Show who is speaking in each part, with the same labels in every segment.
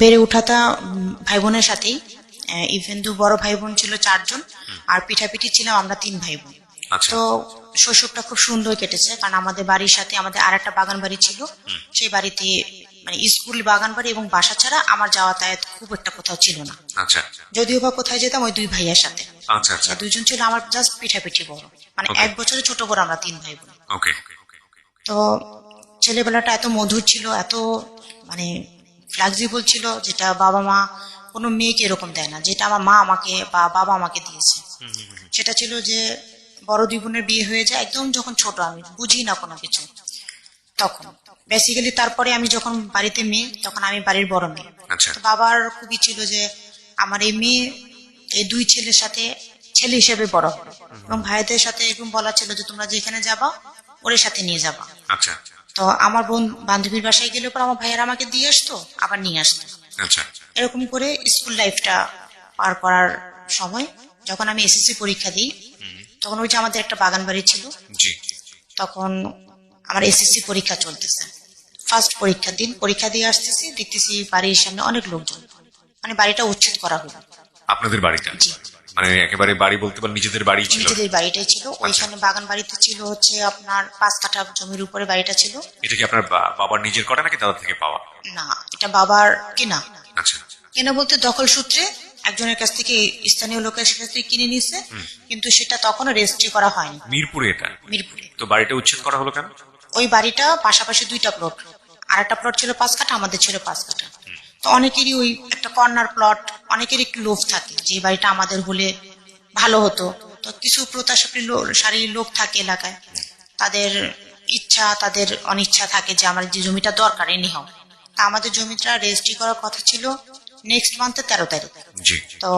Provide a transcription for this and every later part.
Speaker 1: বেড়ে ওঠাটা ভাই বোনের সাথেই। ইভেন দু বড় ভাই বোন ছিল 4 জন, আর পিঠাপিঠি ছিলাম আমরা 3 ভাই বোন।
Speaker 2: আচ্ছা।
Speaker 1: তো শৈশবটা খুব সুন্দর কেটেছে, কারণ আমাদের বাড়ির সাথে আমাদের আর একটা বাগান বাড়ি ছিল। সেই বাড়িতে মানে স্কুল, বাগান বাড়ি এবং বাসা ছাড়া আমার যাতায়াত খুব একটা কোথাও ছিল না।
Speaker 2: আচ্ছা
Speaker 1: যদিও বা কোথায় যেতাম ওই 2 ভাইয়ের সাথে।
Speaker 2: আচ্ছা আচ্ছা।
Speaker 1: দুজন ছিল আমার জাস্ট পিঠাপিঠি বড়, মানে
Speaker 2: Okay.
Speaker 1: 1 বছরের ছোট বড় আমরা 3 ভাই বোন।
Speaker 2: ওকে।
Speaker 1: তো ছেলেবেলাটা এত মধুর ছিল, এত মানে ফ্লেক্সিবল ছিল, যেটা বাবা মা কোনো মেয়েকে এরকম দেয় না, যেটা আমার মা আমাকে বা বাবা আমাকে দিয়েছে। সেটা ছিল যে বড় 2 বোনের বিয়ে হয়ে যায় একদম যখন ছোট, আমি বুঝি না কোনো কিছু তখন। বেসিক্যালি তারপরে আমি যখন বাড়িতে মেয়ে, তখন আমি বাড়ির বড় মেয়ে।
Speaker 2: আচ্ছা।
Speaker 1: তো বাবার খুবই ছিল যে আমার এই মেয়ে এই 2 ছেলের সাথে ছেলে হিসেবে বড় হবে, এবং ভাইদের সাথে এরকম বলা ছিল যে তোমরা যেখানে যাবা ওর সাথে নিয়ে যাবা।
Speaker 2: আচ্ছা
Speaker 1: তো আমার বোন বান্ধবীর বাসায় গেলে পর আমার ভাইয়েরা আমাকে দিয়ে আসতো, আবার নিয়ে আসতো।
Speaker 2: আচ্ছা।
Speaker 1: এরকম করে স্কুল লাইফটা পার করার সময় যখন আমি এসএসসি পরীক্ষা দিই, তখন ওই যে আমাদের একটা বাগান বাড়ি ছিল,
Speaker 2: জি।
Speaker 1: তখন আমার এসএসসি পরীক্ষা চলতেছে। ফার্স্ট পরীক্ষার দিন পরীক্ষা দিয়ে আসতেছি, দেখতেছি বাড়ির সামনে অনেক লোকজন, মানে বাড়িটা উচ্ছেদ করা হলো।
Speaker 2: আপনাদের বাড়িটা?
Speaker 1: জি।
Speaker 2: মানে একেবারে বাড়ি বলতে পারেন নিজেদের বাড়ি ছিল?
Speaker 1: নিজেদের বাড়িটাই ছিল। ওইখানে বাগান বাড়িতে ছিল হচ্ছে আপনার 5 কাঠা জমির উপরে বাড়িটা ছিল।
Speaker 2: এটা কি আপনার বাবার নিজের করা নাকি দাদা থেকে পাওয়া?
Speaker 1: না, এটা বাবার কেনা।
Speaker 2: আচ্ছা।
Speaker 1: কেনা বলতে দখল সূত্রে একজনের কাছ থেকে, স্থানীয় লোকের কাছ থেকে কিনে নিছে, কিন্তু সেটা তখনও রেজিস্ট্রি করা হয়নি।
Speaker 2: মিরপুরে এটা?
Speaker 1: মিরপুরে।
Speaker 2: তো বাড়িটা উচ্ছেদ করা হলো কেন?
Speaker 1: ওই বাড়িটা পাশাপাশি 2টা প্লট, আর একটা প্লট ছিল 5 কাঠা, আমাদের ছিল 5 কাঠা। তো অনেকেরই ওই একটা কর্নার প্লট, অনেকের একটু লোভ থাকে যে এই বাড়িটা আমাদের হলে ভালো হতো। তো কিছু প্রত্যাশারী লোক থাকে এলাকায়, তাদের ইচ্ছা তাদের অনিচ্ছা থাকে যে আমার যে জমিটা দরকার এনে হোক। তা আমাদের জমিটা রেজিস্ট্রি করার কথা ছিল নেক্সট মান্থে 13 তারিখ।
Speaker 2: জি।
Speaker 1: তো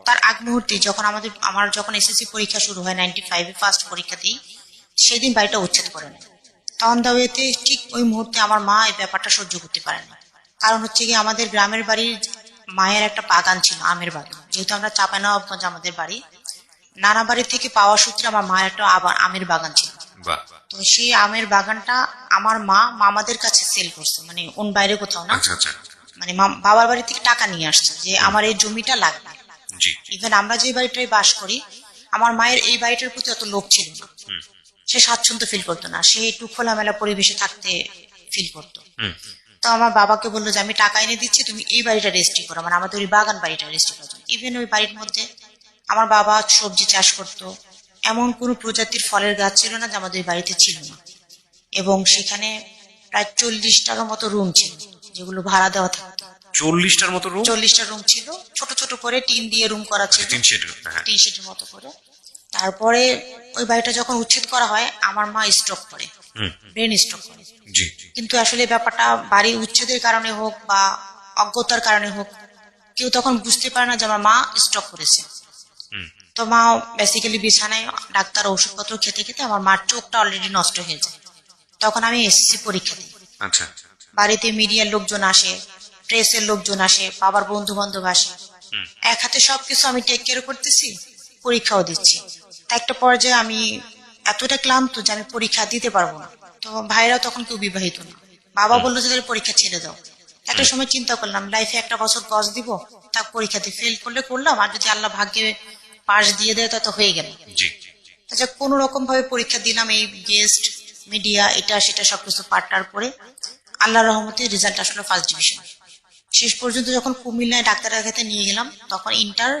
Speaker 1: তার আগ মুহূর্তে যখন আমার যখন এসএসসি পরীক্ষা শুরু হয় 95-এ ফার্স্ট পরীক্ষা দিই, সেই দিন বাড়িটা উচ্ছেদ করে নেয়। তখন দাওয়েতে ঠিক ওই মুহূর্তে আমার মা এই ব্যাপারটা সহ্য করতে পারে না। কারণ হচ্ছে কি আমাদের গ্রামের বাড়ির মায়ের একটা বাগান ছিল, আমের বাগান। যেহেতু আমরা চাঁপাইনবাবগঞ্জ আমাদের বাড়ি, নানা বাড়ি থেকে পাওয়া সূত্রে আমার মায়ের একটা আমের বাগান ছিল।
Speaker 2: বাহ।
Speaker 1: তো সেই আমের বাগানটা আমার মা মামাদের কাছে সেল করছে, মানে ওন বাইরে কোথাও না,
Speaker 2: আচ্ছা আচ্ছা।
Speaker 1: মানে বাবার বাড়ি থেকে টাকা নিয়ে আসছে যে আমার এই জমিটা লাগবে।
Speaker 2: জি।
Speaker 1: ইভেন আমরা যে বাড়িটায় বাস করি, আমার মায়ের এই বাড়িটার প্রতি অত লোভ ছিল না। সে স্বাচ্ছন্দ্য ফিল করতো না, সে একটু খোলামেলা পরিবেশে থাকতে ফিল করতো। তো আমার বাবাকে বললো যে আমি টাকা এনে দিচ্ছি, তুমি এই বাড়িটা রেজিস্ট্রি করো, মানে আমাদের ওই বাগান বাড়িটা রেজিস্ট্রি করো। ইভেন ওই বাড়ির মধ্যে আমার বাবা সবজি চাষ করতো, এমন কোনো প্রজাতির ফলের গাছ ছিল না যে আমাদের বাড়িতে ছিল না। এবং সেখানে প্রায় 40টার মতো রুম ছিল, যেগুলো ভাড়া দেওয়া থাকতো।
Speaker 2: 40টার মতো রুম?
Speaker 1: 40টা রুম ছিল, ছোট ছোট করে টিন দিয়ে রুম করা ছিল,
Speaker 2: তিন শেড। হ্যাঁ।
Speaker 1: টিন শেডের মতো করে। তারপরে ওই বাড়িটা যখন উচ্ছেদ করা হয়, আমার মা স্ট্রোক করে, ব্রেন স্ট্রোক করে।
Speaker 2: জি।
Speaker 1: কিন্তু আসলে ব্যাপারটা বাড়ি উচ্ছেদের কারণে হোক বা অজ্ঞতার কারণে হোক, কেউ তখন বুঝতে পারে না যে আমার মা স্ট্রোক করেছে। তো মা বেসিক্যালি বিছানায় ডাক্তার ওষুধপত্র খেতে খেতে আমার মার চোখটা অলরেডি নষ্ট হয়ে যায়। তখন আমি এসএসসি পরীক্ষা দিই।
Speaker 2: আচ্ছা।
Speaker 1: বাড়িতে মিডিয়ার লোকজন আসে, প্রেসের লোকজন আসে, বাবার বন্ধু বান্ধব আসে, এক হাতে সবকিছু আমি টেক কেয়ার করতেছি, পরীক্ষাও দিচ্ছি। তা একটা পর্যায়ে আমি এতটা ক্লান্ত যে আমি পরীক্ষা দিতে পারবো না। তো ভাইরাও তখন কেউ বিবাহিত না, বাবা বললো যে তাদের পরীক্ষা ছেড়ে দাও। একটা সময় চিন্তা করলাম লাইফে একটা বছর কজ দিব, তা পরীক্ষা দিয়ে ফেল করলে করলাম, আর যদি আল্লাহ ভাগ্যে পাশ দিয়ে দেয় তা তো হয়ে গেল।
Speaker 2: জি।
Speaker 1: আচ্ছা, কোন রকম ভাবে পরীক্ষা দিলাম, এই গেস্ট মিডিয়া এটা সেটা সবকিছু পাল্টার পরে আল্লাহর রহমতে রেজাল্ট আসলো ফার্স্ট ডিভিশন। শেষ পর্যন্ত যখন কুমিল্লায় ডাক্তার দেখাতে নিয়ে গেলাম, তখন ইন্টার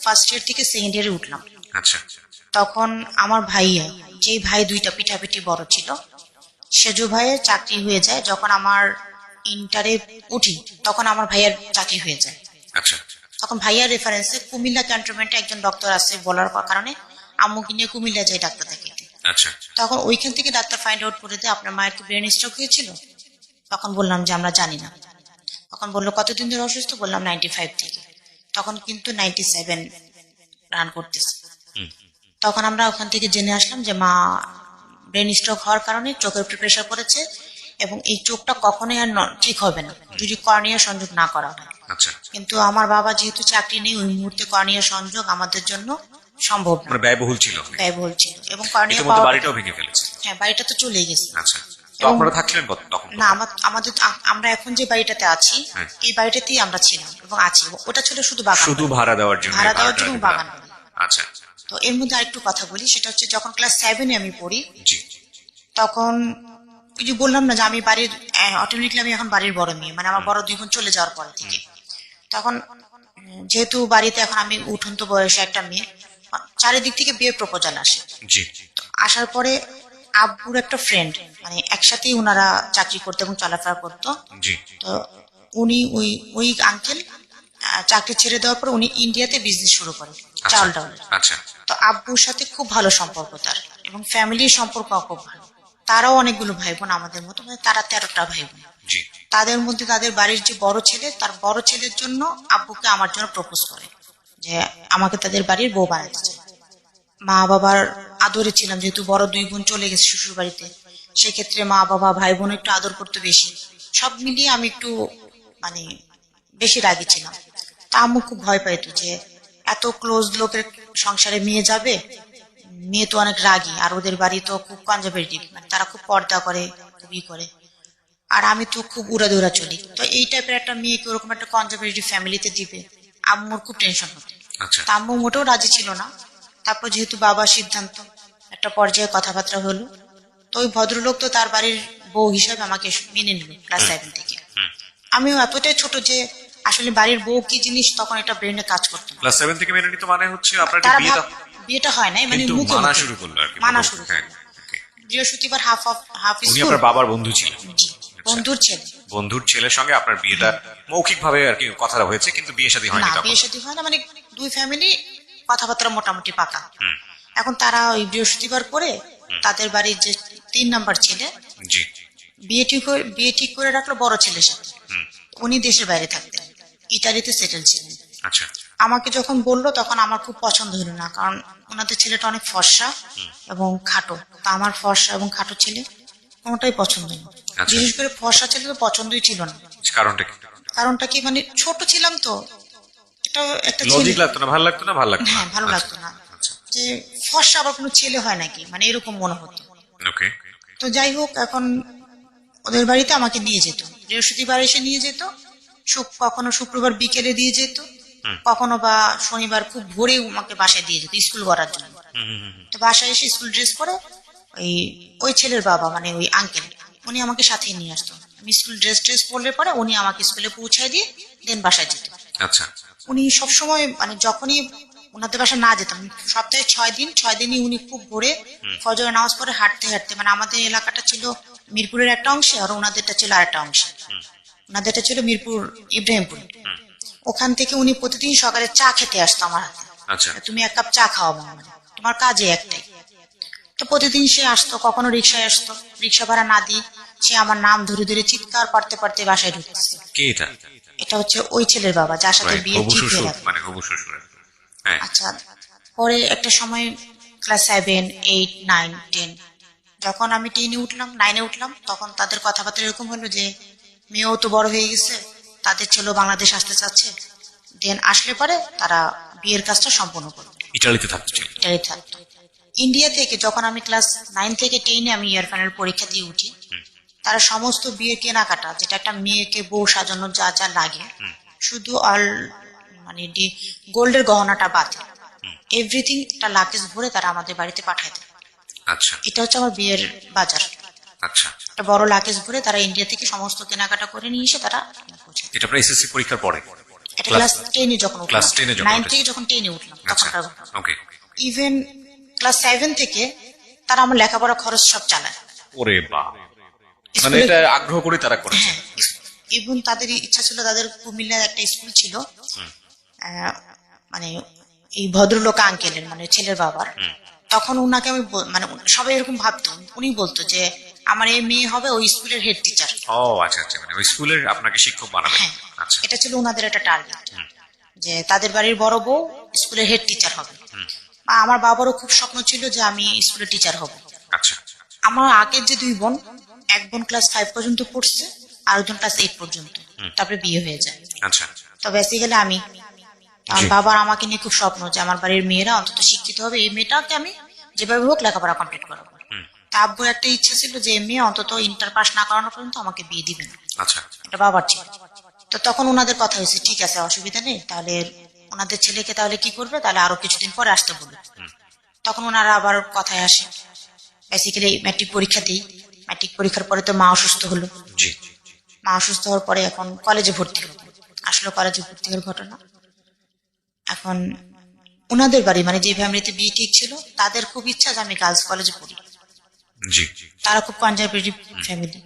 Speaker 1: ফার্স্ট ইয়ার থেকে সেকেন্ড ইয়ারে উঠলাম।
Speaker 2: আচ্ছা।
Speaker 1: তখন আমার ভাইয়া, যে ভাই 2টা পিঠাপিঠি বড় ছিল, সেজু ভাইয়ের চাকরি হয়ে যায়। যখন আমার ইন্টারে উঠি, তখন আমার ভাইয়ের চাকরি হয়ে যায়।
Speaker 2: আচ্ছা।
Speaker 1: তখন ভাইয়ার রেফারেন্সে কুমিল্লা ক্যান্টনমেন্টে একজন ডক্টর আছে বলার কারণে আম্মুকে নিয়ে কুমিল্লা যাই ডাক্তার দেখাইতে।
Speaker 2: আচ্ছা।
Speaker 1: তখন ওইখান থেকে ডাক্তার ফাইন্ড আউট করে দেয় আপনার মায়ের কি ব্রেন স্ট্রোক হয়েছিল। তখন বললাম যে আমরা জানি না। তখন বললো কতদিন ধরে অসুস্থ, বললাম 95 থেকে। তখন কিন্তু 97 রান করতেছে। তখন আমরা ওখান থেকে জেনে আসলাম যে মা ব্রেন স্ট্রোক হওয়ার কারণে চোখের উপর প্রেশার পড়েছে, এবং এই চোখটা কখনোই আর ঠিক হবে না যদি কর্নিয়া সংযোগ না করা হয়।
Speaker 2: আচ্ছা।
Speaker 1: কিন্তু আমার বাবা যেহেতু চাকরি নেই, ওই মুহূর্তে কর্নিয়া সংযোগ আমাদের জন্য সম্ভব না,
Speaker 2: মানে ব্যয়বহুল ছিল।
Speaker 1: ব্যয়বহুল ছিল, এবং কর্নিয়া
Speaker 2: বাড়িটাও ভেঙে ফেলেছে।
Speaker 1: হ্যাঁ, বাড়িটা তো চলেই গেছে।
Speaker 2: আচ্ছা। তো আপনারা থাকছিলেন কত তখন?
Speaker 1: না, আমরা এখন যে বাড়িটাতে আছি
Speaker 2: হ্যাঁ।
Speaker 1: এই বাড়িটাতেই আমরা ছিলাম এবং আছি। ওটা ছিল শুধু বাগান
Speaker 2: শুধু
Speaker 1: বাড়ি।
Speaker 2: ভাড়া দেওয়ার জন্য?
Speaker 1: ভাড়া দেওয়ার জন্য
Speaker 2: ভাড়াটা
Speaker 1: বাগান বাড়ি।
Speaker 2: আচ্ছা।
Speaker 1: তো এর মধ্যে আরেকটু কথা বলি, সেটা হচ্ছে যখন ক্লাস 7-এ আমি পড়ি
Speaker 2: জি।
Speaker 1: তখন ওই যে বললাম না যে আমি বাড়ির অটোমেটিকলি আমি এখন বাড়ির বড় মেয়ে, মানে আমার বড় 2 বোন চলে যাওয়ার পর থেকে তখন যেহেতু বাড়িতে এখন আমি উঠন্ত বয়সে একটা মেয়ে, চারিদিক থেকে বিয়ের প্রপোজাল আসে।
Speaker 2: জি।
Speaker 1: তো আসার পরে আব্বুর একটা ফ্রেন্ড, মানে একসাথেই ওনারা চাকরি করতো এবং চলাফেরা করতো।
Speaker 2: জি।
Speaker 1: তো উনি ওই আঙ্কেল চাকরি ছেড়ে দেওয়ার পর উনি ইন্ডিয়াতে বিজনেস শুরু করেন চাল ডাউলের।
Speaker 2: আচ্ছা।
Speaker 1: তো আব্বুর সাথে খুব ভালো সম্পর্ক তার, এবং ফ্যামিলির সম্পর্ক খুব ভালো। তারাও অনেকগুলো ভাই বোন আমাদের মতো, মানে তারা 13টা ভাই বোন।
Speaker 2: জি।
Speaker 1: তাদের মধ্যে তাদের বাড়ির যে বড় ছেলে, তার বড় ছেলের জন্য আব্বুকে আমার জন্য প্রপোজ করে যে আমাকে তাদের বাড়ির বউ বানাতে চায়। মা বাবার আদরে ছিলাম, যেহেতু বড় 2 বোন চলে গেছে শ্বশুর বাড়িতে, সেক্ষেত্রে মা বাবা ভাই বোন একটু আদর করতে বেশি। সব মিলিয়ে আমি একটু মানে বেশি রাগী ছিলাম। তা আম্মু খুব ভয় পাইতো যে এত ক্লোজ লোকের সংসারে মেয়ে যাবে, মেয়ে তো অনেক রাগী, আর ওদের বাড়ি তো খুব কনজারভেটিভ, মানে তারা খুব পর্দা করে, খুবই করে। আর আমি তো খুব উড়াদৌড়া চলি, তো এই টাইপের একটা মেয়েকে ওরকম একটা কনজারভেটিভ ফ্যামিলিতে দিবে, আম্মুর খুব টেনশন হতো।
Speaker 2: আচ্ছা।
Speaker 1: তা আম্মু মোটেও রাজি ছিল না। তারপর যেহেতু বাবার সিদ্ধান্ত, একটা পর্যায়ে কথাবার্তা হলো, তো ওই ভদ্রলোক তো তার বাড়ির বউ হিসাবে আমাকে মেনে নিল ক্লাস 7 থেকে। আমিও এতটাই ছোট যে আসলে বাড়ির বউ কি জিনিস তখন এটা ব্রেনে কাজ করতো না।
Speaker 2: ক্লাস 7 থেকে মেনে নিত মানে হচ্ছে আপনার
Speaker 1: তারা
Speaker 2: বিয়েটা
Speaker 1: বিয়েটা হয় নাই, মানে
Speaker 2: কিন্তু
Speaker 1: মুখে
Speaker 2: মানা
Speaker 1: মুখে
Speaker 2: শুরু করলো আর কি।
Speaker 1: মানা শুরু
Speaker 2: হ্যাঁ,
Speaker 1: করলো। বৃহস্পতিবার হাফ
Speaker 2: উনি
Speaker 1: স্কুল।
Speaker 2: আপনার বাবার বন্ধু ছিলেন?
Speaker 1: জি, বন্ধুর ছেলে।
Speaker 2: বন্ধুর ছেলের সঙ্গে আপনার বিয়েটা মৌখিক ভাবে আর কি কথা হয়েছে, কিন্তু বিয়ে শাদী হয়নি
Speaker 1: না,
Speaker 2: তখন?
Speaker 1: বিয়ে শাদী হয় না, মানে 2 ফ্যামিলি কথাবার্তা মোটামুটি পাকা।
Speaker 2: হুম।
Speaker 1: এখন তারা ওই বৃহস্পতিবার করে তাদের বাড়ির যে 3 নাম্বার ছেলে
Speaker 2: জি।
Speaker 1: বিয়ে ঠিক করে রাখলো বড় ছেলের সাথে।
Speaker 2: হুম।
Speaker 1: উনি দেশের বাইরে থাকতেন, ইতালিতে সেটেল ছিলেন।
Speaker 2: আচ্ছা।
Speaker 1: আমাকে যখন বললো তখন আমার খুব পছন্দ হলো না, কারণ ওনাদের ছেলেটা অনেক ফর্সা এবং খাটো। তা আমার ফর্সা এবং খাটো ছেলে কোনোটাই পছন্দ না।
Speaker 2: আচ্ছা।
Speaker 1: বিশেষ করে ফর্সা ছেলে তো পছন্দই ছিল না।
Speaker 2: কারণটা কি?
Speaker 1: কারণটা কি, মানে ছোট ছিলাম তো, এটা একটা
Speaker 2: লজিক
Speaker 1: ছেলে।
Speaker 2: লাগতো না? ভালো লাগতো না? ভালো লাগতো না?
Speaker 1: হ্যাঁ, ভালো
Speaker 2: আচ্ছা।
Speaker 1: লাগতো না
Speaker 2: আচ্ছা।
Speaker 1: যে ফর্সা আবার কোনো ছেলে হয় নাকি, মানে এরকম মনে হতো।
Speaker 2: ওকে।
Speaker 1: তো যাই হোক, এখন ওদের বাড়িতে আমাকে নিয়ে যেত, বৃহস্পতিবার এসে নিয়ে যেত, কখনো শুক্রবার বিকেলে দিয়ে যেত, কখনো বা শনিবার খুব ভোরে আমাকে বাসায় দিয়ে যেত স্কুল করার জন্য। তো বাসায় এসে স্কুল ড্রেস পরে ওই ছেলের বাবা, মানে ওই আঙ্কেল, উনি আমাকে সাথে নিয়ে আসতো। আমি স্কুল ড্রেস পরলে পরে উনি আমাকে স্কুলে পৌঁছায় দিয়ে দেন বাসায় যেত।
Speaker 2: আচ্ছা।
Speaker 1: উনি সবসময়, মানে যখনই ওনাদের বাসা না যেতাম, সপ্তাহে 6 দিনই উনি খুব ভোরে ফজরের নামাজ পড়ে হাঁটতে হাঁটতে, মানে আমাদের এলাকাটা ছিল মিরপুরের একটা অংশে, আর ওনাদেরটা ছিল আরেকটা অংশে। ওনাদেরটা ছিল মিরপুর ইব্রাহিমপুর। ওখান থেকে উনি প্রতিদিন সকালে চা খেতে আসতো আমার হাতে।
Speaker 2: আচ্ছা।
Speaker 1: তুমি 1 কাপ চা খাওয়াবো, মানে তোমার কাজে একটাই। তো প্রতিদিন সে আসতো, কখনো রিক্সায় আসতো, রিক্সা ভাড়া না দিয়ে সে আমার নাম ধরে ধরে চিৎকার পারতে পারতে বাসায় ঢুকতেছে।
Speaker 2: কে এটা?
Speaker 1: এটা হচ্ছে ওই ছেলের বাবা যার সাথে বিয়ে
Speaker 2: হবু
Speaker 1: ঠিক
Speaker 2: শ্বশুর,
Speaker 1: হয়ে গেল।
Speaker 2: মানে হবু শ্বশুর। হ্যাঁ।
Speaker 1: আচ্ছা, পরে একটা সময় ক্লাস 7, 8, 9, 10, যখন আমি 10-এ উঠলাম, 9-এ উঠলাম, তখন তাদের কথাবার্তা এরকম হলো যে মেয়েও তো বড় হয়ে গেছে, তাদের ছেলেও বাংলাদেশ আসতে চাচ্ছে, দেন আসলে পরে তারা বিয়ের কাজটা সম্পন্ন করবে।
Speaker 2: ইটালিতে থাকতে ছিল?
Speaker 1: এটাই থাকতো। ইন্ডিয়া থেকে যখন আমি ক্লাস 9 থেকে 10-এ আমি ইয়ার ফাইনাল পরীক্ষা দিয়ে উঠি, তারা সমস্ত বিয়ের কেনাকাটা, যেটা একটা মেয়েকে বউ সাজানোর যা যা লাগে, শুধু মানে গোল্ডের গহনাটা বাদ, এভরিথিং একটা লাকেজ ভরে তারা আমাদের বাড়িতে পাঠায় দেয়।
Speaker 2: আচ্ছা।
Speaker 1: এটা হচ্ছে আমার বিয়ের বাজার।
Speaker 2: আচ্ছা।
Speaker 1: একটা বড় লাকেজ ভরে তারা ইন্ডিয়া থেকে সমস্ত কেনাকাটা করে নিয়ে এসে তারা পৌঁছায়।
Speaker 2: এটা আপনার এসএসসি পরীক্ষার পরে?
Speaker 1: এটা ক্লাস 10-এ যখন উঠলাম,
Speaker 2: ক্লাস 10-এ যখন
Speaker 1: 9
Speaker 2: উঠেছে।
Speaker 1: থেকে যখন 10-এ উঠলাম
Speaker 2: আচ্ছা।
Speaker 1: তখনকার ঘটনা।
Speaker 2: ওকে।
Speaker 1: ইভেন ক্লাস 7 থেকে তারা আমার লেখাপড়া খরচ সব চালায়।
Speaker 2: ওরে বাপ, মানে
Speaker 1: স্কুলে-
Speaker 2: এটা আগ্রহ করে তারা করেছে?
Speaker 1: হ্যাঁ, এবং তাদের ইচ্ছা ছিল, তাদের কুমিল্লার একটা স্কুল ছিল, মানে এই ভদ্রলোক আঙ্কেলের, মানে ছেলের বাবার। তখন উনাকে আমি মানে সবাই এরকম ভাবতো, উনি বলতো যে আমার এই মেয়ে হবে ওই স্কুলের হেড টিচার।
Speaker 2: ও আচ্ছা আচ্ছা, মানে ওই স্কুলের আপনাকে শিক্ষক বানাবে?
Speaker 1: হ্যাঁ,
Speaker 2: আচ্ছা।
Speaker 1: এটা ছিল ওনাদের একটা টার্গেট, যে তাদের বাড়ির বড় বউ স্কুলের হেড টিচার হবে। বা আমার বাবারও খুব স্বপ্ন ছিল যে আমি স্কুলের টিচার হব।
Speaker 2: আচ্ছা।
Speaker 1: আমার আগের যে 2 বোন, এক বোন ক্লাস 5 পর্যন্ত পড়ছে, আর একজন ক্লাস 8 পর্যন্ত, তারপরে বিয়ে হয়ে যায়।
Speaker 2: আচ্ছা।
Speaker 1: তো বেসিক্যালি আমার বাবার আমাকে নিয়ে খুব স্বপ্ন যে আমার বাড়ির মেয়েরা অন্তত শিক্ষিত হবে, এই মেয়েটাকে আমি যেভাবে হোক লেখাপড়া কমপ্লিট করাবো। তা আব্বুর একটা ইচ্ছা ছিল যে মেয়ে অন্তত ইন্টার পাস না করানো পর্যন্ত আমাকে বিয়ে দিবেন,
Speaker 2: আচ্ছা।
Speaker 1: এটা বাবার ছিল। তো তখন ওনাদের কথা হয়েছে ঠিক আছে অসুবিধা নেই, তাহলে ওনাদের ছেলেকে তাহলে কি করবে, তাহলে আরো কিছুদিন পরে আসতে বলবে। তখন ওনারা আবার কথায় আসে। বেসিক্যালি ম্যাট্রিক পরীক্ষা দিই, ম্যাট্রিক পরীক্ষার পরে তো মা অসুস্থ হলো।
Speaker 2: জি।
Speaker 1: মা অসুস্থ হওয়ার পরে এখন কলেজে ভর্তি হলো। আসলে কলেজে ভর্তি হওয়ার ঘটনা, এখন ওনাদের বাড়ি মানে যে ফ্যামিলিতে বিয়ে ঠিক ছিল তাদের খুব ইচ্ছা যে আমি গার্লস কলেজে পড়ি।
Speaker 2: জি।
Speaker 1: তারা খুব কনজারভেটিভ ফ্যামিলি।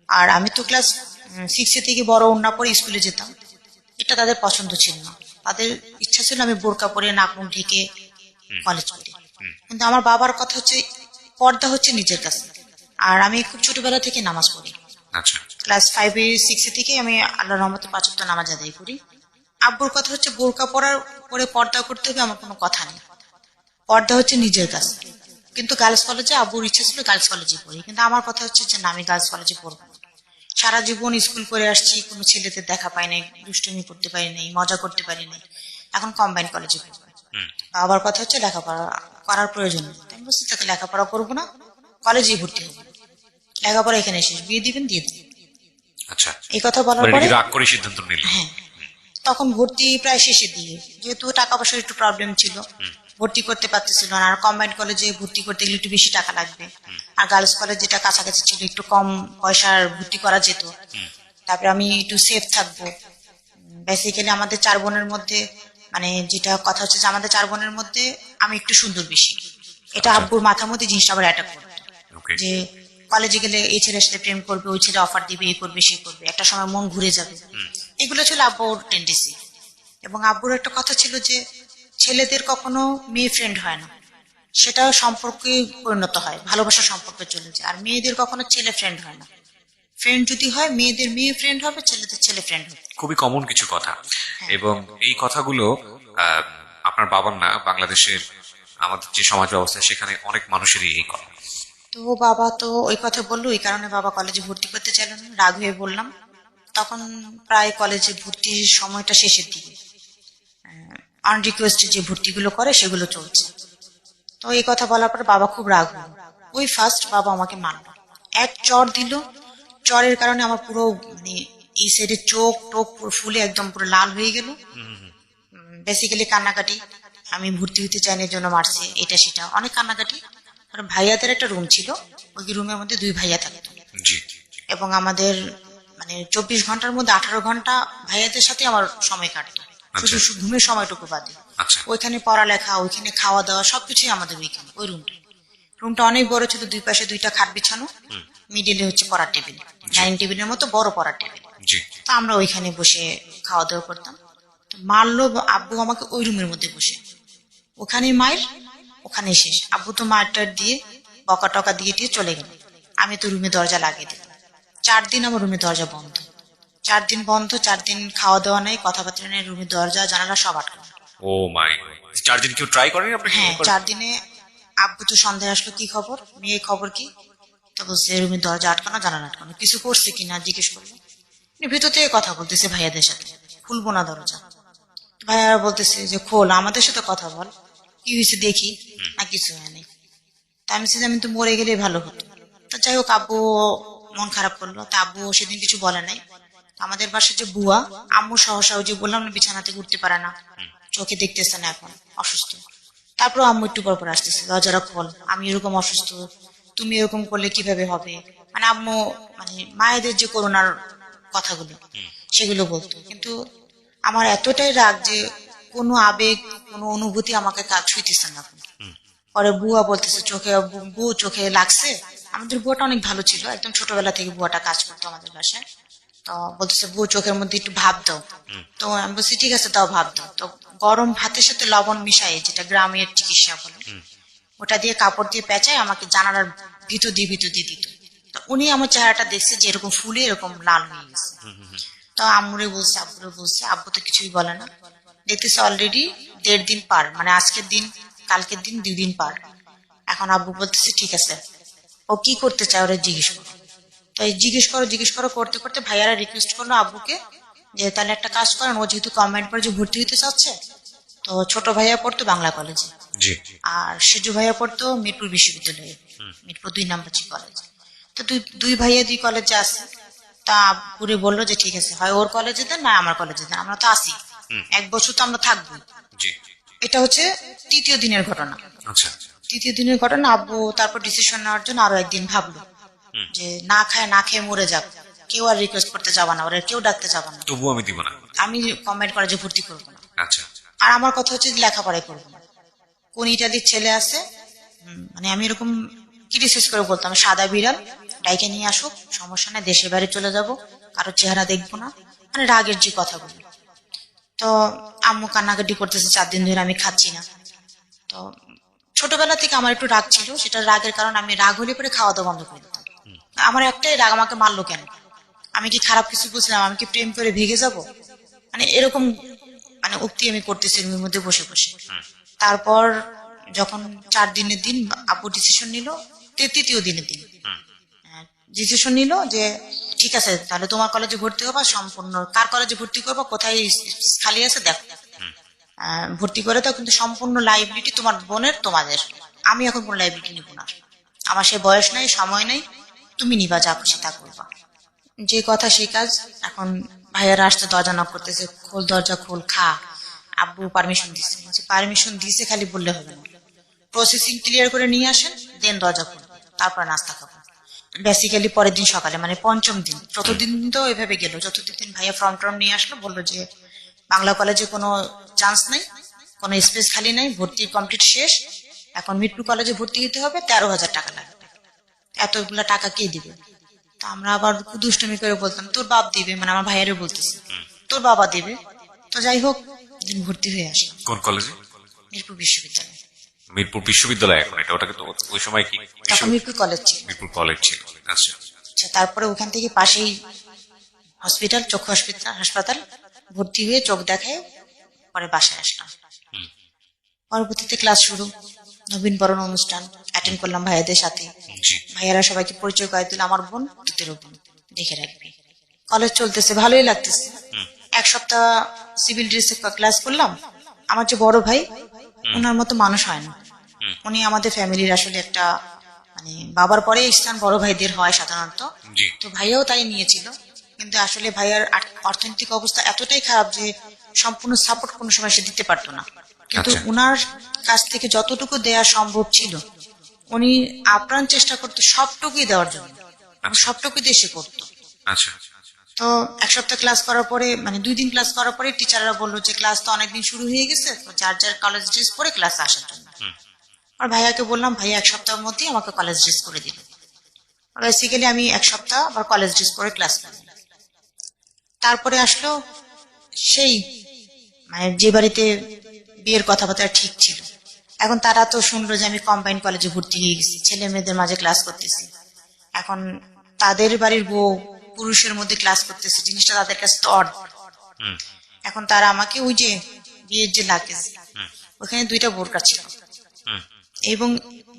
Speaker 1: আর আমি তো ক্লাস 6 থেকে বড় ওড়না পরে স্কুলে যেতাম, এটা তাদের পছন্দ ছিল না। তাদের ইচ্ছা ছিল আমি বোরকা পরে নাক মুখ ঢেকে কলেজ করি। কিন্তু আমার বাবার কথা হচ্ছে পর্দা হচ্ছে নিজের কাছে। আর আমি খুব ছোটবেলা থেকে নামাজ পড়ি,
Speaker 2: আচ্ছা।
Speaker 1: ক্লাস 5-6 থেকে আমি আল্লাহর রহমতে 5 ওয়াক্ত নামাজ আদায় করি। আব্বুর কথা হচ্ছে বোরকা পরে পর্দা করতে হবে, আমার কোনো কথা নেই, পর্দা হচ্ছে নিজের কাছে। কিন্তু গার্লস কলেজে আব্বুর ইচ্ছা ছিল গার্লস কলেজে পড়ি, কিন্তু আমার কথা হচ্ছে যে না আমি গার্লস কলেজে পড়বো না। সারা জীবন স্কুল করে আসছি, কোনো ছেলেদের দেখা পাই নাই, দুষ্টুমি করতে পারি নাই, মজা করতে পারি নাই, এখন কম্বাইন কলেজে পড়বো। বাবার কথা হচ্ছে লেখাপড়া করার প্রয়োজন নেই। আমি বলছি তাকে লেখাপড়া করবো না, কলেজেই ভর্তি হবো, লেখাপড়া এখানে শেষ, বিয়ে দিবেন দিয়ে দিবেন।
Speaker 2: আচ্ছা।
Speaker 1: এই কথা বলার
Speaker 2: মানে
Speaker 1: পরে
Speaker 2: কি রাগ করে সিদ্ধান্ত নিলেন?
Speaker 1: হ্যাঁ, তখন ভর্তি প্রায় শেষের দিকে, যেহেতু টাকা পয়সার একটু প্রবলেম ছিল, ভর্তি করতে পারতেছিল না। আর কম্বাইন্ড কলেজে ভর্তি করতে গেলে একটু বেশি টাকা লাগবে, আর গার্লস কলেজ যেটা কাছাকাছি ছিল একটু কম পয়সার ভর্তি করা যেত। তারপরে আমি একটু সেফ থাকবো। বেসিক্যালি আমাদের 4 বোনের মধ্যে মানে যেটা কথা হচ্ছে যে আমাদের 4 বোনের মধ্যে আমি একটু সুন্দর বেশি, এটা আব্বুর মাথার মধ্যে জিনিসটা আবার অ্যাটাক করতো
Speaker 2: ওকে।
Speaker 1: যে কলেজে গেলে এই ছেলের সাথে প্রেম করবে, ওই ছেলে অফার দিবে, এই করবে সে করবে, একটা সময় মন ঘুরে যাবে। এগুলো ছিল আব্বুর টেন্ডেন্সি। এবং আব্বুর একটা কথা ছিল যে ছেলেদের কখনো মেয়ে ফ্রেন্ড হয় না, সেটা সম্পর্কে পরিণত হয়, ভালোবাসার সম্পর্কে চলে যায়। আর মেয়েদের কখনো ছেলে ফ্রেন্ড হয় না, ফ্রেন্ড যদি হয় মেয়েদের মেয়ে ফ্রেন্ড হবে, ছেলেদের ছেলে ফ্রেন্ড হবে।
Speaker 2: খুবই কমন কিছু কথা, এবং এই কথাগুলো আহ, আপনার বাবার না, বাংলাদেশের আমাদের যে সমাজ ব্যবস্থা সেখানে অনেক মানুষেরই এই কথা।
Speaker 1: তো বাবা তো ওই কথা বললো, ওই কারণে বাবা কলেজে ভর্তি করতে চাইলেন না, রাগ হয়ে বললাম। তখন প্রায় কলেজে ভর্তির সময়টা শেষের দিকে, আনরিকোয়েস্টেড যে ভর্তিগুলো করে সেগুলো চলছে। তো এই কথা বলার পরে বাবা খুব রাগ হলো। ওই ফার্স্ট বাবা আমাকে মারলো, এক চড় দিল। চড়ের কারণে আমার পুরো মানে এই সাইডে চোখ টোক পুরো ফুলে একদম পুরো লাল হয়ে গেল। বেসিক্যালি কান্নাকাটি, আমি ভর্তি হতে চাইনি এর জন্য মারছে, এটা সেটা অনেক কান্নাকাটি। আর ভাইয়াদের একটা রুম ছিল, ওই রুমের মধ্যে 2 ভাইয়া থাকতো,
Speaker 2: জি।
Speaker 1: এবং আমাদের মানে 24 ঘন্টার মধ্যে 18 ঘন্টা ভাইয়াদের সাথে আমার সময় কাটতো, শুধু ঘুমের সময়টুকু বাদে।
Speaker 2: আচ্ছা।
Speaker 1: ওইখানে পড়ালেখা, ওইখানে খাওয়া দাওয়া সবকিছুই আমাদের ওইখানে, ওই রুমটা অনেক বড় ছিল, 2 পাশে 2টা খাট বিছানো, মিডিলে হচ্ছে পড়ার টেবিল, ডাইনিং টেবিলের মতো বড় পড়ার টেবিল।
Speaker 2: জি।
Speaker 1: তো আমরা ওইখানে বসে খাওয়া দাওয়া করতাম। তো মারলো আব্বু আমাকে ওই রুমের মধ্যে বসে, ওখানে মায়ের, ওখানে শেষ। আব্বু তো মারটার দিয়ে বকা টকা দিয়ে চলে গেল, আমি তো রুমে দরজা লাগিয়ে দিলাম। 4 দিন আমার রুমে দরজা বন্ধ, 4 দিন বন্ধ, 4 দিন খাওয়া দাওয়া নেই, কথাবার্তা নেই, রুমের দরজা জানালা সব আটকানো।
Speaker 2: ও মাই গড, 4 দিন কেউ ট্রাই করেনি আপনাকে?
Speaker 1: হ্যাঁ, 4 দিনে আব্বু তো সন্দেহ আসলো কি খবর, মেয়ে খবর কি? তো বলছে রুমের দরজা আটকানো, জানালা আটকানো, কিছু করছে কিনা জিজ্ঞেস করলো। ভিতর থেকে কথা বলতেছে ভাইয়াদের সাথে, খুলবো না দরজা। ভাইয়ারা বলতেছে যে খোল, আমাদের সাথে কথা বল, কি হয়েছে দেখি। না কিছু হয়নি। তা আমি বলছি যে আমি তো মরে গেলে ভালো হতো। তো যাই হোক আব্বু মন খারাপ করলো, তা আব্বু সেদিন কিছু বলে নাই। আমাদের বাসার যে বুয়া, আম্মু সহসা ওই যে বললাম না বিছানাতে ঘুরতে পারে না, চোখে দেখতেছে না এখন, অসুস্থ। তারপর আম্মু একটু পর আসতেছে, দরজাটা খোল, আমি এরকম অসুস্থ, তুমি এরকম করলে কিভাবে হবে। মানে আম্মু মানে মায়েদের যে করোনার কথাগুলো সেগুলো বলতো। কিন্তু আমার এতটাই রাগ যে কোনো আবেগ কোনো অনুভূতি আমাকে কাজ ছুঁইতেছে না। পরে বুয়া বলতেছে চোখে, বউ চোখে লাগছে। আমাদের বুয়াটা অনেক ভালো ছিল, একদম ছোটবেলা থেকে বুয়াটা কাজ করতো আমাদের বাসায়। তো বলতেছে বউ চোখের মধ্যে একটু ভাব দাও। তো আমি বলছি ঠিক আছে দাও, ভাব দাও। তো গরম ভাতের সাথে লবণ মিশাই, যেটা গ্রামের চিকিৎসা বলে, ওটা দিয়ে কাপড় দিয়ে পেঁচায় আমাকে জানালার ভিতর দিয়ে দিত। তো উনি আমার চেহারাটা দেখছে যে এরকম ফুলে এরকম লাল হয়ে গেছে। তো আম্মুরে বলছে, আব্বুরে বলছে, আব্বু তো কিছুই বলে না। দেখতেছে অলরেডি 1.5 দিন পার, মানে আজকের দিন কালকের দিন 2 দিন পার। এখন আব্বু বলতেছে ঠিক আছে, ও কি করতে চায় ওরা জিজ্ঞেস করো। তো এই জিজ্ঞেস করো করতে করতে ভাইয়ারা রিকোয়েস্ট করলো আব্বুকে যে তাহলে একটা কাজ করেন, ও যেহেতু কম্বাইন্ড কলেজে ভর্তি হতে চাচ্ছে, তো ছোট ভাইয়া পড়তো বাংলা কলেজে,
Speaker 2: জি।
Speaker 1: আর সেজু ভাইয়া পড়তো মিরপুর বিশ্ববিদ্যালয়ে। মিরপুর 2 নম্বর কলেজ। তো দুই ভাইয়া 2 কলেজে আছে। তা আব্বুরে বললো যে ঠিক আছে, হয় ওর কলেজে দেন না আমার কলেজে দেন, আমরা তো আসি, 1 বছর তো আমরা থাকবো।
Speaker 2: জি।
Speaker 1: এটা হচ্ছে 3য় দিনের ঘটনা।
Speaker 2: আচ্ছা।
Speaker 1: 3য় দিনের ঘটনা। আব্বু তারপর ডিসিশন নেওয়ার জন্য আরো একদিন ভাবলো যে না খেয়ে মরে যাক, কেউ আর রিকোয়েস্ট করতে যাবা না, ওরা কেউ ডাকতে যাবা না,
Speaker 2: তবু আমি দিব না।
Speaker 1: আমি কমেন্ট কলেজে ভর্তি করবো না।
Speaker 2: আচ্ছা।
Speaker 1: আর আমার কথা হচ্ছে যে লেখাপড়াই করবো না। কোন ইটালির ছেলে আছে, মানে আমি এরকম ক্রিটিসাইজ করে বলতাম, সাদা বিড়াল ডাইকে নিয়ে আসুক, সমস্যা নাই, দেশের বাইরে চলে যাব, কারো চেহারা দেখবো না, মানে রাগের যে কথাগুলো। তো আম্মু কান্নাকাটি করতেছে 4 দিন ধরে, আমি খাচ্ছি না। তো ছোটবেলা থেকে আমার একটু রাগ ছিল, সেটা রাগের কারণ আমি রাগ হলে পরে খাওয়া দাওয়া বন্ধ করে দিতাম। আমার একটাই রাগ, আমাকে মারলো কেন, আমি কি খারাপ কিছু বুঝলাম, আমি কি প্রেম করে ভেগে যাব, মানে এরকম মানে উক্তি আমি করতেছি রুমের মধ্যে বসে বসে। তারপর যখন 4 দিনের দিন আব্বু ডিসিশন নিল, 3য় দিনের দিন ডিসিশন নিল যে ঠিক আছে, তাহলে তোমার কলেজে ভর্তি হবা, সম্পূর্ণ কার কলেজে ভর্তি করবা, কোথায় খালি আছে দেখো, ভর্তি করে দাও, কিন্তু সম্পূর্ণ লাইবিলিটি তোমার বোনের, তোমাদের। আমি এখন কোন লাইবিলিটি নিব না, আমার সে বয়স নাই, সময় নাই, তুমি নিবা, যা খুশি তা করবা। যে কথা সেই কাজ। এখন ভাইয়ারা আসতে দরজা নক করতেছে, খোল দরজা খোল, খা। আব্বু পারমিশন দিচ্ছে, পারমিশন দিছে খালি বললে হবে না, প্রসেসিং ক্লিয়ার করে নিয়ে আসেন, দেন দরজা খুলবো, তারপর নাস্তা খাবো। বেসিক্যালি পরের দিন সকালে, মানে 5ম দিন, 4th দিন তো এভাবে গেল। 4th দিন ভাইয়া ফর্ম টর্ম নিয়ে আসলো, বললো যে বাংলা কলেজে কোনো চান্স নাই, কোনো স্পেস খালি নাই, ভর্তি কমপ্লিট শেষ, এখন মিরপুর কলেজে ভর্তি হতে হবে, 13,000 টাকা লাগবে। এতগুলা টাকা কে দিবে? তা আমরা আবার দুষ্টমি করে বলতাম তোর বাপ দিবে, মানে আমার ভাইয়ারে বলতেছে তোর বাবা দিবে। তো যাই হোক, দিন ভর্তি হয়ে আসলাম।
Speaker 2: কোন কলেজে?
Speaker 1: মিরপুর বিশ্ববিদ্যালয়।
Speaker 2: মিরপুর বিশ্ববিদ্যালয় এখন এটা, ওটাকে তো ওই সময় কি
Speaker 1: তখন মিরপুর কলেজ ছিল।
Speaker 2: মিরপুর কলেজ ছিল। আচ্ছা।
Speaker 1: আচ্ছা, তারপরে ওখান থেকে পাশেই হসপিটাল, চক্ষু হাসপাতাল, ভর্তি হয়ে চোখ দেখায় পরে বাসায় আসলাম। পরবর্তীতে ক্লাস শুরু, নবীন বরণ অনুষ্ঠান অ্যাটেন্ড করলাম ভাইয়াদের সাথে।
Speaker 2: জি।
Speaker 1: ভাইয়ারা সবাইকে পরিচয় করে দিল, আমার বোন তোদেরও বোন, দেখে রাখবি। কলেজ চলতেছে, ভালোই লাগতেছে। 1 সপ্তাহ সিভিল ড্রেসে ক্লাস করলাম। আমার যে বড় ভাই, ওনার মতো মানুষ হয় না, উনি আমাদের ফ্যামিলির আসলে একটা, মানে বাবার পরে স্থান বড় ভাইদের হয় সাধারণত।
Speaker 2: জি।
Speaker 1: তো ভাইয়াও তাই নিয়েছিল, কিন্তু আসলে ভাইয়ার অর্থনৈতিক অবস্থা এতটাই খারাপ যে সম্পূর্ণ সাপোর্ট কোনো সময় সে দিতে পারতো না, কিন্তু
Speaker 2: আচ্ছা।
Speaker 1: উনার কাছ থেকে যতটুকু দেয়া সম্ভব ছিল উনি আপ্রাণ চেষ্টা করতো সবটুকুই দেওয়ার জন্য, সবটুকুই দিয়ে সে করতো।
Speaker 2: আচ্ছা।
Speaker 1: তো 1 সপ্তাহ ক্লাস করার পরে, মানে 2 দিন ক্লাস করার পরে টিচাররা বললো যে ক্লাস তো অনেকদিন শুরু হয়ে গেছে, তো যার যার কলেজ ড্রেস পরে ক্লাসে আসার জন্য। আর ভাইয়াকে বললাম, ভাইয়া 1 সপ্তাহের মধ্যেই আমাকে কলেজ ড্রেস করে দিল। বেসিক্যালি আমি 1 সপ্তাহ আবার কলেজ ড্রেস পরে ক্লাস করি। তারপরে আসলো সেই, মানে যে বাড়িতে বিয়ের কথাবার্তা ঠিক ছিল, এখন তারা তো শুনলো যে আমি কম্বাইন্ড কলেজে ভর্তি হয়ে গেছি, ছেলে মেয়েদের মাঝে ক্লাস করতেছি। এখন তাদের বাড়ির বউ পুরুষের মধ্যে ক্লাস করতেছে, জিনিসটা তাদের কাছে তো অড। এখন তারা আমাকে ওই যে বিয়ের যে লাগেজ, ওখানে 2টা বোরকা ছিল, এবং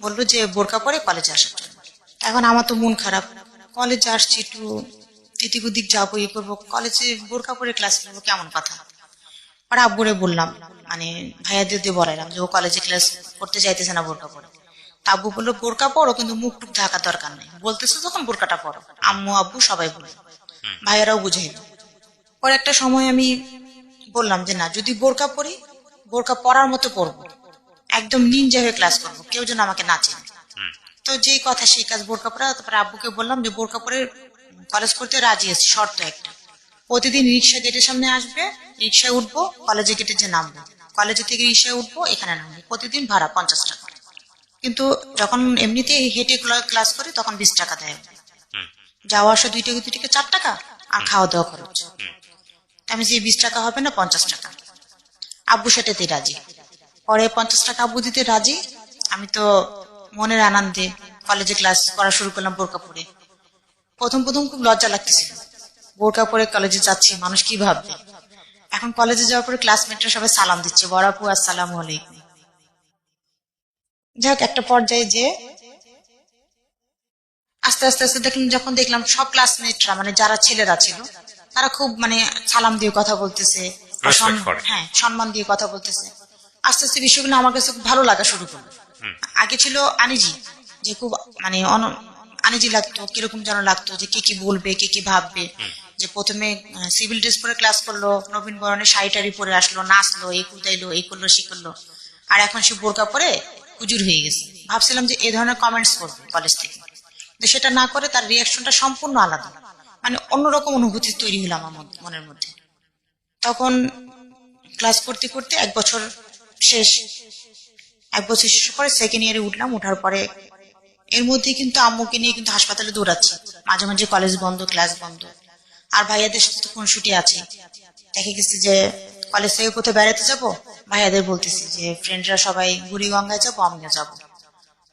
Speaker 1: বললো যে বোরকা পরে কলেজে আসার জন্য। এখন আমার তো মন খারাপ, কলেজে আসছি, একটু এদিক ওদিক যাবো, ইয়ে করবো, কলেজে বোরকা পরে ক্লাস করবো, কেমন কথা। আর আব্বুরে বললাম, মানে ভাইয়াদের দিয়ে বলাইলাম যে ও কলেজে ক্লাস করতে চাইতেছে না বোরকা পরে। তা আব্বু বললো বোরকা পরো, কিন্তু মুখ টুক ঢাকার দরকার নেই, বলতেছে যখন বোরকাটা পরো। আম্মু আব্বু সবাই বলল, ভাইয়ারাও বুঝাইল। পরে একটা সময় আমি বললাম যে না, যদি বোরকা পরি, বোরকা পরার মতো পরবো, একদম নিনজা হয়ে ক্লাস করবো, কেউ যেন আমাকে না চেনে। তো যেই কথা সেই কাজ, বোরকা পরা। তারপরে আব্বুকে বললাম যে বোরকা পরে কলেজ করতে রাজি আছি, শর্ত একটা, প্রতিদিন রিক্সা গেটের সামনে আসবে, রিক্সায় উঠবো, কলেজে গেটে যে নামবো, কলেজে থেকে রিক্সায় উঠবো, এখানে নামবো, প্রতিদিন ভাড়া 50 টাকা। কিন্তু যখন এমনিতে হেঁটে ক্লাস করি তখন 20 টাকা দেয়, যাওয়া আসা 2 টাকা 2 টাকা 4 টাকা, আর খাওয়া দাওয়া খরচ। আমি যে 20 টাকা হবে না 50 টাকা, আব্বু সেটাতে রাজি। পরে 50 টাকা আব্বু দিতে রাজি। আমি তো মনের আনন্দে কলেজে ক্লাস করা শুরু করলাম বোরকা পরে। প্রথম খুব লজ্জা লাগতেছিল, বোরকা পরে কলেজে যাচ্ছি, মানুষ কি ভাববে। এখন কলেজে যাওয়ার পরে ক্লাসমেটরা সবাই সালাম দিচ্ছে, বড় আপু আসসালামু আলাইকুম। যাক, একটা পর্যায়ে যে আস্তে আস্তে আস্তে দেখলাম সব ক্লাসমেটরা, মানে যারা ছেলেরা ছিল, তারা খুব মানে সালাম দিয়ে কথা বলতেছে, হ্যাঁ সম্মান দিয়ে কথা বলতেছে। আস্তে আস্তে বিষয়গুলো আমার কাছে খুব ভালো লাগা শুরু করলো। আগে ছিল আনিজি, যে খুব মানে আনিজি লাগতো, কিরকম যেন লাগতো, যে কে কি বলবে, কে কি ভাববে। যে প্রথমে সিভিল ড্রেস পরে ক্লাস করলো, নবীন বরণে শাড়ি টাড়ি পরে আসলো, নাচলো, এই কুদাইলো, এই করলো, সে করলো, আর এখন সে বোরকা পরে হুজুর হয়ে গেছে। ভাবছিলাম যে এই ধরনের কমেন্টস করবে কলেজ থেকে, কিন্তু সেটা না করে তার রিয়াকশনটা সম্পূর্ণ আলাদা, মানে অন্যরকম অনুভূতি তৈরি হলো আমার মনের মধ্যে। তখন ক্লাস করতে করতে শেষ এক বছর শেষ পরে সেকেন্ড ইয়ারে উঠলাম। উঠার পরে এর মধ্যে কিন্তু আম্মুকে নিয়ে কিন্তু হাসপাতালে দৌড়াচ্ছি, মাঝে মাঝে কলেজ বন্ধ, ক্লাস বন্ধ, আর ভাইয়াদের সাথে তো কোন ছুটি আছে। দেখে গেছি যে কলেজ থেকে কোথাও বেড়াতে যাব, ভাইয়াদের বলতেছি যে ফ্রেন্ডরা সবাই বুড়িগঙ্গায় যাবো, আমিও যাবো।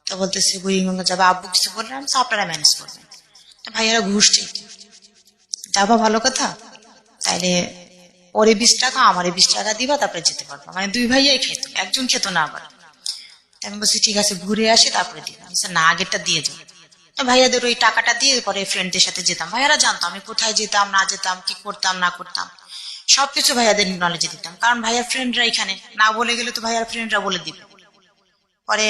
Speaker 1: তো বলতেছি বুড়িগঙ্গা যাবো, আব্বু কিছু বললাম, আপনারা ম্যানেজ করবেন। তো ভাইয়ারা ঘুষ চাইতো, যাবা ভালো কথা, তাইলে ওরে 20 টাকা আমারে 20 টাকা দিবা, তারপরে যেতে পারবো। মানে দুই ভাইয়াই খেত, একজন খেত না আবার। আমি বলছি ঠিক আছে ঘুরে আসি তারপরে দিলাম, না আগেরটা দিয়ে যাবো। ভাইয়াদের ওই টাকাটা দিয়ে পরে ফ্রেন্ডদের সাথে যেতাম। ভাইয়ারা জানতো আমি কোথায় যেতাম না যেতাম, কি করতাম না করতাম, সবকিছু ভাইয়াদের নলেজে দিতাম, কারণ ভাইয়ার ফ্রেন্ডরা এখানে না বলে গেলে তো ভাইয়ার ফ্রেন্ডরা বলে দিবে। পরে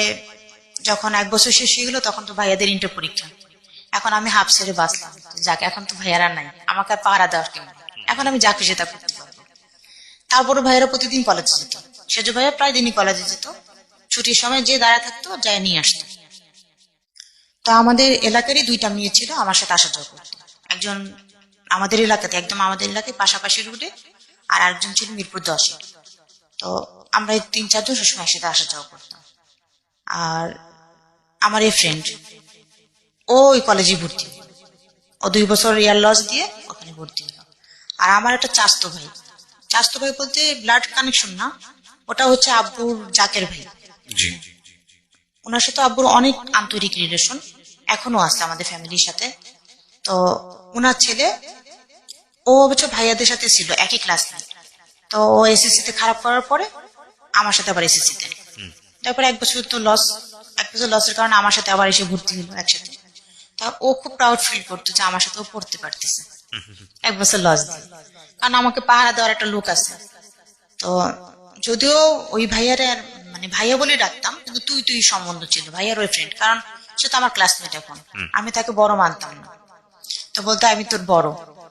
Speaker 1: যখন 1 বছর শেষ হয়ে গেলো তখন তো ভাইয়াদের ইন্টার পরীক্ষা। এখন আমি হাফ ছেড়ে বাঁচলাম, যাকে এখন তো ভাইয়ারা নাই, আমাকে আর পাহারা দেওয়ার কেমন, এখন আমি যাকে যেটা করতে পারবো। তারপরে ভাইয়ারা প্রতিদিন কলেজে যেত, সেজ ভাইয়া প্রায় দিনই কলেজে যেত, ছুটির সময় যে দাঁড়া থাকতো যায় নিয়ে আসতো। তো আমাদের এলাকারই 2টা মেয়ে ছিল আমার সাথে আসা যাওয়া করতো। একজন আমাদের এলাকাতে, একদম আমাদের এলাকায় পাশাপাশি রুটে, আর একজন ছিল মিরপুর 10-এ। তো আমরা এই 3-4 জন সবসময় একসাথে আসা যাওয়া করতাম। আর আমার এই ফ্রেন্ড ও ওই কলেজে ভর্তি হলো, ও 2 বছর ইয়ার লস দিয়ে ওখানে ভর্তি হলো। আর আমার একটা চাস্তো ভাই, চাস্তো ভাই বলতে ব্লাড কানেকশন না, ওটা হচ্ছে আব্বুর জাকের ভাই।
Speaker 2: জি।
Speaker 1: ওনার সাথে আব্বুর অনেক আন্তরিক রিলেশন, এখনো আছে আমাদের ফ্যামিলির সাথে। তো ওনার ছেলে ও অবশ্য ভাইয়াদের সাথে ছিল একই ক্লাসমেট। তো ও এসএসসি তে খারাপ করার পরে আমার সাথে আবার এসএসসি তে, তারপরে 1 বছর তো লস, 1 বছর লসের কারণে আমার সাথে আবার এসে ভর্তি হলো একসাথে। তা ও খুব প্রাউড ফিল করতো যে আমার সাথে ও পড়তে পারতেছে 1 বছর লস দিয়ে, কারণ আমাকে পাহারা দেওয়ার একটা লোক আছে। তো যদিও ওই ভাইয়ারে আর মানে ভাইয়া বলে ডাকতাম, কিন্তু তুই তুই সম্বন্ধ ছিল, ভাইয়ার ওই ফ্রেন্ড, কারণ সে তো আমার ক্লাসমেট এখন, আমি তাকে বড় মানতাম না। তো বলতো আমি তোর বড়,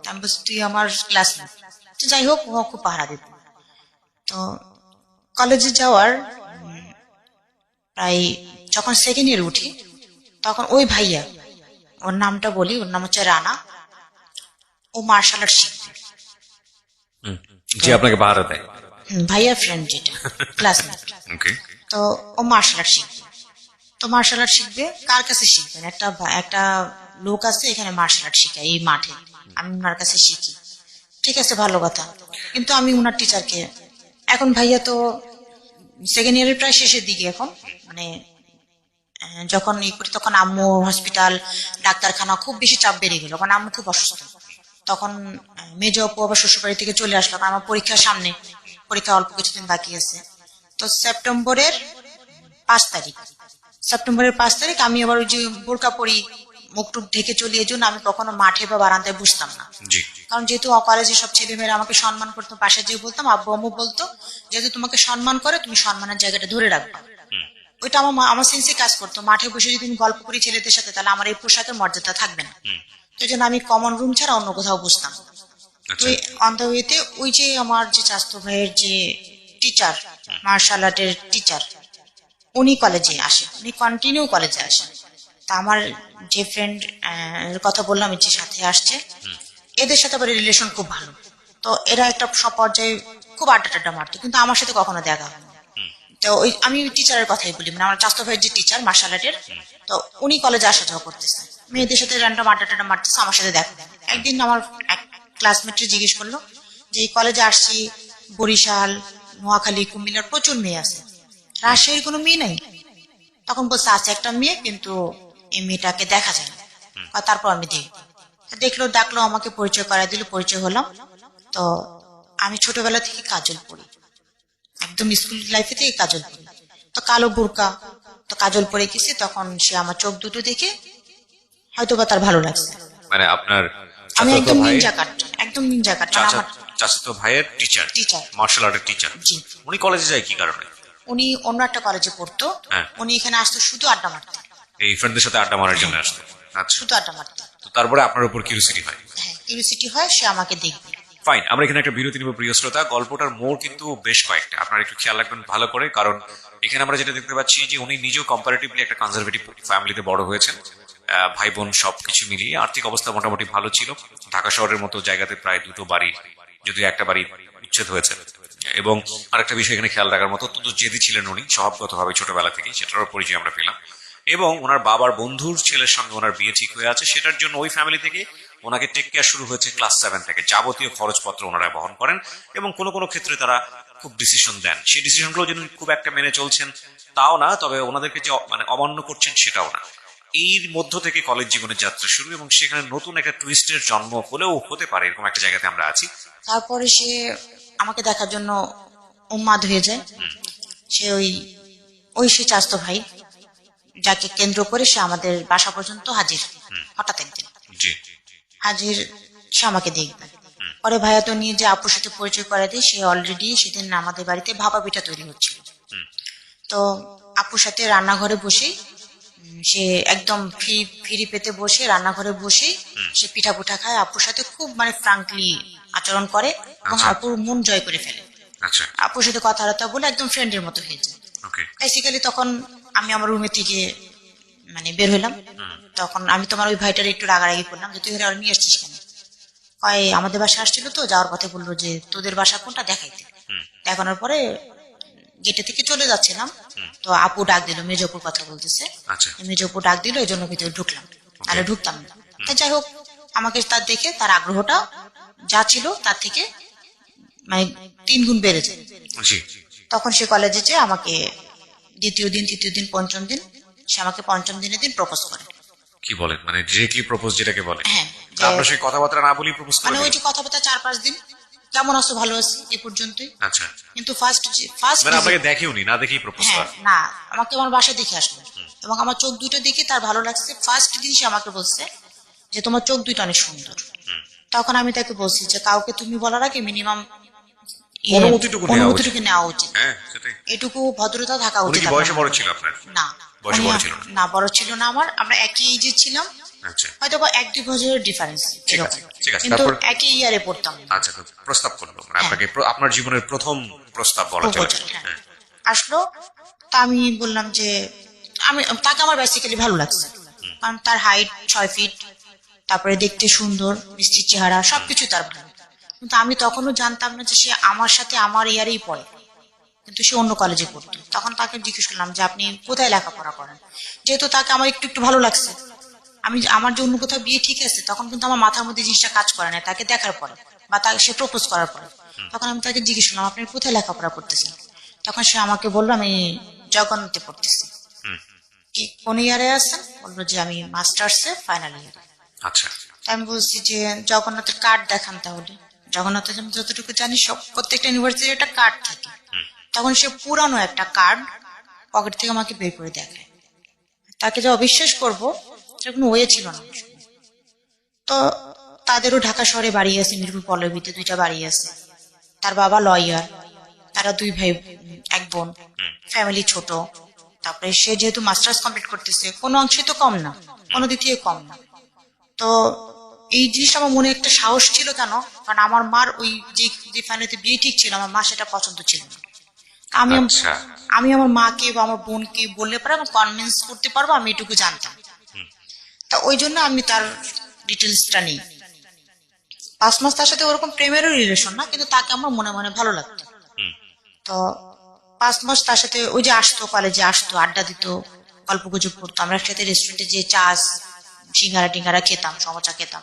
Speaker 1: আমি বলছি তুই আমার ক্লাসমেট। তো যাই হোক, ও খুব পাহারা দিত। তো কলেজে যাওয়ার প্রায় যখন সেকেন্ড ইয়ার উঠি তখন ওই ভাইয়া, ওর নামটা বলি, ওর নাম হচ্ছে রানা, ও মার্শাল আর্ট শিখবে।
Speaker 2: যে আপনাকে পাহারা দেয়?
Speaker 1: ভাইয়া ফ্রেন্ড যেটা ক্লাসমেট।
Speaker 2: ওকে।
Speaker 1: তো ও মার্শাল আর্ট শিখবে। তো মার্শাল আর্ট শিখবে কার কাছে শিখবেন, একটা লোক আছে এখানে মার্শাল আর্ট শিখায় এই মাঠে, আমি ওনার কাছে শিখি। ঠিক আছে ভালো কথা, কিন্তু আমি ওনার টিচারকে, এখন ভাইয়া তো সেকেন্ড ইয়ারের প্রায় শেষের দিকে এখন, মানে যখন ই করি তখন আম্মু হসপিটাল, ডাক্তারখানা, খুব বেশি চাপ বেড়ে গেল, কারণ আম্মু খুব অসুস্থ। তখন মেজ অপু আবার শ্বশুরবাড়ি থেকে চলে আসলো, কারণ আমার পরীক্ষার সামনে, পরীক্ষা অল্প কিছুদিন বাকি আছে। তো সেপ্টেম্বরের 5 তারিখ আমি আবার ওই যে বোরকা পরি, মুখ টুক ঢেকে চলি, এই জন্য আমি কখনো মাঠে বা বারান্দায় বসতাম না। কারণ যেহেতু কলেজে সব ছেলেমেয়েরা আমাকে সম্মান করতো, পাশে যে বলতাম, আব্বু আম্মু বলতো যেহেতু তোমাকে সম্মান করে তুমি সম্মানের জায়গাটা ধরে রাখবা, ওইটা আমার সেন্সে কাজ করতো। মাঠে বসে যদি আমি গল্প করি ছেলেদের সাথে, তাহলে আমার এই পোশাকের মর্যাদা থাকবে না। তো জন্য আমি কমন রুম ছাড়া অন্য কোথাও বসতাম। তো অন দ্য ওয়েতে ওই যে আমার যে চাস্তো ভাইয়ের যে টিচার, মার্শাল আর্টের টিচার, উনি কলেজে আসে, উনি কন্টিনিউ কলেজে আসে। তা আমার যে ফ্রেন্ড কথা বললাম যে সাথে আসছে, এদের সাথে আবার রিলেশন খুব ভালো। তো এরা একটা সব পর্যায়ে খুব আড্ডা টাড্ডা মারতো, কিন্তু আমার সাথে কখনো দেখা হয় না। তো ওই আমি টিচারের কথাই বলি, মানে আমার চাস্তো ভাইয়ের যে টিচার মার্শাল আর্টের, তো উনি কলেজে আসা যাওয়া করতেছে, মেয়েদের সাথে র্যান্ডম আড্ডা টাড্ডা মারতেছে, আমার সাথে দেখা হয়। একদিন আমার এক ক্লাসমেটে জিজ্ঞেস করলো যে এই কলেজে আসছি, বরিশাল, নোয়াখালী, কুমিল্লার প্রচুর মেয়ে আছে, রাজশাহীর কোনো মেয়ে নাই? তখন বলছে আছে একটা মেয়ে, কিন্তু এই মেয়েটাকে দেখা যায় না। তারপর আমি দেখলো, ডাকলো, আমাকে পরিচয় করাই দিল, পরিচয় হলাম। তো আমি ছোটবেলা থেকে কাজল পরি, একদম স্কুল লাইফে থেকে কাজল পরি। তো কালো বোরকা, তো কাজল পরে গেছি, তখন সে আমার চোখ দুটো দেখে হয়তো বা তার ভালো লাগছে।
Speaker 2: মানে আপনার
Speaker 1: আমি একদম নিনজা কাট, একদম নিনজা কাট, মানে আমার
Speaker 2: চাচাতো ভাইয়ের টিচার, মার্শাল আর্টের টিচার।
Speaker 1: জি।
Speaker 2: উনি কলেজে যায় কি কারণে?
Speaker 1: উনি অন্য একটা কলেজে পড়তো, উনি এখানে আসতো শুধু আড্ডা মারতে।
Speaker 2: এই ফ্রেন্ডদের সাথে আড্ডা মারার জন্য আসতো। আচ্ছা,
Speaker 1: শুধু আড্ডা মারতো।
Speaker 2: তো তারপরে আপনার উপর কিউরিওসিটি হয়।
Speaker 1: হ্যাঁ, কিউরিওসিটি হয়, সে আমাকে দেখবে।
Speaker 2: ফাইন, আমরা এখানে একটা বিরতি নিব প্রিয় শ্রোতা। গল্পটার মোড় কিন্তু বেশ কয়েকটা, আপনারা একটু খেয়াল রাখবেন ভালো করে, কারণ এখানে আমরা যেটা দেখতে পাচ্ছি যে উনি নিজেও কম্পারেটিভলি একটা কনজারভেটিভ ফ্যামিলিতে বড় হয়েছেন। ভাই বোন সবকিছু মিলিয়ে আর্থিক অবস্থা মোটামুটি ভালো ছিল। ঢাকা শহরের মতো জায়গাতে প্রায় দুটো বাড়ি, যদিও একটা বাড়ি উচ্ছেদ হয়েছে। এবং আরেকটা বিষয় এখানে খেয়াল রাখার মতো, অত্যন্ত জেদি ছিলেন উনি স্বভাবগতভাবে ছোটবেলা থেকেই, সেটারও পরিচয় আমরা পেলাম। এবং ওনার বাবার বন্ধুর ছেলের সঙ্গে ওনার বিয়ে ঠিক হয়ে আছে, সেটার জন্য ওই ফ্যামিলি থেকে ওনাকে টেক কেয়ার শুরু হয়েছে ক্লাস 7 থেকে। যাবতীয় খরচপত্র ওনারা বহন করেন এবং কোনো কোনো ক্ষেত্রে তারা খুব ডিসিশন দেন। সেই ডিসিশনগুলো যেন খুব একটা মেনে চলছেন তাও না, তবে ওনাদেরকে যে মানে অমান্য করছেন সেটাও না। এর মধ্য থেকে কলেজ জীবনের যাত্রা শুরু, এবং সেখানে নতুন একটা টুইস্টের জন্ম হলেও হতে পারে, এরকম একটা জায়গাতে আমরা আছি।
Speaker 1: তারপরে সে আমাকে দেখার জন্য উন্মাদ হয়ে যায়। সে ওই সে চাস্তো ভাই, যাকে কেন্দ্র করে সে আমাদের বাসা পর্যন্ত হাজির। হঠাৎ একদিন
Speaker 2: জি।
Speaker 1: হাজির, সে আমাকে দেখবে। পরে ভাইয়া তো নিয়ে যে আপুর সাথে পরিচয় করে দেয়। সে অলরেডি সেদিন আমাদের বাড়িতে ভাপা পিঠা তৈরি হচ্ছিল। তো আপুর সাথে রান্নাঘরে বসেই সে একদম ফ্রি পেতে বসে রান্নাঘরে বসেই সে পিঠা পুঠা খায়। আপুর সাথে খুব মানে ফ্রাঙ্কলি আচরণ করে এবং
Speaker 2: আচ্ছা।
Speaker 1: আপুর মন জয় করে ফেলে।
Speaker 2: আচ্ছা,
Speaker 1: আপুর সাথে কথাবার্তা বলে একদম ফ্রেন্ডের মতো হয়ে যায়।
Speaker 2: ওকে।
Speaker 1: বেসিক্যালি তখন আমি আমার রুমে থেকে মানে বের হইলাম। তখন আমি তোমার ওই ভাইটার একটু রাগারাগি করলাম যে তুই আর নিয়ে আসছিস কেন। কয় আমাদের বাসা আসছিল, তো যাওয়ার পথে বললো যে তোদের বাসা কোনটা দেখাইতে। দেখানোর পরে গেটে থেকে চলে যাচ্ছিলাম, তো আপু ডাক দিল, মেজপুর কথা বলতেছে।
Speaker 2: আচ্ছা,
Speaker 1: মেজপুর ডাক দিল, এই জন্য ভিতরে ঢুকলাম, তাহলে ঢুকতাম না। তা যাই হোক, আমাকে তার দেখে তার আগ্রহটা যা ছিল তার থেকে মানে 3 গুণ বেড়ে যায়।
Speaker 2: জি।
Speaker 1: তখন সে কলেজে যে আমাকে দ্বিতীয় দিন, তৃতীয় দিন, পঞ্চম দিন, সে আমাকে পঞ্চম দিনের দিন প্রপোজ করে।
Speaker 2: কি বলেন, মানে ডিরেক্টলি প্রপোজ যেটাকে বলে?
Speaker 1: হ্যাঁ,
Speaker 2: তা আপনার সেই কথাবার্তা না বলি প্রপোজ করে
Speaker 1: মানে ওই
Speaker 2: দিলেন?
Speaker 1: যে কথাবার্তা 4-5 দিন, কেমন আছো, ভালো আছি, এ পর্যন্তই।
Speaker 2: আচ্ছা,
Speaker 1: কিন্তু ফার্স্ট
Speaker 2: মানে আপনাকে দেখেওনি, না দেখেই প্রপোজ
Speaker 1: হ্যাঁ,
Speaker 2: করা?
Speaker 1: না, আমাকে আমার বাসায় দেখে আসলো এবং আমার চোখ দুটো দেখে তার ভালো লাগছে। ফার্স্ট দিন সে আমাকে বলছে যে তোমার চোখ দুটো অনেক সুন্দর। তখন আমি তাকে বলছি যে কাউকে তুমি বলার আগে মিনিমাম
Speaker 2: অনুমতিটুকু
Speaker 1: নেওয়া উচিত,
Speaker 2: হ্যাঁ, সেটাই।
Speaker 1: এটুকু ভদ্রতা থাকা
Speaker 2: উনি
Speaker 1: উচিত।
Speaker 2: কি বয়সে বড় ছিল আপনার?
Speaker 1: না,
Speaker 2: বয়সে
Speaker 1: উনি
Speaker 2: বড় ছিল না?
Speaker 1: না, বড় ছিল না আমার। আমরা একই এজে ছিলাম,
Speaker 2: আচ্ছা,
Speaker 1: হয়তো বা 1-2 বছরের ডিফারেন্স
Speaker 2: ঠিক আছে,
Speaker 1: এরকম,
Speaker 2: ঠিক আছে।
Speaker 1: কিন্তু
Speaker 2: তারপর?
Speaker 1: একই ইয়ারে পড়তাম।
Speaker 2: আচ্ছা, তো প্রস্তাব করলো মানে আপনাকে, আপনার জীবনের প্রথম প্রস্তাব বলা চলে?
Speaker 1: প্রপোজাল, হ্যাঁ, আসলো। তা আমি বললাম যে তাকে আমার বেসিক্যালি ভালো লাগছে, কারণ তার হাইট 6 ফিট, তারপরে দেখতে সুন্দর, মিষ্টি চেহারা, সবকিছু তার ভালো। কিন্তু আমি তখনও জানতাম না যে সে আমার সাথে আমার ইয়ারেই পড়ে, কিন্তু সে অন্য কলেজে পড়তো। তখন তাকে জিজ্ঞেস করলাম যে আপনি কোথায় লেখাপড়া করেন। যেহেতু তাকে আমার একটু একটু ভালো লাগছে, আমার যে অন্য কোথাও বিয়ে ঠিক আছে, তখন কিন্তু আমার মাথার মধ্যে জিনিসটা কাজ করে না তাকে দেখার পরে বা তাকে সে প্রপোজ করার পরে। তখন আমি তাকে জিজ্ঞেস করলাম আপনি কোথায় লেখাপড়া করতেছেন। তখন সে আমাকে বললো আমি জগন্নাথে পড়তেছি। কি কোন ইয়ারে আছেন? বললো যে আমি মাস্টার্সে ফাইনাল ইয়ারে।
Speaker 2: আচ্ছা,
Speaker 1: আমি বলছি যে জগন্নাথের কার্ড দেখান তাহলে। জগন্নাথের আমি যতটুকু জানি সব প্রত্যেকটা ইউনিভার্সিটির একটা কার্ড থাকে। তখন সে পুরানো একটা কার্ড পকেট থেকে আমাকে বের করে দেখায়। তাকে যা অবিশ্বাস করবো সেটা কোনো ওয়ে ছিল না। তো তাদেরও ঢাকা শহরে বাড়ি আছে, মিরপুর পল্লবীতে 2টা বাড়ি আছে। তার বাবা লয়ার, তারা 2 ভাই 1 বোন, ফ্যামিলি ছোট। তারপরে সে যেহেতু মাস্টার্স কমপ্লিট করতেছে, কোনো অংশে তো কম না, কোনো দিক থেকে কম না। তো এই জিনিসটা আমার মনে একটা সাহস ছিল। কেন? কারণ আমার মার ওই যে ফ্যামিলিতে বিয়ে ঠিক ছিল, আমার মা সেটা পছন্দ ছিল না। আমি
Speaker 2: আচ্ছা।
Speaker 1: আমি আমার মাকে বা আমার বোনকে বললে পারে আমি কনভিন্স করতে পারবো, আমি এটুকু জানতাম। তা ওই জন্য আমি তার ডিটেলসটা নেই। 5 মাস তার সাথে ওরকম প্রেমেরও রিলেশন না, কিন্তু তাকে আমার মনে মনে ভালো লাগতো। তো 5 মাস তার সাথে ওই যে আসতো, কলেজে আসতো, আড্ডা দিত, গল্প গুজব করতো, আমরা একসাথে রেস্টুরেন্টে যে চা সিঙ্গারা টিঙ্গারা খেতাম, সমোচা খেতাম,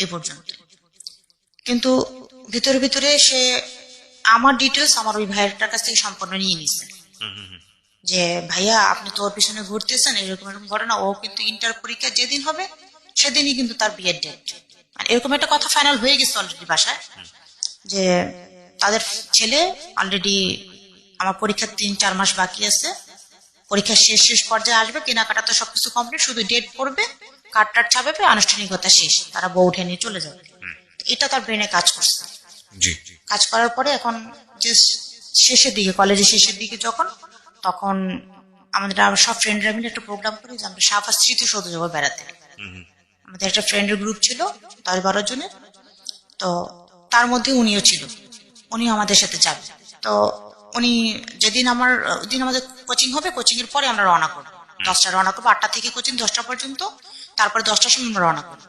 Speaker 1: এই পর্যন্ত। কিন্তু ভিতরে ভিতরে সে আমার ডিটেলস আমার ওই ভাইয়াটার কাছ থেকে সম্পূর্ণ নিয়ে নিছে। যে ভাইয়া আপনি তো ওর পিছনে ঘুরতেছেন, এরকম এরকম ঘটনা। ও কিন্তু ইন্টার পরীক্ষা যেদিন হবে সেদিনই কিন্তু তার বিয়ের ডেট। মানে এরকম একটা কথা ফাইনাল হয়ে গেছে অলরেডি বাসায়, যে তাদের ছেলে অলরেডি, আমার পরীক্ষার 3-4 মাস বাকি আছে, পরীক্ষার শেষ পর্যায়ে আসবে, কেনাকাটা তো সবকিছু কমপ্লিট, শুধু ডেট পড়বে, কার্ড টার্ড ছাপাবে, আনুষ্ঠানিকতা শেষ, তারা বউ উঠে নিয়ে চলে যাবে। এটা তার ব্রেনে কাজ করছে। কাজ করার পরে এখন যে শেষের দিকে, কলেজের শেষের দিকে যখন, তখন আমাদের আমরা সব ফ্রেন্ডরা মিলে একটা প্রোগ্রাম করি যে আমরা সাফার স্মৃতিসৌধ যাবো বেড়াতে। আমাদের একটা ফ্রেন্ডের গ্রুপ ছিল 10-12 জনের, তো তার মধ্যে উনিও ছিল, উনি আমাদের সাথে যাবে। তো উনি যেদিন ওই দিন আমাদের কোচিং হবে, কোচিং এর পরে আমরা রওনা করবো, 10টা রওনা করবো, 8টা থেকে কোচিং 10টা পর্যন্ত, তারপরে 10টার সময় আমরা রওনা করবো।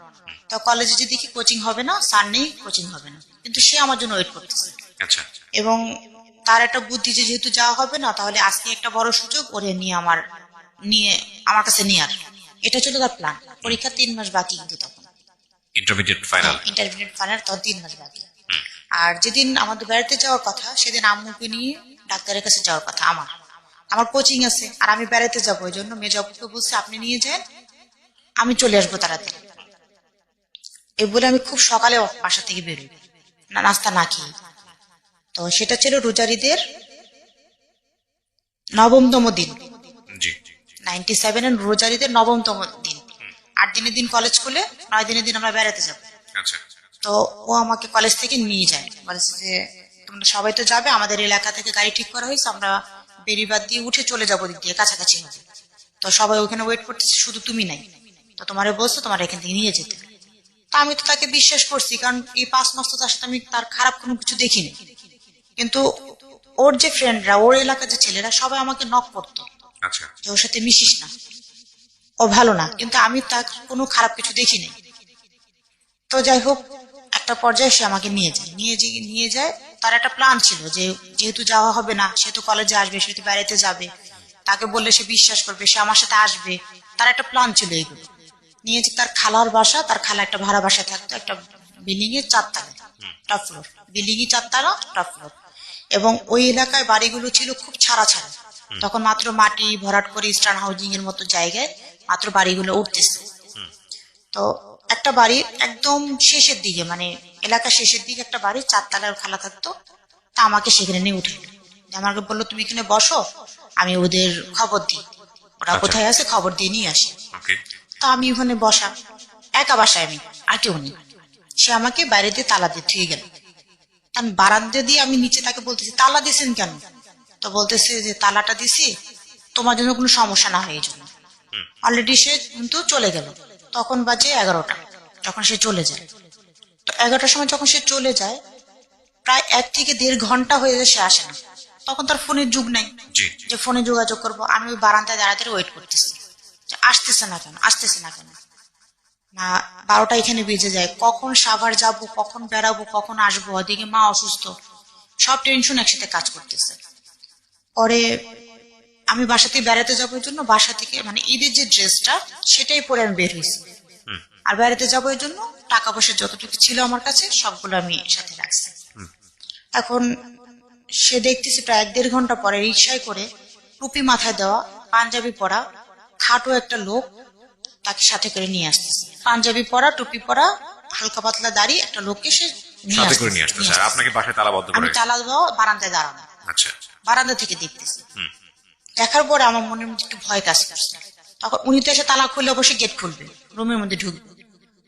Speaker 1: তো কলেজে যে দেখি কোচিং হবে না, স্যার নেই, কোচিং হবে না, কিন্তু সে আমার জন্য ওয়েট করতেছে।
Speaker 2: আচ্ছা
Speaker 1: এবং তার একটা বুদ্ধি যে যেহেতু যাওয়া হবে না, তাহলে আজকে একটা বড় সুযোগ ওরে নিয়ে আমার কাছে নিয়ে আর, এটা ছিল তার প্ল্যান। পরীক্ষা 3 মাস বাকি, কিন্তু তখন
Speaker 2: ইন্টারমিডিয়েট ফাইনাল।
Speaker 1: ইন্টারমিডিয়েট ফাইনাল, তখন 3 মাস বাকি। আর যেদিন আমাদের বেড়াতে যাওয়ার কথা, সেদিন আম্মুকে নিয়ে ডাক্তারের কাছে যাওয়ার কথা। আমার কোচিং আছে আর আমি বেড়াতে যাবো, ওই জন্য মেজ আপুকে বলছে আপনি নিয়ে যান, আমি চলে আসবো তাড়াতাড়ি। এই বলে আমি খুব সকালে বাসা থেকে বেরোই, নাস্তা না খেয়ে। তো সেটা ছিল রোজারিদের 9তম দিন,
Speaker 2: জি
Speaker 1: 97 রোজারিদের 9তম দিন। 8 দিনের দিন কলেজ খুলে, 9 দিনের দিন আমরা বেড়াতে যাবো।
Speaker 2: আচ্ছা
Speaker 1: তো ও আমাকে কলেজ থেকে নিয়ে যায়, বলেছে যে তোমরা সবাই তো যাবে, আমাদের এলাকা থেকে গাড়ি ঠিক করা হয়েছে, আমরা বেরিবাদ দিয়ে উঠে চলে যাবো, দিক দিয়ে কাছাকাছি হবে। তো সবাই ওখানে ওয়েট করতেছে, শুধু তুমি নাই। তো তোমারে বলছো তোমার এখান থেকে নিয়ে যেতে। তা আমি তো তাকে বিশ্বাস করছি, কারণ এই 5 মাস তো তার সাথে আমি তার খারাপ কোনো কিছু দেখিনি। কিন্তু ওর যে ফ্রেন্ডরা, ওর এলাকার যে ছেলেরা, সবাই আমাকে নক করতো
Speaker 2: আচ্ছা
Speaker 1: যে ওর সাথে মিশিস না, ও ভালো না, কিন্তু আমি তার কোনো খারাপ কিছু দেখিনি। তো যাই হোক, একটা পর্যায়ে সে আমাকে নিয়ে যায়। তার একটা প্ল্যান ছিল যে যেহেতু যাওয়া হবে না, সে তো কলেজে আসবে, সে তো বেড়াতে যাবে, তাকে বললে সে বিশ্বাস করবে, সে আমার সাথে আসবে। তার একটা প্ল্যান ছিল এইগুলো নিয়ে, যে তার খালার বাসা, তার খালা একটা ভাড়া বাসায় থাকতো, একটা বিল্ডিং এর 4 তলায়, টপ ফ্লোর, বিল্ডিং ই 4 তলা, টপ ফ্লোর। এবং ওই এলাকায় বাড়িগুলো ছিল খুব ছাড়া, তখন মাত্র মাটি ভরাট করে ইস্টার্ন হাউজিং এর মতো জায়গায় মাত্র বাড়িগুলো উঠতেছে। তো একটা বাড়ির একদম শেষের দিকে, মানে এলাকার শেষের দিকে একটা বাড়ি, 4 তলার খালা থাকতো। তা আমাকে সেখানে নিয়ে উঠে আমাকে বললো তুমি এখানে বসো, আমি ওদের খবর দিই, ওরা কোথায় আছে খবর দিয়ে নিয়ে আসি। তো আমি ওখানে বসা, একা বাসায়, আমি আর কেউ নেই। সে আমাকে বাইরে দিয়ে তালা দিয়ে থুয়ে গেল। আমি বারান্দা দিয়ে আমি নিচে তাকে বলতেছি তালা দিয়েছেন কেন? তো বলতেছে যে তালাটা দিছি তোমার জন্য কোনো সমস্যা না হয় এই জন্য। অলরেডি সে কিন্তু চলে গেল, তখন বাজে 11টা যখন সে চলে যায়। তো 11টার সময় যখন সে চলে যায়, প্রায় 1 থেকে 1.5 ঘন্টা হয়ে যায় সে আসে না। তখন তার ফোনের যুগ নাই যে ফোনে যোগাযোগ করবো। আমি ওই বারান্দায় দাঁড়াতে ওয়েট করতেছি, আসতেছে না কেন। 12টা এখানে বেজে যায়, কখন সাভার যাব, কখন বেড়াবো, কখন আসবো, ওদিকে মা অসুস্থ, সব টেনশন একসাথে কাজ করতেছে। পরে আমি বাসা থেকে বেড়াতে যাবো, এর জন্য বাসা থেকে মানে ঈদের যে ড্রেসটা সেটাই পরে আমি বের হয়েছি। আর বেড়াতে যাবো এর জন্য টাকা পয়সা যতটুকু ছিল আমার কাছে সবগুলো আমি সাথে রাখছি। এখন সে দেখতেছি প্রায় 1-1.5 ঘন্টা পরে রিক্সায় করে, টুপি মাথায় দেওয়া, পাঞ্জাবি পরা, খাটো একটা লোক তাকে সাথে করে নিয়ে আসতেছে। পাঞ্জাবি পরা, টুপি পরা, হালকা পাতলা দাড়ি একটা লোককে সে নিয়ে আসতেছে।
Speaker 2: আপনাকে বাসায় তালাবদ্ধ করে?
Speaker 1: আমি তালা দেওয়া, বারান্দায় দাঁড়ানো।
Speaker 2: আচ্ছা।
Speaker 1: বারান্দা থেকে দেখতেছি। দেখার পরে আমার মনের মধ্যে একটু ভয় কাজ করছে। তখন উনি তো এসে তালা খুললে অবশ্যই গেট খুলবে, রুমের মধ্যে ঢুকবে।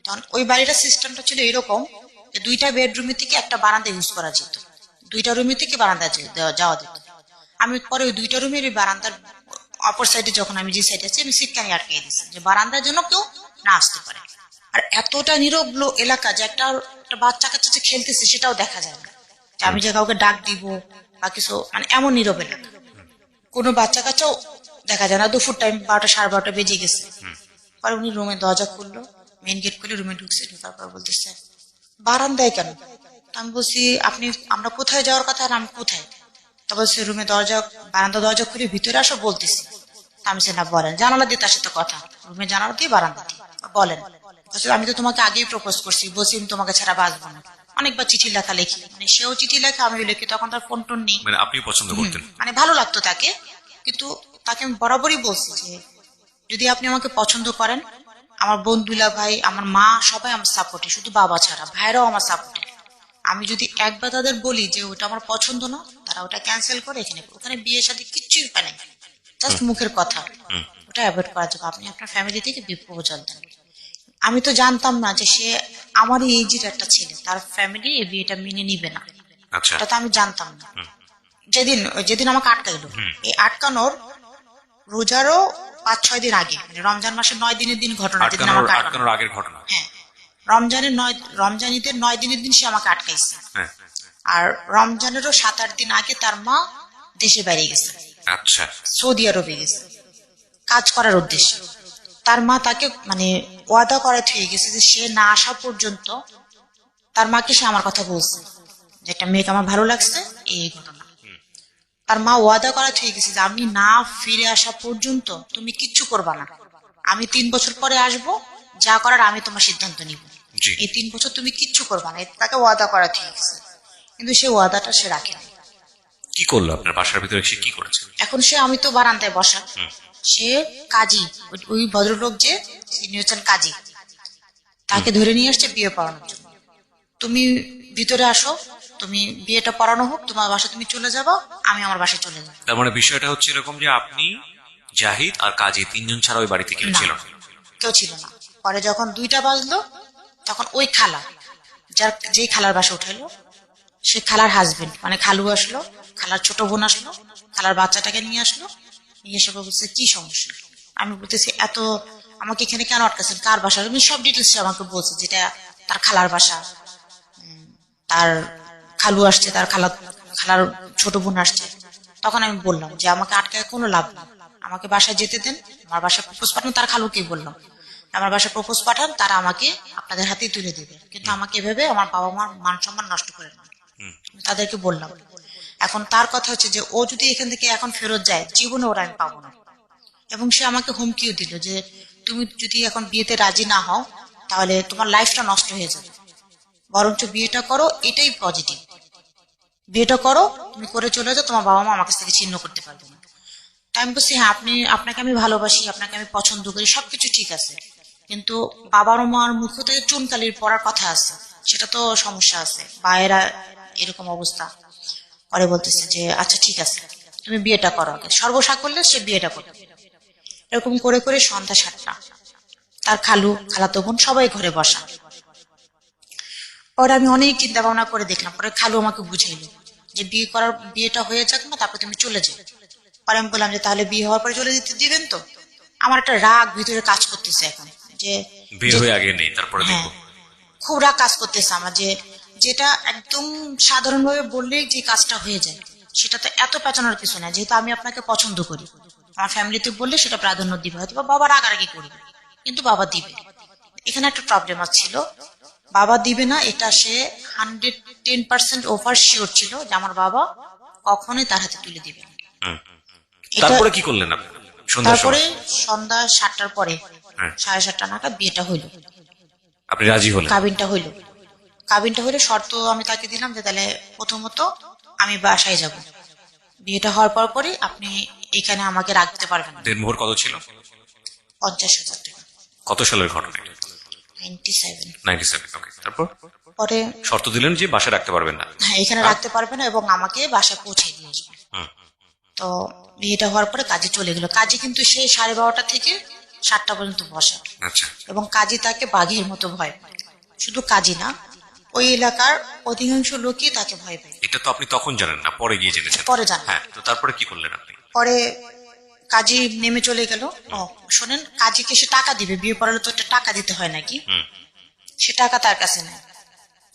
Speaker 1: তখন ওই বাড়িটার সিস্টেমটা ছিল এরকম যে 2টা বেডরুমের থেকে একটা বারান্দা ইউজ করা যেত, 2টা রুমের থেকে বারান্দা যাওয়া যেত। আমি পরে ওই 2টা রুমের বারান্দার অপর সাইডে, যখন আমি যে সাইডে আছি, আমি সিটকানি আটকে দিচ্ছি যে বারান্দার জন্য কেউ না আসতে পারে। আর এতটা নীরব এলাকা যে একটা বাচ্চা কাচ্চা যে খেলতেছে সেটাও দেখা যায় না, যে আমি যে কাউকে ডাক দিব বা কিছু, মানে এমন নীরব এলাকা। কোনো বাচ্চা কাচ্চাও দেখা যায় না। দুপুর টাইম 12টা 12:30 বেজে গেছে। পরে উনি রুমের দরজা খুললো, মেন গেট খুলে রুমে ঢুকছে। ঢোকার পর বলতেছে বারান্দায় কেন? আমি বলছি আমরা কোথায় যাওয়ার কথা, আর আমি কোথায়? তা বলছে রুমে বারান্দা দরজা খুলে ভিতরে আসো বলতেছি। আমি সে না বলেন, জানালা দিয়ে তার সাথে কথা, রুমে জানালা দিয়ে বারান্দা দিয়ে বলেন। আমি তো তোমাকে আগেই প্রপোজ করছি, বলছি আমি তোমাকে ছাড়া বাঁচবো না। অনেকবার চিঠি লেখা লেখি, মানে সেও চিঠি লেখা, আমিও লিখি। তখন তার ফোন টোন নেই,
Speaker 2: মানে আপনি পছন্দ করতেন,
Speaker 1: মানে ভালো লাগতো তাকে। কিন্তু তাকে আমি বরাবরই বলছি যে যদি আপনি আমাকে পছন্দ করেন, আমার বন্ধুলা ভাই, আমার মা, সবাই আমার সাপোর্টে, শুধু বাবা ছাড়া ভাইরাও আমার সাপোর্টে। আমি যদি একবার তাদের বলি যে ওটা আমার পছন্দ না, তারা ওটা ক্যান্সেল করে ওখানে বিয়ের সাথে কিচ্ছুই নেই, জাস্ট মুখের কথা, ওটা অ্যাভয়েড করা যাবে। আপনি আপনার ফ্যামিলি থেকে প্রপোজাল দেন। আমি তো জানতাম না যে সে আমারই এইজের একটা ছেলে, তার ফ্যামিলি এই বিয়েটা মেনে নিবে না, এটা তো আমি জানতাম না। যেদিন আমাকে আটকাইলো, এই আটকানোর রোজারও 5-6 দিন আগে, মানে রমজান মাসের 9 দিনের দিন ঘটনা, যেদিন আমাকে আটকানো।
Speaker 2: আটকানোর আগের ঘটনা।
Speaker 1: হ্যাঁ, রমজান ঈদের 9 দিনের দিন সে আমাকে আটকাইছে।
Speaker 2: হ্যাঁ,
Speaker 1: আর রমজানেরও 7-8 দিন আগে তার মা দেশে বাইরে গেছে,
Speaker 2: আচ্ছা,
Speaker 1: সৌদি আরবে গেছে কাজ করার উদ্দেশ্যে। তার মা তাকে মানে ওয়াদা করে থুয়ে গেছে যে সে না আসা পর্যন্ত, তার মাকে সে আমার কথা বলছে যে একটা মেয়েকে আমার ভালো লাগছে, এই ঘটনা। তার মা ওয়াদা করা থুয়ে গেছে যে আমি না ফিরে আসা পর্যন্ত তুমি কিচ্ছু করবা না, আমি 3 বছর পরে আসবো, যা করার আমি তোমার সিদ্ধান্ত নিব,
Speaker 2: জি।
Speaker 1: এই 3 বছর তুমি কিচ্ছু করবা না, তাকে ওয়াদা করা থুয়ে গেছে। কিন্তু সে ওয়াদাটা সে রাখেনি।
Speaker 2: কি করলো আপনার বাসার ভিতরে, সে কি করেছে?
Speaker 1: এখন সে, আমি তো বারান্দায় বসা, সে কাজী, ওই ভদ্রলোক যে তিনি হচ্ছেন কাজী, তাকে ধরে নিয়ে আসছে বিয়ে পড়ানোর জন্য। তুমি ভিতরে আসো, তুমি বিয়েটা পড়ানো হোক, তোমার বাসায় তুমি চলে যাবো, আমি আমার বাসায় চলে যাবো।
Speaker 2: তার মানে বিষয়টা হচ্ছে এরকম যে আপনি, জাহিদ আর কাজী 3 জন ছাড়া ওই বাড়িতে কেউ ছিল না?
Speaker 1: কেউ ছিল না। পরে যখন 2টা বাজলো, তখন ওই খালা, যেই খালার বাসা উঠাইলো, সে খালার হাজবেন্ড মানে খালু আসলো, খালার ছোট বোন আসলো, খালার বাচ্চাটাকে নিয়ে আসলো, নিয়ে এসে বলছে কি সমস্যা। আমি বলতেছি এত আমাকে এখানে কেন আটকাছেন, কার বাসা, আমি সব ডিটেলস আমাকে বলছে, যেটা তার খালার বাসা, তার খালু আসছে, তার খালার ছোট বোন আসছে। তখন আমি বললাম যে আমাকে আটকায় কোনো লাভ নেই, আমাকে বাসায় যেতে দেন, আমার বাসায় প্রপোজ পাঠান। তার খালুকে বললাম আমার বাসায় প্রপোজ পাঠান, তারা আমাকে আপনাদের হাতেই তুলে দেবে, কিন্তু আমাকে এভাবে আমার বাবা মার মান সম্মান নষ্ট করে না, তাদেরকে বললাম। এখন তার কথা হচ্ছে যে ও যদি এখান থেকে এখন ফেরত যায়, জীবনে ওরা আমি পাবো না। এবং সে আমাকে হুমকিও দিল যে তুমি যদি এখন বিয়েতে রাজি না হও, তাহলে তোমার লাইফটা নষ্ট হয়ে যাবে, বরঞ্চ বিয়েটা করো, এটাই পজিটিভ, বিয়েটা করো, তুমি করে চলে যাও, তোমার বাবা মা আমার কাছ থেকে ছিন্ন করতে পারবে না। তাই আমি বলছি হ্যাঁ, আপনাকে আমি ভালোবাসি, আপনাকে আমি পছন্দ করি, সবকিছু ঠিক আছে, কিন্তু বাবার মার মুখ থেকে চুনকালির পড়ার কথা আছে, সেটা তো সমস্যা আছে, বা এরা এরকম অবস্থা। পরে বলতেছে যে আচ্ছা ঠিক আছে, তুমি বিয়েটা করো আগে, সর্বসাকল্যে সে বিয়েটা করবে। এরকম করে করে সন্ধ্যা 7টা, তার খালু খালাতো বোন সবাই ঘরে বসা। পরে আমি অনেক চিন্তা ভাবনা করে দেখলাম, পরে খালু আমাকে বুঝাইলো যে বিয়েটা হয়ে যাক না, তারপর তুমি চলে যাও। পরে আমি বললাম যে তাহলে বিয়ে হওয়ার পরে চলে যেতে দিবেন তো। আমার একটা রাগ ভিতরে কাজ করতেছে এখন, যে
Speaker 2: বিয়ে হয়ে আগে নেই, তারপরে
Speaker 1: হ্যাঁ,
Speaker 2: দেখবো।
Speaker 1: খুব রাগ কাজ করতেছে আমার, যে যেটা একদম সাধারণভাবে বললেই যে কাজটা হয়ে যায়, সেটা তো এত পেঁচানোর কিছু না, যেহেতু আমি আপনাকে পছন্দ করি, আমার ফ্যামিলিতে বললে সেটা প্রাধান্য দিবে, হয়তো বা বাবা রাগারাগি করবে, কিন্তু বাবা দিবে। এখানে একটা প্রবলেম ছিল, বাবা দিবে না এটা সে 110% ওভার শিওর ছিল যে আমার বাবা কখনোই তার হাতে তুলে দিবে না। এটা-
Speaker 2: তারপরে কি করলেন আপনি সন্ধ্যার
Speaker 1: তারপরে
Speaker 2: সময়?
Speaker 1: সন্ধ্যা 7টার পরে,
Speaker 2: হ্যাঁ।
Speaker 1: 7:30 নাগাদ বিয়েটা হইলো,
Speaker 2: আপনি রাজি হলেন?
Speaker 1: কাবিনটা হইলো। শর্ত আমি তাকে দিলাম যে তাহলে প্রথমত আমি বাসায় যাব, বিয়েটা হওয়ার পর পরে আপনি এখানে আমাকে রাখতে পারবেন না।
Speaker 2: দেনমোহর কত ছিল?
Speaker 1: 50,000 টাকা।
Speaker 2: কত সালের ঘটনা এটা?
Speaker 1: 97।
Speaker 2: 97। ওকে, তারপর
Speaker 1: পরে
Speaker 2: শর্ত দিলেন যে বাসায় রাখতে পারবেন না।
Speaker 1: হ্যাঁ, এখানে রাখতে পারবে না এবং আমাকে বাসায় পৌঁছে দিয়ে আসবে।
Speaker 2: হুম।
Speaker 1: তো বিয়েটা হওয়ার পরে কাজে চলে গেল। কাজে কিন্তু সেই 12:30 থেকে 7টা পর্যন্ত বসা,
Speaker 2: আচ্ছা,
Speaker 1: এবং কাজী তাকে বাঘের মতো ভয় পায়। শুধু কাজী না, ওই এলাকার অধিকাংশ লোকই তাকে ভয় পায়।
Speaker 2: এটা তো আপনি তখন জানেন না, পরে গিয়ে জেনেছেন?
Speaker 1: পরে জানলাম।
Speaker 2: হ্যাঁ, তো তারপরে কি করলেন আপনি?
Speaker 1: পরে কাজী নেমে চলে গেল। শোনেন, কাজীকে সে টাকা দিবে, বিয়ে পড়ালে তো একটা টাকা দিতে হয় নাকি, সে টাকা তার কাছে নেয়।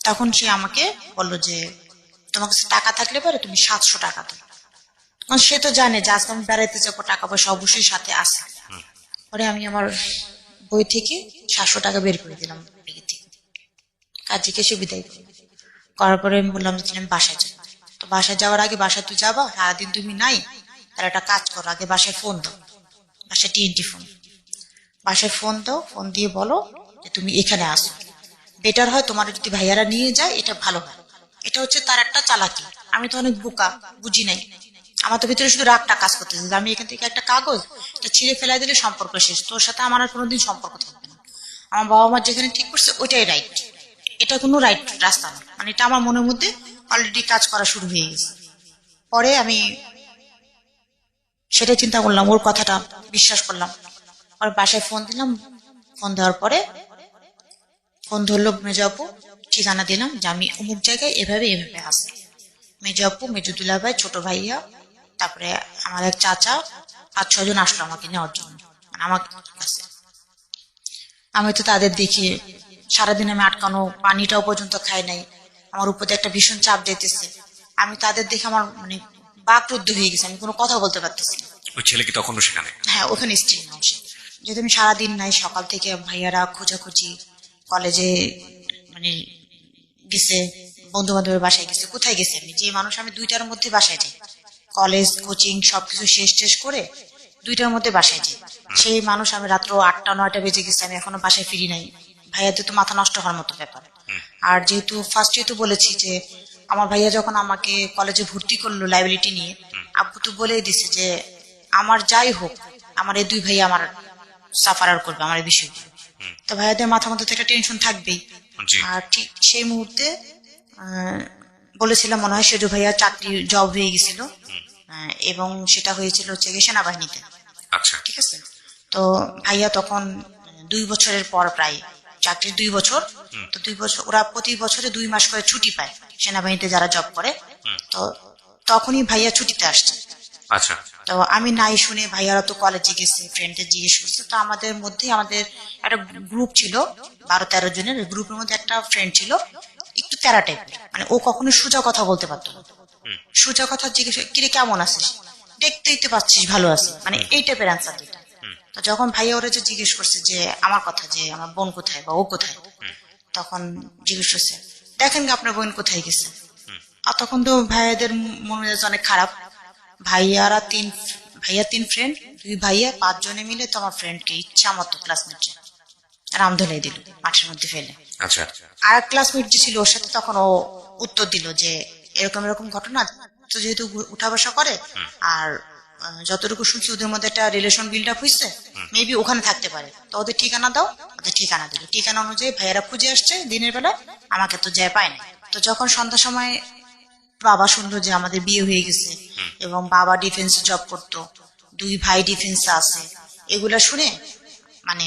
Speaker 1: তখন সে আমাকে বললো যে তোমার কাছে টাকা থাকলে পরে তুমি 700 টাকা দাও। কারণ সে তো জানে যে আজকে আমি বেড়াইতে যাবো, টাকা পয়সা অবশ্যই সাথে আছে। পরে আমি আমার বই থেকে 700 টাকা বের করে দিলাম ব্যাগে থেকে, কাজীকে সে বিদায় করলো। করার পরে আমি বললাম যে আমি বাসায় যাবো। তো বাসায় যাওয়ার আগে, বাসায় তুই যাবা, সারাদিন তুমি নাই, তাহলে একটা কাজ করো, আগে বাসায় ফোন দাও, বাসায় TNT ফোন, বাসায় ফোন দাও, ফোন দিয়ে বলো যে তুমি এখানে আসো, বেটার হয় তোমার যদি ভাইয়ারা নিয়ে যায় এটা ভালো হয়। এটা হচ্ছে তার একটা চালাকি। আমি তো অনেক বোকা, বুঝি নাই, আমার তো ভিতরে শুধু রাগটা কাজ করতেছে যে আমি এখান থেকে একটা কাগজ এটা ছিঁড়ে ফেলাই দিলে সম্পর্ক শেষ, তোর সাথে আমার আর কোনোদিন সম্পর্ক থাকবে না। আমার বাবা মা যেখানে ঠিক করছে ওইটাই রাইট, এটা কোনো রাইট রাস্তা না, মানে এটা আমার মনের মধ্যে অলরেডি কাজ করা শুরু হয়ে গেছে। পরে আমি সেটাই চিন্তা করলাম, ওর কথাটা বিশ্বাস করলাম। আর বাসায় ফোন দিলাম, ফোন দেওয়ার পরে ফোন ধরলো মেজো আপু, ঠিকানা দিলাম যে আমি অমুক জায়গায় এভাবে এভাবে আসি। মেজো আপু, মেজো দুলা ভাই, ছোট ভাইয়া, তারপরে আমার এক চাচা, 5-6 জন আসলো আমাকে নেওয়ার জন্য, মানে আমার কাছে। আমি তো তাদের দেখি সারাদিন আমি আটকানো, পানিটাও পর্যন্ত খাই নাই, আমার উপর দিয়ে একটা ভীষণ চাপ দিতেছে। আমি তাদের দেখে আমার মানে বাকরুদ্ধ হয়ে গেছে, আমি কোনো কথা বলতে পারতেছি না।
Speaker 2: ওই ছেলে কি তখনও সেখানে?
Speaker 1: হ্যাঁ, ওখানে স্ত্রী নাও সে। যেহেতু আমি সারাদিন নাই, সকাল থেকে ভাইয়ারা খোঁজাখুঁজি, কলেজে মানে গেছে, বন্ধু বান্ধবের বাসায় গেছে, কোথায় গেছে, আমি যে মানুষ আমি 2টার মধ্যে বাসায় যাই, কলেজ কোচিং সবকিছু শেষ করে 2টার মধ্যে বাসায় যাই, সেই মানুষ আমি রাত্র 8টা 9টা বেজে গেছে, আমি এখনো বাসায় ফিরি নাই। ভাইয়াদের তো মাথা নষ্ট হওয়ার মতো ব্যাপার। আর যেহেতু ফার্স্টে তো বলেছি যে আমার ভাইয়া যখন আমাকে কলেজে ভর্তি করলো লাইবিলিটি নিয়ে, আব্বু তো বলেই দিছে যে আমার যাই হোক আমার এই 2 ভাই আমার সাফারার করবে আমার এই বিষয়গুলো। তো ভাইয়াদের মাথার মধ্যে তো একটা টেনশন থাকবেই।
Speaker 2: জি।
Speaker 1: আর ঠিক সেই মুহূর্তে বলেছিলাম মনে হয় সেজু ভাইয়া চাকরি জব হয়ে গেছিল, এবং সেটা হয়েছিল হচ্ছে গিয়ে সেনাবাহিনীতে।
Speaker 2: আচ্ছা।
Speaker 1: ঠিক আছে। তো ভাইয়া তখন 2 বছরের পর প্রায় চাকরির 2 বছর, তো 2 বছর ওরা প্রতি বছরে 2 মাস করে ছুটি পায় সেনাবাহিনীতে যারা জব করে। তো তখনই ভাইয়া ছুটিতে আসছে।
Speaker 2: আচ্ছা।
Speaker 1: তো আমি নাই শুনে ভাইয়ারা তো কলেজে গেছে, ফ্রেন্ডদের জিজ্ঞেস করছে, তো আমাদের মধ্যে আমাদের একটা গ্রুপ ছিল 12-13 জনের। গ্রুপের মধ্যে একটা ফ্রেন্ড ছিল একটু তেরা টাইপের, মানে ও কখনো সোজা কথা বলতে পারতো না। সোজা কথা জিজ্ঞেস কিরে কেমন আছিস, দেখতেই তো পাচ্ছিস ভালো আছে, মানে এই টাইপের অ্যান্সার দিত। তো যখন ভাইয়া ওরা যে জিজ্ঞেস করছে যে আমার কথা, যে আমার বোন কোথায় বা ও কোথায়, তখন জিজ্ঞেস করছে দেখেন কি আপনার বোন কোথায় গেছে। আর তখন তো ভাইয়াদের মন মেজাজ অনেক খারাপ। ভাইয়া 3 ফ্রেন্ড, 2 ভাইয়া 5 জনে মিলে তো আমার ফ্রেন্ডকে ইচ্ছা মতো ক্লাসমেটে রাম ধলাই দিল মাঠের মধ্যে ফেলে।
Speaker 2: আচ্ছা।
Speaker 1: আর ক্লাসমেট যে ছিল ওর সাথে তখন ও উত্তর দিল যে এরকম এরকম ঘটনা, তো যেহেতু উঠা বসা করে আর যতটুকু শুনছি ওদের মধ্যে একটা রিলেশন বিল্ড আপ হয়েছে, মেবি ওখানে থাকতে পারে, তো ওদের ঠিকানা দাও। ওদের ঠিকানা দিল, ঠিকানা অনুযায়ী ভাইয়ারা খুঁজে আসছে দিনের বেলা, আমাকে তো যায় পায় না। তো যখন সন্ধ্যার সময় বাবা শুনলো যে আমাদের বিয়ে হয়ে গেছে এবং বাবা ডিফেন্সে জব করতো, 2 ভাই ডিফেন্সে আছে, এগুলা শুনে মানে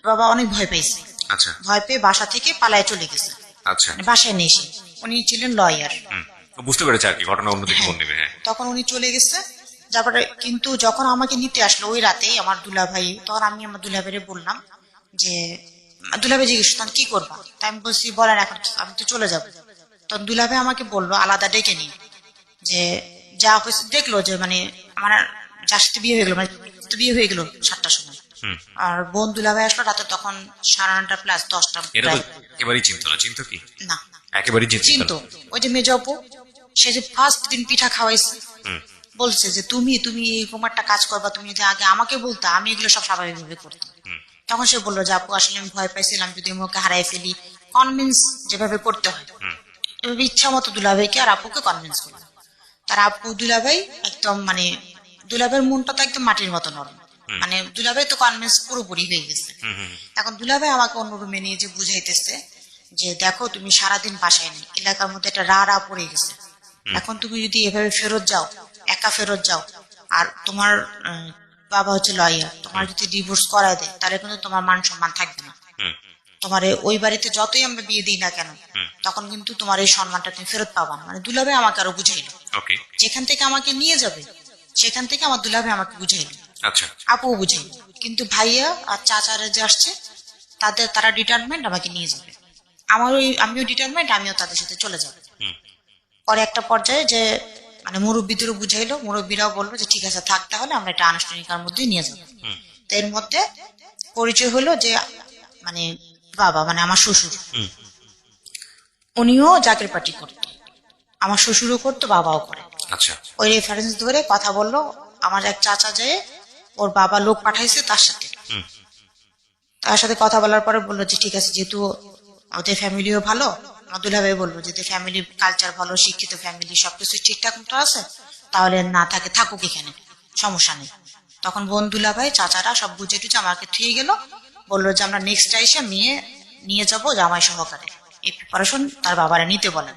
Speaker 1: বাবা অনেক ভয় পেয়েছে।
Speaker 2: আচ্ছা।
Speaker 1: ভয় পেয়ে বাসা থেকে পালায় চলে গেছে,
Speaker 2: আচ্ছা।
Speaker 1: মানে বাসায় নেই সে। উনি ছিলেন লয়ার।
Speaker 2: বুঝতে পেরেছি আর কি, ঘটনা অন্যদিকে মন নেবে। হ্যাঁ।
Speaker 1: তখন উনি চলে গেছে। তারপরে কিন্তু যখন আমাকে নিতে আসলো ওই রাতেই আমার দুলাভাই, তখন আমি আমার দুলাভাইরে বললাম যে দুলাভাই জিজ্ঞেস করতাম কি করবা, তাই আমি বলছি বলেন এখন আমি তো চলে যাবো। তখন দুলাভাই আমাকে বললো আলাদা ডেকে নিয়ে যে যা হয়েছে দেখলো যে মানে আমার যার সাথে বিয়ে হয়ে গেলো, মানে তো বিয়ে হয়ে গেল 7টার সময়, আর বোন দুলাভাই আসলো রাতে তখন 9:30 প্লাস 10টা।
Speaker 2: এটা তো একেবারেই চিনতো না। চিনতো কি?
Speaker 1: না,
Speaker 2: একেবারেই চিনতো না।
Speaker 1: চিনতো। ওই যে মেজ আপু, সে যে ফার্স্ট দিন পিঠা খাওয়াইছে, বলছে যে তুমি এরকম একটা কাজ করবা, তুমি যদি আগে আমাকে বলতা আমি এগুলো সব স্বাভাবিকভাবে করতাম। তখন সে বললো যে আপু আসলে আমি ভয় পাইছিলাম যদি আমি ওকে হারাই ফেলি, কনভিন্স যেভাবে করতে হয় এভাবে ইচ্ছা মতো দুলাভাইকে আর আপুকে কনভিন্স করলো। তার আপু দুলাভাই একদম মানে দুলাভাইয়ের মনটা তো একদম মাটির মতো নরম, মানে দুলাভাই তো কনভিন্স পুরোপুরি হয়ে গেছে। এখন দুলাভাই আমাকে অন্য রুমে নিয়ে যে বুঝাইতেছে যে দেখো তুমি সারাদিন বাসায় নেই, এলাকার মধ্যে একটা রা পড়ে গেছে, এখন তুমি যদি এভাবে ফেরত যাও, একা ফেরত যাও, আর তোমার বাবা হচ্ছে লয়ার, তোমার যদি ডিভোর্স করায় দেয় তাহলে কিন্তু তোমার মান সম্মান থাকবে না। তোমার ওই বাড়িতে যতই আমরা বিয়ে দিই না কেন তখন কিন্তু তোমার এই সম্মানটা তুমি ফেরত পাবা না। মানে দুলাভাই আমাকে আরো বুঝাইলো, যেখান থেকে আমাকে নিয়ে যাবে সেখান থেকে আমার দুলাভাই আমাকে বুঝাইলো, আপুও বুঝাইলো। কিন্তু ভাইয়া আর চাচারা যে আসছে তারা ডিটারমেন্ট আমাকে নিয়ে যাবে, আমিও ডিটারমেন্ট, আমিও তাদের সাথে চলে যাবো। পরে একটা পর্যায়ে যে মানে মুরব্বীদেরও বুঝাইলো, মুরব্বীরাও বললো যে ঠিক আছে থাক, তাহলে আমরা এটা আনুষ্ঠানিকার মধ্যে নিয়ে যাবো। তো এর মধ্যে পরিচয় হলো যে মানে বাবা মানে আমার শ্বশুর, উনিও জাকের পার্টি করতো, আমার শ্বশুরও করতো, বাবাও করে। ওই রেফারেন্স ধরে কথা বললো, আমার এক চাচা যায় ওর বাবা লোক পাঠাইছে তার সাথে কথা বলার পরে বললো যে ঠিক আছে যেহেতু ওদের ফ্যামিলিও ভালো, দুলাভাই বললো যে ফ্যামিলি কালচার ভালো, শিক্ষিত ফ্যামিলি, সবকিছু ঠিকঠাক মতো আছে, তাহলে না থাকে থাকুক এখানে, সমস্যা নেই। তখন বোন দুলাভাই চাচারা সব বুঝে টুঝে আমাকে থুয়ে গেল, বললো যে আমরা নেক্সট এসে মেয়ে নিয়ে যাবো জামাই সহকারে, এই প্রিপারেশন তার বাবারা নিতে বলেন।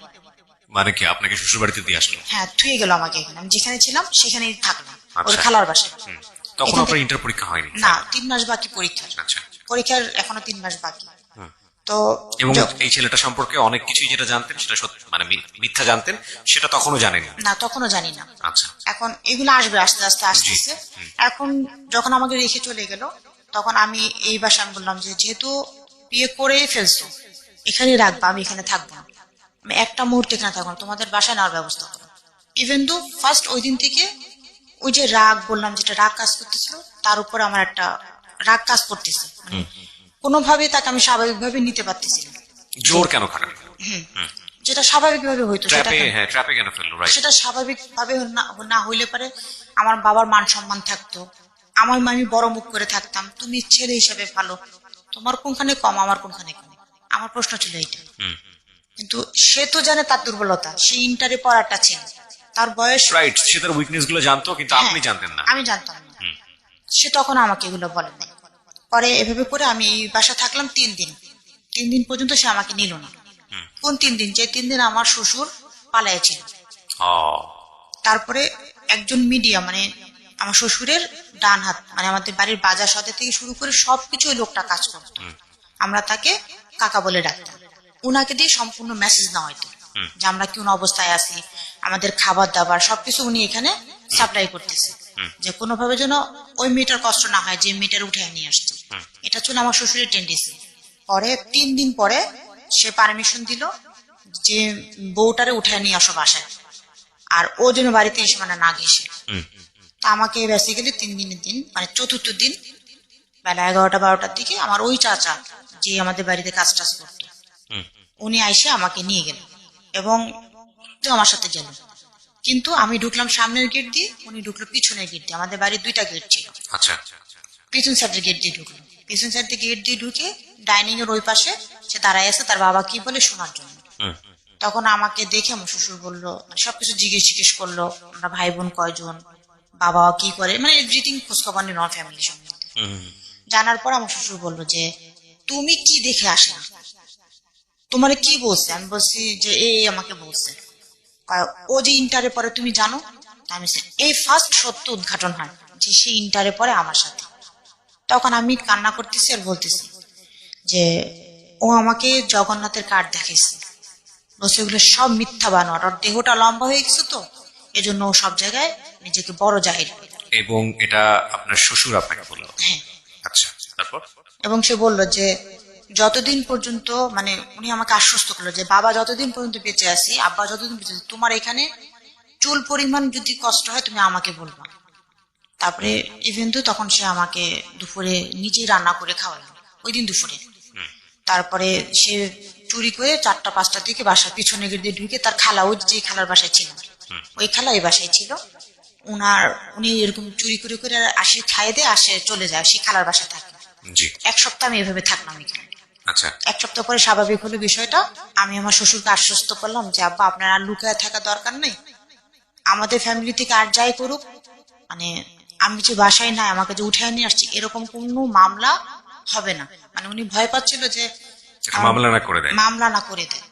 Speaker 2: মানে কি আপনাকে শ্বশুর বাড়িতে দিয়ে আসলো?
Speaker 1: হ্যাঁ, থুয়ে গেল আমাকে এখানে, আমি যেখানে ছিলাম সেখানেই থাকলাম, ওর খালার বাসায়।
Speaker 2: তখন আপনার ইন্টার পরীক্ষা হয়নি?
Speaker 1: না, 3 মাস বাকি পরীক্ষার। পরীক্ষার এখনো 3 মাস বাকি। তো
Speaker 2: এবং এই ছেলেটা সম্পর্কে অনেক কিছুই যেটা জানতেন সেটা সত্যি মানে মিথ্যা জানতেন, সেটা তখনও জানেন
Speaker 1: না, তখনও জানি না।
Speaker 2: আচ্ছা।
Speaker 1: এখন এগুলো আসবে আস্তে আস্তে আসতেছে। এখন যখন আমাকে রেখে চলে গেল, তখন আমি এই বাসায় আমি বললাম যে যেহেতু বিয়ে করেই ফেলছো, এখানে রাখবা, আমি এখানে থাকবো না, আমি একটা মুহূর্তে এখানে থাকবো না, তোমাদের বাসায় নেওয়ার ব্যবস্থা করো। ইভেন দো ফার্স্ট ওই দিন থেকে ওই যে রাগ বললাম, যেটা রাগ কাজ করতেছিল, তার উপর আমার একটা রাগ কাজ করতেছে, মানে কোনোভাবেই তাকে আমি স্বাভাবিকভাবে নিতে পারতেছি না।
Speaker 2: জোর কেন খাটান?
Speaker 1: যেটা স্বাভাবিকভাবে হইতো সেটা
Speaker 2: ট্র্যাপে,
Speaker 1: কেন?
Speaker 2: হ্যাঁ ট্র্যাপে কেন ফেললো? রাইট।
Speaker 1: সেটা স্বাভাবিক ভাবে না হইলে পারে আমার বাবার মান সম্মান থাকতো, আমার আমি বড় মুখ করে থাকতাম, তুমি ছেলে হিসেবে ভালো, তোমার কোনখানে কম আমার কোনখানে কম, আমার প্রশ্ন ছিল এইটা। কিন্তু সে তো জানে তার দুর্বলতা, সে ইন্টারে পড়াটা ছিল, তার বয়স।
Speaker 2: রাইট, সে তার উইকনেস গুলো জানতো কিন্তু
Speaker 1: হ্যাঁ,
Speaker 2: আপনি জানতেন না।
Speaker 1: আমি জানতাম না। সে তখন আমাকে এগুলো বলে নাই। পরে এভাবে করে আমি এই বাসা থাকলাম 3 দিন। 3 দিন পর্যন্ত সে আমাকে নিল না। কোন 3 দিন? যে 3 দিন আমার শ্বশুর পালাইছিল।
Speaker 2: ও,
Speaker 1: তারপরে একজন মিডিয়া, মানে আমার শ্বশুরের ডান হাত, মানে আমাদের বাড়ির বাজার সদে থেকে শুরু করে সবকিছু ওই লোকটা কাজ করতো। আমরা তাকে কাকা বলে ডাকতাম। উনাকে দিয়ে সম্পূর্ণ মেসেজ নেওয়া হইতো যে আমরা কোন অবস্থায় আছি, আমাদের খাবার দাবার সবকিছু উনি এখানে সাপ্লাই করতেছে, যে কোনোভাবে যেন ওই মেয়েটার কষ্ট না হয় যে মেয়েটার উঠে নিয়ে আসছে। এটা ছিল আমার শ্বশুরের টেন্ডেন্সি। পরে 3 দিন পরে সে পারমিশন দিল যে বউটারে উঠে নিয়ে আসো বাসায়, আর ও যেন বাড়িতে এসে মানে না ঘেসে। তা আমাকে বেসিক্যালি 3 দিনের দিন, মানে চতুর্থ দিন বেলা 11টা-12টার দিকে আমার ওই চাচা, যে আমাদের বাড়িতে কাজ টাজ করতো, উনি আইসে আমাকে নিয়ে গেলেন এবং তো আমার সাথে গেল। কিন্তু আমি ঢুকলাম সামনের গেট দিয়ে, উনি ঢুকলো পিছনের গেট দিয়ে। আমাদের বাড়ির 2টা গেট ছিল।
Speaker 2: আচ্ছা।
Speaker 1: পিছন সাইডের গেট দিয়ে ঢুকলো। পিছন সাইড দিয়ে গেট দিয়ে ঢুকে ডাইনিং এর ওই পাশে সে দাঁড়ায় আছে তার বাবা কি বলে শোনার জন্য। তখন আমাকে দেখে আমার শ্বশুর বললো, মানে সবকিছু জিজ্ঞেস করলো, আমরা ভাই বোন কয়জন, বাবা কি করে, মানে এভরিথিং খোঁজখবর নিল আমার ফ্যামিলি সম্বন্ধে। জানার পর আমার শ্বশুর বললো যে তুমি কি দেখে আসলা, তোমার কি বলছে? আমি বলছি যে এই আমাকে বলছে। ও যে ইন্টারে পরে তুমি জানো? আমি এই ফার্স্ট সত্য উদ্ঘাটন হয় যে সে ইন্টারে পরে আমার সাথে। তখন আমি কান্না করতেছি আর বলতেছি যে ও আমাকে জগন্নাথের কার্ড দেখাইছে, বলছে এগুলো সব মিথ্যা বানোয়ার, ওর দেহটা লম্বা হয়ে গেছে তো এজন্য ও সব জায়গায় নিজেকে বড় জাহির করে।
Speaker 2: এবং এটা আপনার শ্বশুর আপনাকে বললো?
Speaker 1: হ্যাঁ।
Speaker 2: আচ্ছা, তারপর?
Speaker 1: এবং সে বলল যে যতদিন পর্যন্ত, মানে উনি আমাকে আশ্বস্ত করলো যে বাবা যতদিন পর্যন্ত বেঁচে আছি, আব্বা যতদিন বেঁচে আছি, তোমার এখানে চুল পরিমাণ যদি কষ্ট হয় তুমি আমাকে বলবা। তারপরে ইভেন তো তখন সে আমাকে দুপুরে নিজেই রান্না করে খাওয়ালো ওই দিন দুপুরে। তারপরে সে চুরি করে 4টা-5টার দিকে বাসার পিছনে গিয়ে ঢুকে তার খালা, ওই যে খালার বাসায় ছিল, ওই খালা এই বাসায় ছিল, উনি এরকম চুরি করে করে আসে, খাইয়ে দিয়ে আসে চলে যায়, সে খালার বাসায় থাকে। 1 সপ্তাহ আমি এভাবে থাকলাম এখানে।
Speaker 2: আচ্ছা।
Speaker 1: 1 সপ্তাহ পরে স্বাভাবিক হলো বিষয়টা। আমি আমার শ্বশুরকে আশ্বস্ত করলাম যে আব্বা আপনার আর লুকায় থাকা দরকার নেই, আমাদের ফ্যামিলি থেকে আর যাই করুক, মানে আমি যে বাসায় নাই আমাকে যে উঠে নিয়ে আসছি এরকম কোনো মামলা হবে না। মানে উনি ভয় পাচ্ছিল যে
Speaker 2: মামলা না করে দেয়।
Speaker 1: মামলা না করে দেয়।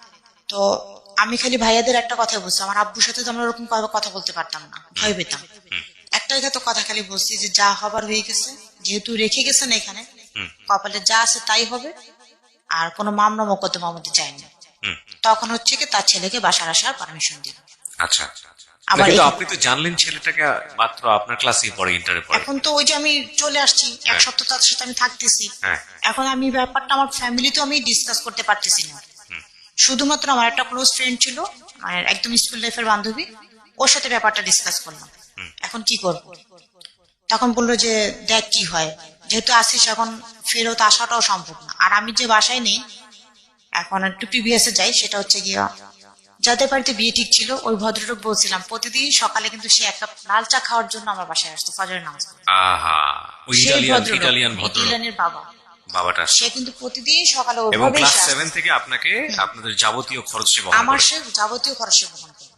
Speaker 1: তো আমি খালি ভাইয়াদের একটা কথা বলছি, আমার আব্বুর সাথে তো আমরা ওরকম কথা বলতে পারতাম না, ভয় পেতাম। একটাই তো কথা খালি বলছি যে যা হবার হয়ে গেছে, যেহেতু রেখে গেছেন এখানে, কপালে যা আছে তাই হবে, আর কোনো মামলা মোকদ্দমা আমাদের চাইনি। তখন হচ্ছে কি তার ছেলেকে বাসার আসার পারমিশন দিল।
Speaker 2: আচ্ছা।
Speaker 1: আবার
Speaker 2: কিন্তু আপনি তো জানলেন ছেলেটাকে মাত্র আপনার ক্লাসেই পড়ে, ইন্টারে পড়ে।
Speaker 1: এখন তো ওই যে আমি চলে আসছি 1 সপ্তাহ তার সাথে আমি থাকতেছি, এখন আমি ব্যাপারটা আমার ফ্যামিলিতে আমি ডিসকাস করতে পারতেছি না। শুধুমাত্র আমার একটা ক্লোজ ফ্রেন্ড ছিল, মানে একদম স্কুল লাইফের বান্ধবী, ওর সাথে ব্যাপারটা ডিসকাস করলাম এখন কি করব। তখন বললো যে দেখ কি হয়, যেহেতু আসিস এখন ফেরত আসাটাও সম্ভব না, আর আমি যে বাসায় নেই এখন একটু প্রিভিয়াসে যাই, সেটা হচ্ছে গিয়া যাদের বাড়িতে বিয়ে ঠিক ছিল ওই ভদ্রলোক বলছিলাম প্রতিদিন সকালে কিন্তু সে 1 কাপ লাল চা খাওয়ার জন্য আমার বাসায় আসতো ফজরের নামাজ পড়তে।
Speaker 2: আহা, ওই ইটালিয়ান ভদ্রলোক,
Speaker 1: ইটালিয়ানের বাবাটা সে কিন্তু প্রতিদিন সকালে
Speaker 2: এবং
Speaker 1: ওইভাবেই
Speaker 2: ক্লাস
Speaker 1: আসতো।
Speaker 2: 7 থেকে আপনাকে আপনাদের যাবতীয় খরচ সে বহন
Speaker 1: আমার
Speaker 2: করে।
Speaker 1: সে যাবতীয় খরচ সে বহন করে।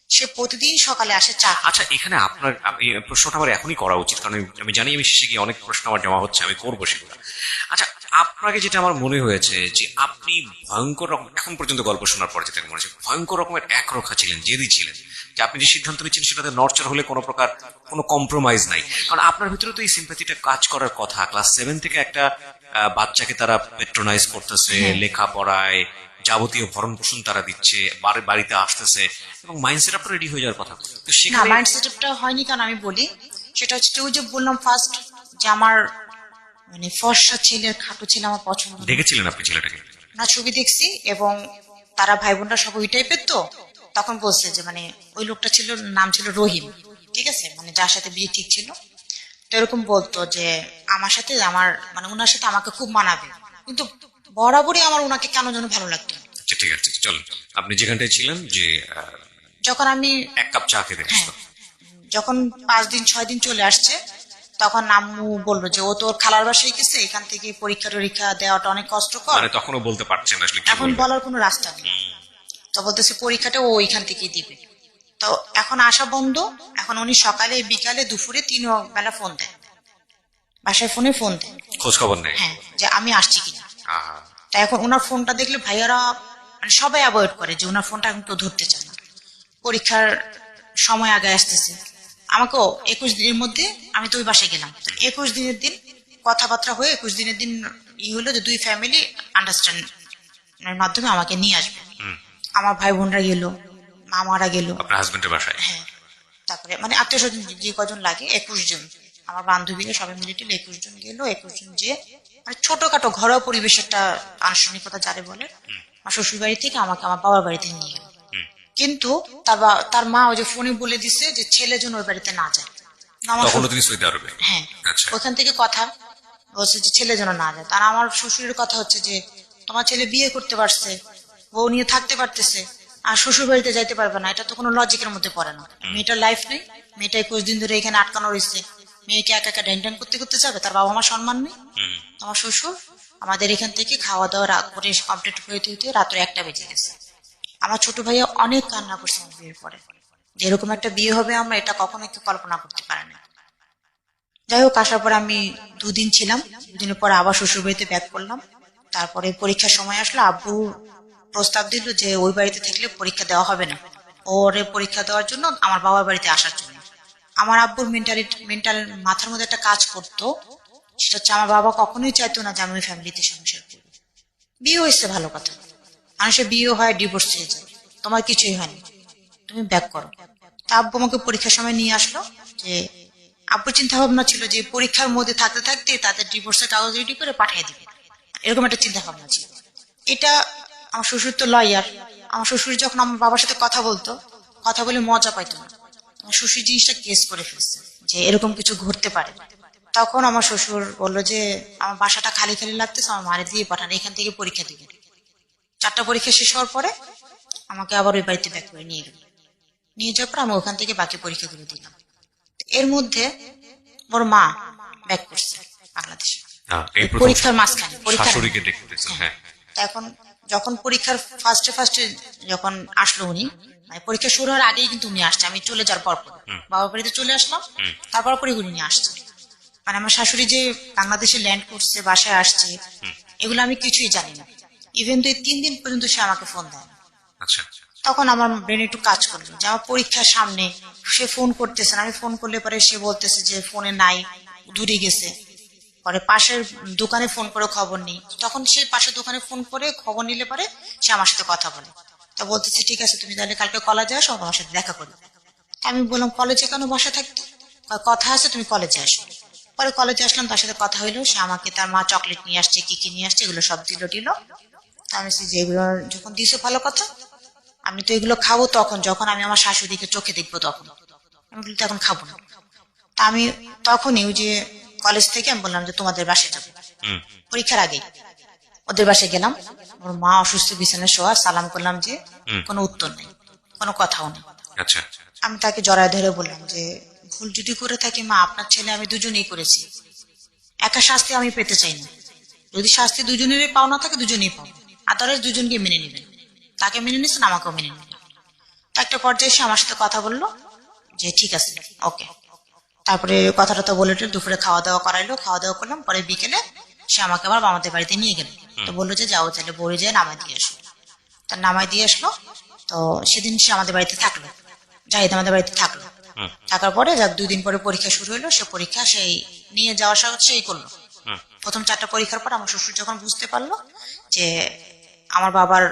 Speaker 1: সে প্রতিদিন সকালে আসে চা।
Speaker 2: আচ্ছা, এখানে আপনার এই প্রশ্নটা আমার এখনই করা উচিত, কারণ আমি জানি আমি শেষে গিয়ে অনেক প্রশ্ন আমার জমা হচ্ছে, আমি করবো সেগুলো। আচ্ছা, আপনাকে যেটা আমার মনে হয়েছে যে আপনি ভয়ঙ্কর রকম, এখন পর্যন্ত গল্প শোনার পর যেটা মনে হচ্ছে ভয়ঙ্কর রকমের একরোখা ছিলেন, জেদি ছিলেন, যে আপনি যে সিদ্ধান্ত নিচ্ছেন সেটাতে নড়চড় হলে কোনো প্রকার কোনো কম্প্রোমাইজ নাই, কারণ আপনার ভিতরে তো এই সিম্প্যাথিটা কাজ করার কথা। ক্লাস 7 থেকে একটা বাচ্চাকে তারা পেট্রোনাইজ করতেছে, লেখাপড়ায় যাবতীয় ভরণ পোষণ তারা দিচ্ছে, বাড়িতে আসতেছে, এবং মাইন্ডসেট আপনার রেডি হয়ে যাওয়ার কথা। তো
Speaker 1: না,
Speaker 2: সেখানে
Speaker 1: মাইন্ড সেটআপটা হয়নি। কারণ আমি বলি, সেটা হচ্ছে ওই যে বললাম ফার্স্ট, যে আমার মানে ফর্সা ছেলে, খাটো ছেলে আমার পছন্দ না।
Speaker 2: দেখেছিলেন আপনি ছেলেটাকে?
Speaker 1: না, ছবি দেখছি, এবং তারা ভাই বোনরা সব ওই টাইপের। তো তখন বলছে যে মানে ওই লোকটা ছিল, নাম ছিল রহিম, ঠিক আছে, মানে যার সাথে বিয়ে ঠিক ছিল। তো এরকম বলতো যে আমার সাথে, আমার মানে ওনার সাথে আমাকে খুব মানাবে, কিন্তু বরাবরই আমার ওনাকে কেন যেন ভালো লাগতো না।
Speaker 2: আচ্ছা, ঠিক আছে, চলুন। আপনি যেখানটায় ছিলেন, যে
Speaker 1: যখন আমি,
Speaker 2: এক কাপ চা খেতে
Speaker 1: হ্যাঁ,
Speaker 2: আসতো।
Speaker 1: যখন 5 দিন 6 দিন চলে আসছে, তখন আম্মু বললো যে ও তোর খালার বাসায় গেছে, এখান থেকে পরীক্ষা টরীক্ষা দেওয়াটা অনেক কষ্টকর,
Speaker 2: মানে তখনও বলতে পারছেন না আসলে কি
Speaker 1: এখন
Speaker 2: বলবেন।
Speaker 1: বলার কোনো রাস্তা নেই। তো বলতেছে পরীক্ষাটা ও ওইখান থেকেই দিবে। তো এখন আসা বন্ধ। এখন উনি সকালে, বিকালে, দুপুরে 3 বেলা ফোন দেয়, বাসায় ফোন দেয়,
Speaker 2: খোঁজ খবর নেই।
Speaker 1: হ্যাঁ, যে আমি আসছি কিনা।
Speaker 2: আহা,
Speaker 1: তা এখন ওনার ফোনটা দেখলে ভাইয়ারা মানে সবাই অ্যাভয়েড করে, যে ওনার ফোনটা এখন কেউ ধরতে চায় না। পরীক্ষার সময় আগে আসতেছে, আমাকেও 21 দিনের মধ্যে, আমি তো ওই বাসায় গেলাম, তো 21 দিনের দিন কথাবার্তা হয়ে 21 দিনের দিন হলো যে দুই ফ্যামিলি আন্ডারস্ট্যান্ডের মাধ্যমে আমাকে নিয়ে আসবে। আমার ভাই বোনরা গেল, মামারা গেল,
Speaker 2: আপনার হাজবেন্ডের বাসায়?
Speaker 1: হ্যাঁ, তারপরে মানে আত্মীয় স্বজন যে কজন লাগে, 21 জন, আমার বান্ধবীরা সবাই মিলে টিলে 21 জন গেল। 21 জন যে মানে ছোটখাটো ঘরোয়া পরিবেশ, একটা আনুষ্ঠানিকতা যারে বলে, আমার শ্বশুর বাড়ি থেকে আমাকে আমার বাবার বাড়িতে নিয়ে গেল। কিন্তু তার মা ওই যে ফোনে বলে দিছে যে ছেলে যেন ওই বাড়িতে না যায়। আমার
Speaker 2: তখনও তিনি সৌদি আরবে?
Speaker 1: হ্যাঁ,
Speaker 2: আচ্ছা।
Speaker 1: ওখান থেকে কথা বলছে যে ছেলে যেন না যায়। তার আমার শ্বশুরের কথা হচ্ছে যে তোমার ছেলে বিয়ে করতে পারছে, বউ নিয়ে থাকতে পারতেছে, আর শ্বশুর বাড়িতে যাইতে পারবে না, এটা তো কোনো লজিকের মধ্যে পড়ে না। মেয়েটার লাইফ নেই, মেয়েটা 21 দিন ধরে এখানে আটকানো রয়েছে, মেয়েকে একা একা ড্যাং ড্যাং করতে করতে যাবে, তার বাবা মা সম্মান নেই। আমার শ্বশুর আমাদের এখান থেকে খাওয়া দাওয়া করে কমপ্লিট হইতে হইতে রাত্রে 1টা বেজে গেছে। আমার ছোট ভাইয়া অনেক কান্না করছে আমার বিয়ের পরে, যে এরকম একটা বিয়ে হবে আমরা এটা কখনো একটু কল্পনা করতে পারিনি। যাই হোক, আসার পর আমি 2 দিন ছিলাম, 2 দিনের পরে আবার শ্বশুর বাড়িতে ব্যাক করলাম। তারপরে পরীক্ষার সময় আসলো, আব্বু প্রস্তাব দিল যে ওই বাড়িতে থাকলে পরীক্ষা দেওয়া হবে না, ওরে পরীক্ষা দেওয়ার জন্য আমার বাবার বাড়িতে আসার জন্য। আমার আব্বুর মেন্টাল মাথার মধ্যে একটা কাজ করতো, সেটা হচ্ছে আমার বাবা কখনোই চাইতো না যে আমি ওই ফ্যামিলিতে সংসার করবো। বিয়ে হয়েছে ভালো কথা, মানুষের বিয়ে হয়, ডিভোর্স হয়ে যায়, তোমার কিছুই হয়নি, তুমি ব্যাক করো। তা আব্বু আমাকে পরীক্ষার সময় নিয়ে আসলো, যে আব্বুর চিন্তা ভাবনা ছিল যে পরীক্ষার মধ্যে থাকতে থাকতে তাদের ডিভোর্সের কাগজ রেডি করে পাঠিয়ে দিবে, এরকম একটা চিন্তা ভাবনা ছিল। এটা আমার শ্বশুর তো লয়ার, আমার শ্বশুর যখন আমার বাবার সাথে কথা বলতো, কথা বলে মজা পাইতো না, আমার শ্বশুর জিনিসটা কেস করে ফেলছে যে এরকম কিছু ঘটতে পারে। তখন আমার শ্বশুর বললো যে আমার বাসাটা খালি খালি লাগতেছে, আমার মারে দিয়ে পাঠান, এখান থেকে পরীক্ষা দিবেন। 4টা পরীক্ষা শেষ হওয়ার পরে আমাকে আবার ওই বাড়িতে ব্যাক করে নিয়ে গেল। নিয়ে যাওয়ার পর আমি ওখান থেকে বাকি পরীক্ষাগুলো দিলাম। এর মধ্যে ওর মা ব্যাক করছে বাংলাদেশে,
Speaker 2: এই প্রথম
Speaker 1: পরীক্ষার মাঝখানে,
Speaker 2: শাশুড়িকে দেখতেছেন? হ্যাঁ।
Speaker 1: তা এখন যখন পরীক্ষার ফার্স্টে যখন আসলো উনি, মানে পরীক্ষা শুরু হওয়ার আগেই কিন্তু উনি আসছে, আমি চলে যাওয়ার পর বাবার বাড়িতে চলে আসলাম, তারপর পরে উনি আসছে। মানে আমার শাশুড়ি যে বাংলাদেশে ল্যান্ড করছে, বাসায় আসছে, এগুলো আমি কিছুই জানি না। ইভেন তো এই 3 দিন পর্যন্ত সে আমাকে ফোন দেয় না।
Speaker 2: আচ্ছা।
Speaker 1: তখন আমার ব্রেন একটু কাজ করলো যে আমার পরীক্ষার সামনে সে ফোন করতেছে না, আমি ফোন করলে পরে সে বলতেছে যে ফোনে নাই, দূরে গেছে। পরে পাশের দোকানে ফোন করে খবর নেই, তখন সে পাশের দোকানে ফোন করে খবর নিলে পরে সে আমার সাথে কথা বলে। তা বলতেছে ঠিক আছে তুমি তাহলে কালকে কলেজে আসো, আমার সাথে দেখা করবে। আমি বললাম কলেজে কেন বসা থাকতে, কথা আছে তুমি কলেজে আসো। পরে কলেজে আসলাম, তার সাথে কথা হইলো, সে আমাকে তার মা চকলেট নিয়ে আসছে, কি কি নিয়ে আসছে এগুলো সব দিল। আমি যে এগুলো যখন দিছো ভালো কথা, আমি তো এগুলো খাবো তখন যখন আমি আমার শাশুড়িকে চোখে দেখবো, তখন আমি এগুলো তো এখন খাবো না। তা আমি তখনই ওই যে কলেজ থেকে আমি বললাম যে তোমাদের বাসায় যাবো, পরীক্ষার আগেই ওদের বাসায় গেলাম। ওর মা অসুস্থ, বিছানায় শোয়া, সালাম করলাম যে কোনো উত্তর নেই, কোনো কথাও নেই।
Speaker 2: আচ্ছা।
Speaker 1: আমি তাকে জড়ায় ধরে বললাম যে ভুল যদি করে থাকি মা, আপনার ছেলে আমি দুজনেই করেছি, একা শাস্তি আমি পেতে চাই না, যদি শাস্তি দুজনেরই পাওনা থাকে দুজনেই পাবো, আদারওয়াইজ দুজনকে মেনে নেবেন। তাকে মেনে নিচ্ছেন, আমাকেও মেনে নেবেন। তা একটা পর্যায়ে এসে আমার সাথে কথা বললো যে ঠিক আছে ওকে। তারপরে কথাটা তো বলে দুপুরে খাওয়া দাওয়া করাইলো, খাওয়া দাওয়া করলাম। পরে বিকেলে সে আমাকে আবার আমাদের বাড়িতে নিয়ে গেল। তো বললো যে যাও তাহলে বড়ি যায় নামাই দিয়ে আসো। তা নামাই দিয়ে আসলো। তো সেদিন সে আমাদের বাড়িতে থাকলো, জাহিদ আমাদের বাড়িতে থাকলো। থাকার পরে যাক 2 দিন পরে পরীক্ষা শুরু হলো, সে পরীক্ষা সেই নিয়ে যাওয়ার সাহস সেই করলো। প্রথম 4টা পরীক্ষার পর আমার শ্বশুর যখন বুঝতে পারলো যে আমার বাবার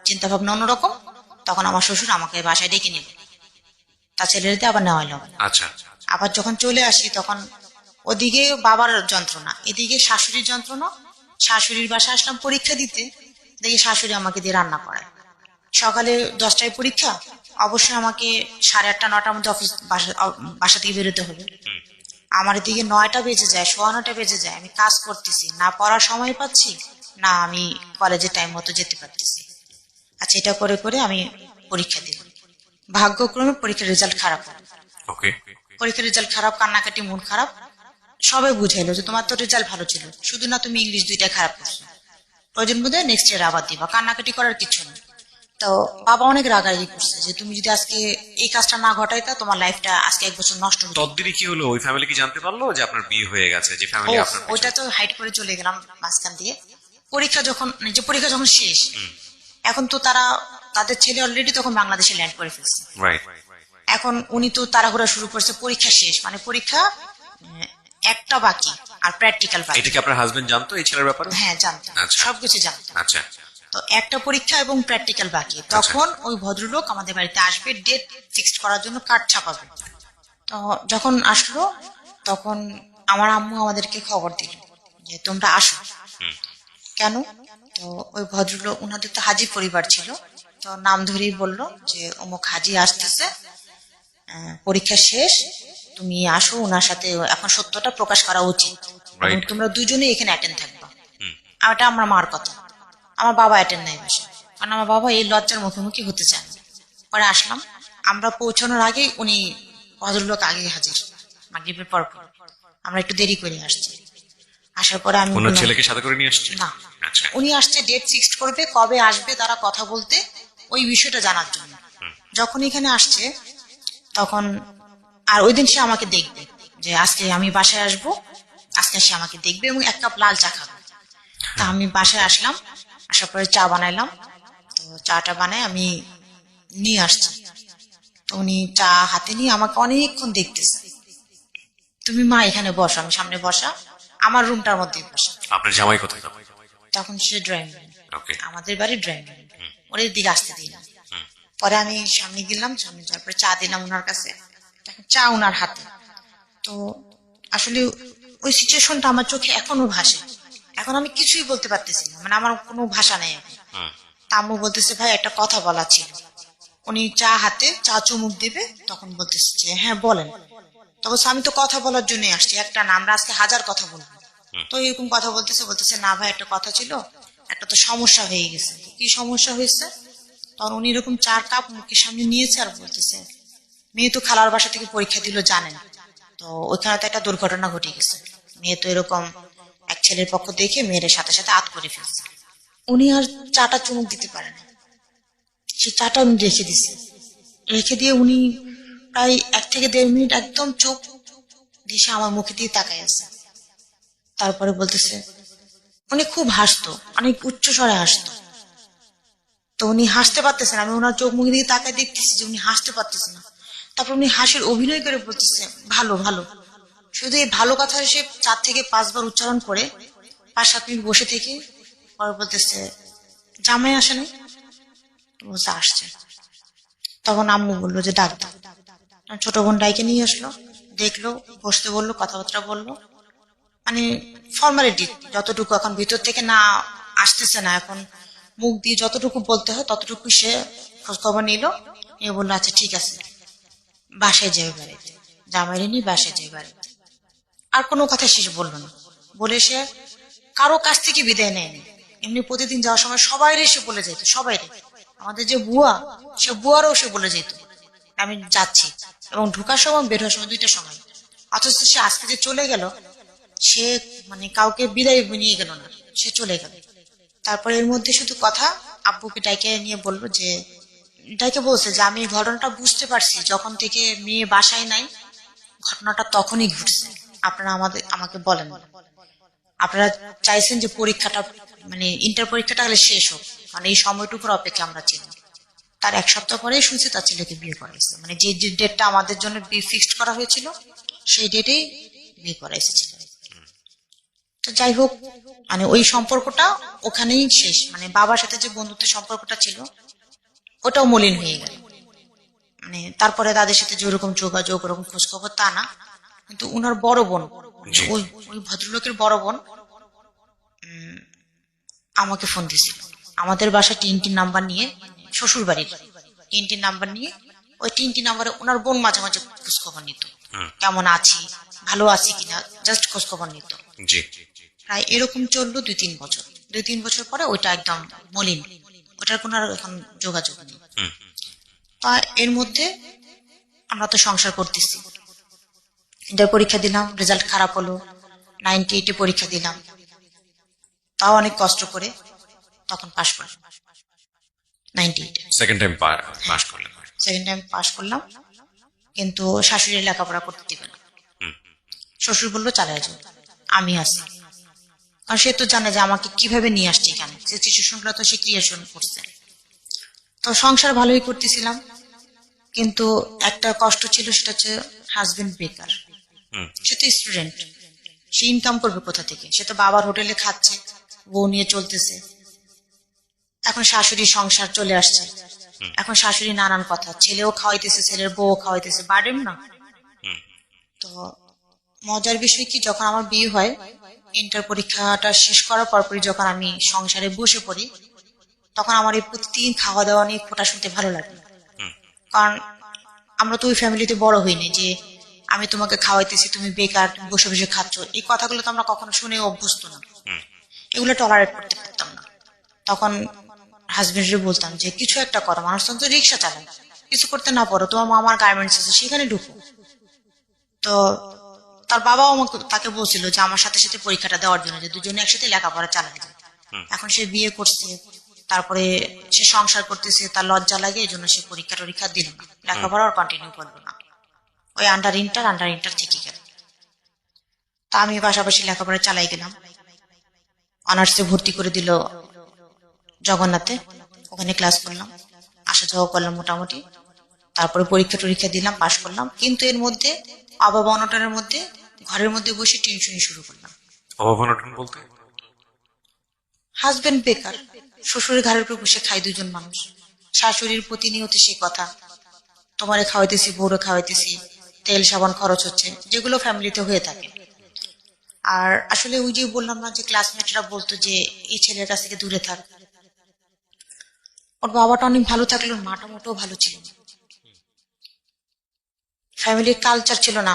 Speaker 1: চিন্তা ভাবনা অন্যরকম, তখন আমার শ্বশুর আমাকে বাসায় ডেকে নিল, তার ছেলেতে আবার নেওয়া হলো।
Speaker 2: আচ্ছা।
Speaker 1: আবার যখন চলে আসি তখন ওদিকে বাবার যন্ত্রণা, এদিকে শাশুড়ির যন্ত্রণা। শাশুড়ির বাসায় আসলাম পরীক্ষা দিতে, দেখি শাশুড়ি আমাকে দিয়ে রান্না করায়। সকালে 10টায় পরীক্ষা, অবশ্যই আমাকে 8:30 9টার মধ্যে বাসা থেকে বেরোতে হবে। আমার এদিকে 9টা বেজে যায়, 9:15 বেজে যায়, আমি কাজ করতেছি, না পড়ার সময় পাচ্ছি, না আমি কলেজে টাইম মতো যেতে পারতেছি। আচ্ছা, এটা করে করে আমি পরীক্ষা দিই। ভাগ্যক্রমে পরীক্ষার রেজাল্ট খারাপ হয়।
Speaker 2: ওকে।
Speaker 1: পরীক্ষার রেজাল্ট খারাপ, কান্নাকাটি, মন খারাপ। সবাই বুঝাইলো যে তোমার তো রেজাল্ট ভালো ছিল, শুধু না তুমি ইংলিশ 2টা খারাপ করছো, প্রয়োজন বোধ হয় নেক্সট ইয়ার আবার দিবা, কান্নাকাটি করার কিছু নেই। তো বাবা অনেক রাগারাগি করছে যে তুমি যদি আজকে এই কাজটা না ঘটাইতা তোমার লাইফটা আজকে 1 বছর নষ্ট হতো।
Speaker 2: তদ্দিনই কি হলো, ওই ফ্যামিলি কি জানতে পারলো যে আপনার বিয়ে হয়ে গেছে, যে ফ্যামিলি আপনার
Speaker 1: ওইটা তো হাইড করে চলে গেলাম মাঝখান দিয়ে। পরীক্ষা যখন শেষ, এখন তো তাদের ছেলে অলরেডি তখন বাংলাদেশে ল্যান্ড করে ফেলছে।
Speaker 2: রাইট।
Speaker 1: এখন উনি তো তাড়াহুড়া শুরু করছে, পরীক্ষা শেষ মানে পরীক্ষা একটা বাকি আর প্র্যাকটিক্যাল বাকি।
Speaker 2: এটা কি আপনার হাজবেন্ড জানতো এই ছেলের ব্যাপারে?
Speaker 1: হ্যাঁ, জানতো,
Speaker 2: আচ্ছা।
Speaker 1: সবকিছু জানতো।
Speaker 2: আচ্ছা।
Speaker 1: তো একটা পরীক্ষা এবং প্র্যাকটিক্যাল বাকি, তখন ওই ভদ্রলোক আমাদের বাড়িতে আসবে ডেট ফিক্সড করার জন্য, কার্ড ছাপাবে। তো যখন আসলো তখন আমার আম্মু আমাদেরকে খবর দিল যে তোমরা আসো। কেন? তো ওই ভদ্রলোক, ওনাদের তো হাজি পরিবার ছিল, তো নাম ধরেই বললো যে অমুক হাজি আসতেছে, পরীক্ষা শেষ, তুমি আসো, ওনার সাথে এখন সত্যটা প্রকাশ করা উচিত, এবং তোমরা দুজনেই এখানে অ্যাটেন্ড থাকবা। এটা আমার মার কথা। আমার বাবা অ্যাটেন্ড নাই বাসায়, কারণ আমার বাবা এই লজ্জার মুখোমুখি হতে চান। পরে আসলাম, আমরা পৌঁছানোর আগেই উনি ভদ্রলোক আগে হাজির, মাগরিবের পর। আমরা একটু দেরি করে আসছি। আসার পরে আমি
Speaker 2: ওনার ছেলেকে সাথে করে নিয়ে আসছে
Speaker 1: না,
Speaker 2: আচ্ছা।
Speaker 1: উনি আসছে ডেট ফিক্সড করবে, কবে আসবে তারা কথা বলতে, ওই বিষয়টা জানার জন্য। যখন এখানে আসছে তখন, আর ওই দিন সে আমাকে দেখবে যে আজকে আমি বাসায় আসবো, আজকে সে আমাকে দেখবে এবং 1 কাপ লাল চা খাবে। তা আমি বাসায় আসলাম, আসার পরে চা বানাইলাম। তো চাটা বানায় আমি নিয়ে আসছি, তো উনি চা হাতে নিয়ে আমাকে অনেকক্ষণ দেখতেছে। তুমি মা এখানে বসো, আমি সামনে বসা, আমার রুমটার মধ্যে বসা।
Speaker 2: আপনার জামাই কোথায়?
Speaker 1: তখন সে ড্রয়িং রুম,
Speaker 2: ওকে।
Speaker 1: আমাদের বাড়ির ড্রয়িং রুম, ওর দিকে আসতে দিলাম। পরে আমি সামনে গেলাম, সামনে যাওয়ার পরে চা দিলাম ওনার কাছে, তখন চা ওনার হাতে। তো আসলে ওই সিচুয়েশনটা আমার চোখে এখনো ভাসে, এখন আমি কিছুই বলতে পারতেছি না, মানে আমার কোনো ভাষা নেই এখন। তা আম্মু বলতেছে ভাই একটা কথা বলা ছিল। উনি চা হাতে, চা চুমুক দিবে, তখন বলতেছে যে হ্যাঁ বলেন। তখন আমি তো কথা বলার জন্য আসছি, একটা না, আমরা আজকে 1000 কথা বলবো। তো এরকম কথা বলতেছে না ভাই একটা কথা ছিল, একটা তো সমস্যা হয়ে গেছে। কি সমস্যা হয়েছে? তখন উনি এরকম 4 কাপ মুখের সামনে নিয়েছে আর বলতেছে মেয়ে তো খালার বাসা থেকে পরীক্ষা দিল জানেন তো, ওইখানে তো একটা দুর্ঘটনা ঘটে গেছে। মেয়ে তো এরকম এক ছেলের পক্ষ দেখে মেয়ের সাথে সাথে আত করে ফেলছে। উনি আর চাটা চুমুক দিতে পারে না, সে চাটা উনি রেখে দিছে। রেখে দিয়ে উনি প্রায় 1 থেকে 1.5 মিনিট একদম চোখ দিয়ে আমার মুখে দিয়ে তাকায় আছে। তারপরে বলতেছে, উনি খুব হাসতো, অনেক উচ্চ স্বরে হাসতো। তো উনি হাসতে পারতেছেন, আমি ওনার চোখ মুখে দিয়ে তাকায় দেখতেছি যে উনি হাসতে পারতেছে না। তারপর উনি হাসির অভিনয় করে বলতেছে ভালো ভালো। শুধু এই ভালো কথা সে 4 থেকে 5 বার উচ্চারণ করে 5-7 মিনিট বসে থেকে পরে বলতেছে জামাই আসে নাই? বলছে আসছে। তখন আম্মু বললো যে ডাক দাও। ছোট বোন ডাইকে নিয়ে আসলো, দেখলো, বসতে বললো, কথাবার্তা বললো, মানে ফর্মালিটি যতটুকু, এখন ভিতর থেকে না আসতেছে না, এখন মুখ দিয়ে যতটুকু বলতে হয় ততটুকু সে খোঁজ খবর নিল, নিয়ে বললো আচ্ছা ঠিক আছে বাসায় যাবে বাড়িতে, জামাইরে নিয়ে বাসায় যাবে বাড়িতে। আর কোনো কথা শেষ বললো না, বলে সে কারো কাছ থেকে বিদায় নেয়নি। এমনি প্রতিদিন যাওয়ার সময় সবাই সে বলে যেত, সবাই, আমাদের যে বুয়া, সে বুয়ারও সে বলে যেত আমি যাচ্ছি, এবং ঢোকার সময় বের হওয়ার সময় 2টার সময়। অথচ সে আজকে যে চলে গেল, সে মানে কাউকে বিদায় নিয়ে গেল না, সে চলে গেল। তারপরে এর মধ্যে শুধু কথা আব্বুকে ডাইকে নিয়ে বললো যে, ডাইকে বলছে যে আমি ঘটনাটা বুঝতে পারছি, যখন থেকে মেয়ে বাসায় নাই ঘটনাটা তখনই ঘটছে। আপনারা আমাকে বলেন, আপনারা চাইছেন যে পরীক্ষাটা মানে ইন্টার পরীক্ষাটা হলে শেষ হোক, মানে এই সময়টুকুর অপেক্ষা আমরা ছিলাম। তার এক সপ্তাহ পরেই শুনছি তার ছেলেকে বিয়ে করাইছে, মানে যে যে ডেটটা আমাদের জন্য ফিক্সড করা হয়েছিল সেই ডেটেই বিয়ে করাইছে ছেলে। তো যাই হোক, মানে ওই সম্পর্কটা ওখানেই শেষ। মানে বাবার সাথে যে বন্ধুত্বের সম্পর্কটা ছিল ওটাও মলিন হয়ে গেল। মানে তারপরে তাদের সাথে যে ওরকম যোগাযোগ, ওরকম খোঁজ খবর তা না। কিন্তু উনার বড় বোন, মানে
Speaker 2: জি।
Speaker 1: ওই ওই ভদ্রলোকের বড় বোন আমাকে ফোন দিছিল আমাদের বাসা টিনটির নাম্বার নিয়ে, শ্বশুর বাড়ির টিনটির নাম্বার নিয়ে। ওই টিনটি নাম্বারে ওনার বোন মাঝে মাঝে খোঁজ খবর নিত, কেমন আছি, ভালো আছি কিনা, জাস্ট খোঁজ খবর নিত।
Speaker 2: জি।
Speaker 1: প্রায় এরকম চললো 2-3 বছর। 2-3 বছর পরে ওইটা একদম মলিন, ওটার কোনো আর এখন যোগাযোগ নেই। তা এর মধ্যে আমরা তো সংসার করতেছি, ইন্টার পরীক্ষা দিলাম, রেজাল্ট খারাপ হলো, 98 পরীক্ষা দিলাম, তাও অনেক কষ্ট করে তখন পাশ করলাম 98।
Speaker 2: সেকেন্ড টাইম পাস করলেন।
Speaker 1: সেকেন্ড টাইম পাশ করলাম, কিন্তু শাশুড়ি লেখাপড়া করতে দিবে না। শ্বশুর বললো চালিয়ে যাও, আমি আছি। কারণ সে তো জানে যে আমাকে কিভাবে নিয়ে আসছে এখানে, সে সিচুয়েশনগুলো তো সে ক্রিয়েশন করছে। তো সংসার ভালোই করতেছিলাম, কিন্তু একটা কষ্ট ছিল, সেটা হচ্ছে হাজবেন্ড বেকার, সে তো স্টুডেন্ট, সে ইনকাম করবে কোথা থেকে? সে তো বাবার হোটেলে খাচ্ছে, বউ নিয়ে চলতেছে। এখন শাশুড়ি সংসার চলে আসছে, এখন শাশুড়ি নানান কথা, ছেলেও খাওয়াইতেছে, ছেলের বউ খাওয়াইতেছে, বার্ডেন না? তো মজার বিষয় কি, যখন আমার বিয়ে হয়, ইন্টার পরীক্ষাটা শেষ করার পরপরই যখন আমি সংসারে বসে পড়ি, তখন আমার এই প্রতিদিন খাওয়া দাওয়া নিয়ে খোঁটা শুনতে ভালো লাগে। কারণ আমরা তো ওই ফ্যামিলিতে বড় হইনি যে আমি তোমাকে খাওয়াইতেছি, তুমি বেকার, তুমি বসে বসে খাচ্ছ। এই কথাগুলো তো আমরা কখনো শুনে অভ্যস্ত না, এগুলো টলারেট করতে পারতাম না। তখন হাজবেন্ডে বলতাম যে কিছু একটা করো, মানুষ তো রিক্সা চালায়, কিছু করতে না পারো, তোমার মামার গার্মেন্টস আছে সেখানে ঢুকো। তো তার বাবাও আমাকে তাকে বলছিল যে আমার সাথে সাথে পরীক্ষাটা দেওয়ার জন্য, যে দুজনে একসাথে লেখাপড়া চালানো যায়। এখন সে বিয়ে করছে, তারপরে সে সংসার করতেছে, তার লজ্জা লাগে, এই জন্য সে পরীক্ষা টরীক্ষা দিল না, লেখাপড়া আর কন্টিনিউ করলো না, ওই আন্ডার ইন্টার থেকে গেল। তা আমি পাশাপাশি লেখাপড়া চালাই গেলাম, অনার্সে ভর্তি করে দিল জগন্নাথে, ওখানে ক্লাস করলাম, আসা যাওয়া করলাম মোটামুটি। তারপরে পরীক্ষা টরীক্ষা দিলাম, পাশ করলাম। কিন্তু এর মধ্যে অভাব অনটনের মধ্যে ঘরের মধ্যে বসে টিউশনি শুরু করলাম।
Speaker 2: অভাব অনটন বলতে?
Speaker 1: হাজবেন্ড বেকার, শ্বশুরের ঘরের উপর বসে খাই দুজন মানুষ, শাশুড়ির প্রতিনিয়ত সেই কথা, তোমারে খাওয়াইতেছি, বউরে খাওয়াইতেছি, তেল সাবান খরচ হচ্ছে, যেগুলো ফ্যামিলিতে হয়ে থাকে। আর আসলে ওই যে বললাম না যে ক্লাসমেটরা বলতো যে এই ছেলের কাছ থেকে দূরে থাক। ওর বাবাটা অনেক ভালো থাকলো, মাটা মোটেও ভালো ছিল না, ফ্যামিলির কালচার ছিল না,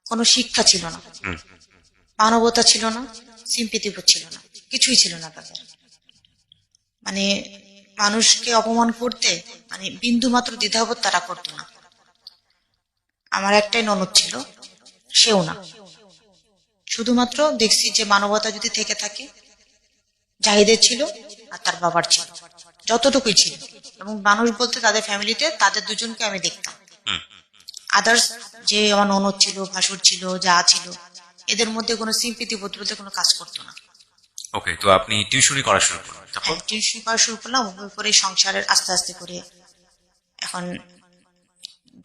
Speaker 1: কোনো শিক্ষা ছিল না, মানবতা ছিল না, সিম্পিতিবোধ ছিল না, কিছুই ছিল না তাদের। মানে মানুষকে অপমান করতে মানে বিন্দু মাত্র দ্বিধাবোধ তারা করতো না। আমার একটাই ননদ ছিল, সেও না। শুধুমাত্র দেখছি যে মানবতা যদি থেকে থাকে, জাহিদের ছিল আর তার বাবার ছিল, যতটুকুই ছিল। এবং মানুষ বলতে তাদের ফ্যামিলিতে তাদের দুজনকে আমি দেখতাম। আদার্স যে আমার ননদ ছিল, ভাসুর ছিল, যা ছিল, এদের মধ্যে কোনো সিম্পিতি বোধ বলতে কোনো কাজ করতো না।
Speaker 2: ওকে, তো আপনি টিউশনি করা শুরু করলেন, তারপর?
Speaker 1: হ্যাঁ, টিউশন করা শুরু করলাম। ওই করে সংসারের আস্তে আস্তে করে এখন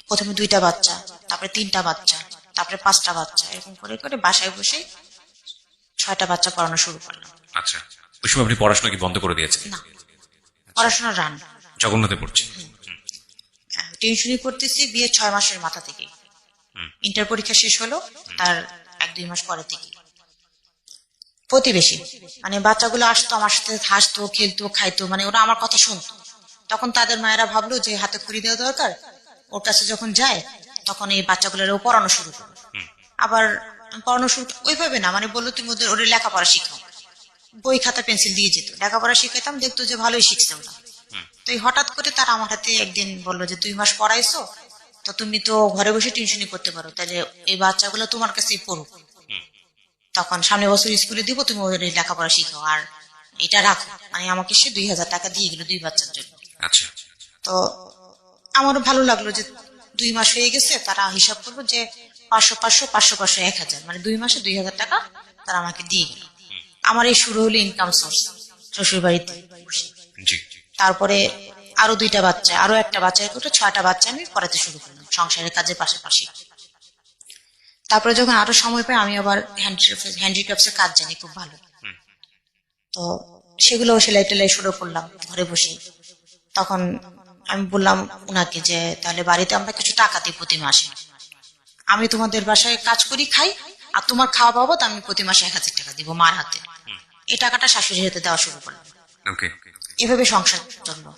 Speaker 1: প্রথমে 2টা বাচ্চা, তারপরে 3টা বাচ্চা, তারপরে 5টা বাচ্চা, এরকম করে করে বাসায় বসে 6টা বাচ্চা পড়ানো শুরু করলাম।
Speaker 2: আচ্ছা, ওই সময় আপনি পড়াশোনা কি বন্ধ করে দিয়েছেন?
Speaker 1: না, পড়াশোনা রান।
Speaker 2: জগন্নাথে পড়ছেন?
Speaker 1: টিউশনি করতেছি বিয়ে 6 মাসের মাথা থেকে। ইন্টার পরীক্ষা শেষ হলো তার 1-2 মাস পরে থেকে প্রতিবেশী মানে বাচ্চাগুলো আসতো, আমার সাথে হাসতো, খেলতো, খাইতো, মানে ওরা আমার কথা শুনতো। তখন তাদের মায়েরা ভাবলো যে হাতে খড়ি দেওয়া দরকার, ওর কাছে যখন যায় তখন এই বাচ্চাগুলোরও পড়ানো শুরু করলো। আবার পড়ানো শুরু ওইভাবে না, মানে বললো তুমি ওদের লেখাপড়া শিখাও, বই খাতা পেন্সিল দিয়ে যেত, লেখাপড়া শিখাইতাম, দেখতো যে ভালোই শিখছে ওরা। তো এই হঠাৎ করে তারা আমার হাতে একদিন বললো যে 2 মাস পড়াইছো, তো তুমি তো ঘরে বসে টিউশনি করতে পারো, তাহলে এই বাচ্চাগুলো তোমার কাছেই পড়ুক, তখন সামনে বছর স্কুলে দিব, তুমি ওদের লেখাপড়া শিখাও, আর এটা রাখো। মানে আমাকে সে 2000 টাকা দিয়ে গেল 2 বাচ্চার জন্য।
Speaker 2: আচ্ছা।
Speaker 1: তো আমারও ভালো লাগলো যে 2 মাস হয়ে গেছে, তারা হিসাব করবো যে 500 500 500 500 1000, মানে 2 মাসে 2000 টাকা তারা আমাকে দিয়ে গেল। আমার এই শুরু হলো ইনকাম সোর্স শ্বশুর বাড়িতে বসে।
Speaker 2: জি।
Speaker 1: তারপরে আরো 2টা বাচ্চা, আরো একটা বাচ্চা, করে 6টা বাচ্চা আমি পড়াতে শুরু করলাম সংসারের কাজের পাশাপাশি। তারপরে যখন আরো সময় পাই আমি আবার হ্যান্ডিক্রাফটসের কাজ জানি খুব ভালো, তো সেগুলো সেলাই টেলাই শুরু করলাম ঘরে বসে। তখন আমি বললাম ওনাকে যে তাহলে বাড়িতে আমরা কিছু টাকা দিই প্রতি মাসে, আমি তোমাদের বাসায় কাজ করি খাই, আর তোমার খাওয়া বাবদ আমি প্রতি মাসে 1000 টাকা দিব মার হাতে। এই টাকাটা শাশুড়ির হাতে দেওয়া শুরু করলাম।
Speaker 2: ওকে।
Speaker 1: এভাবে সংসার চললো,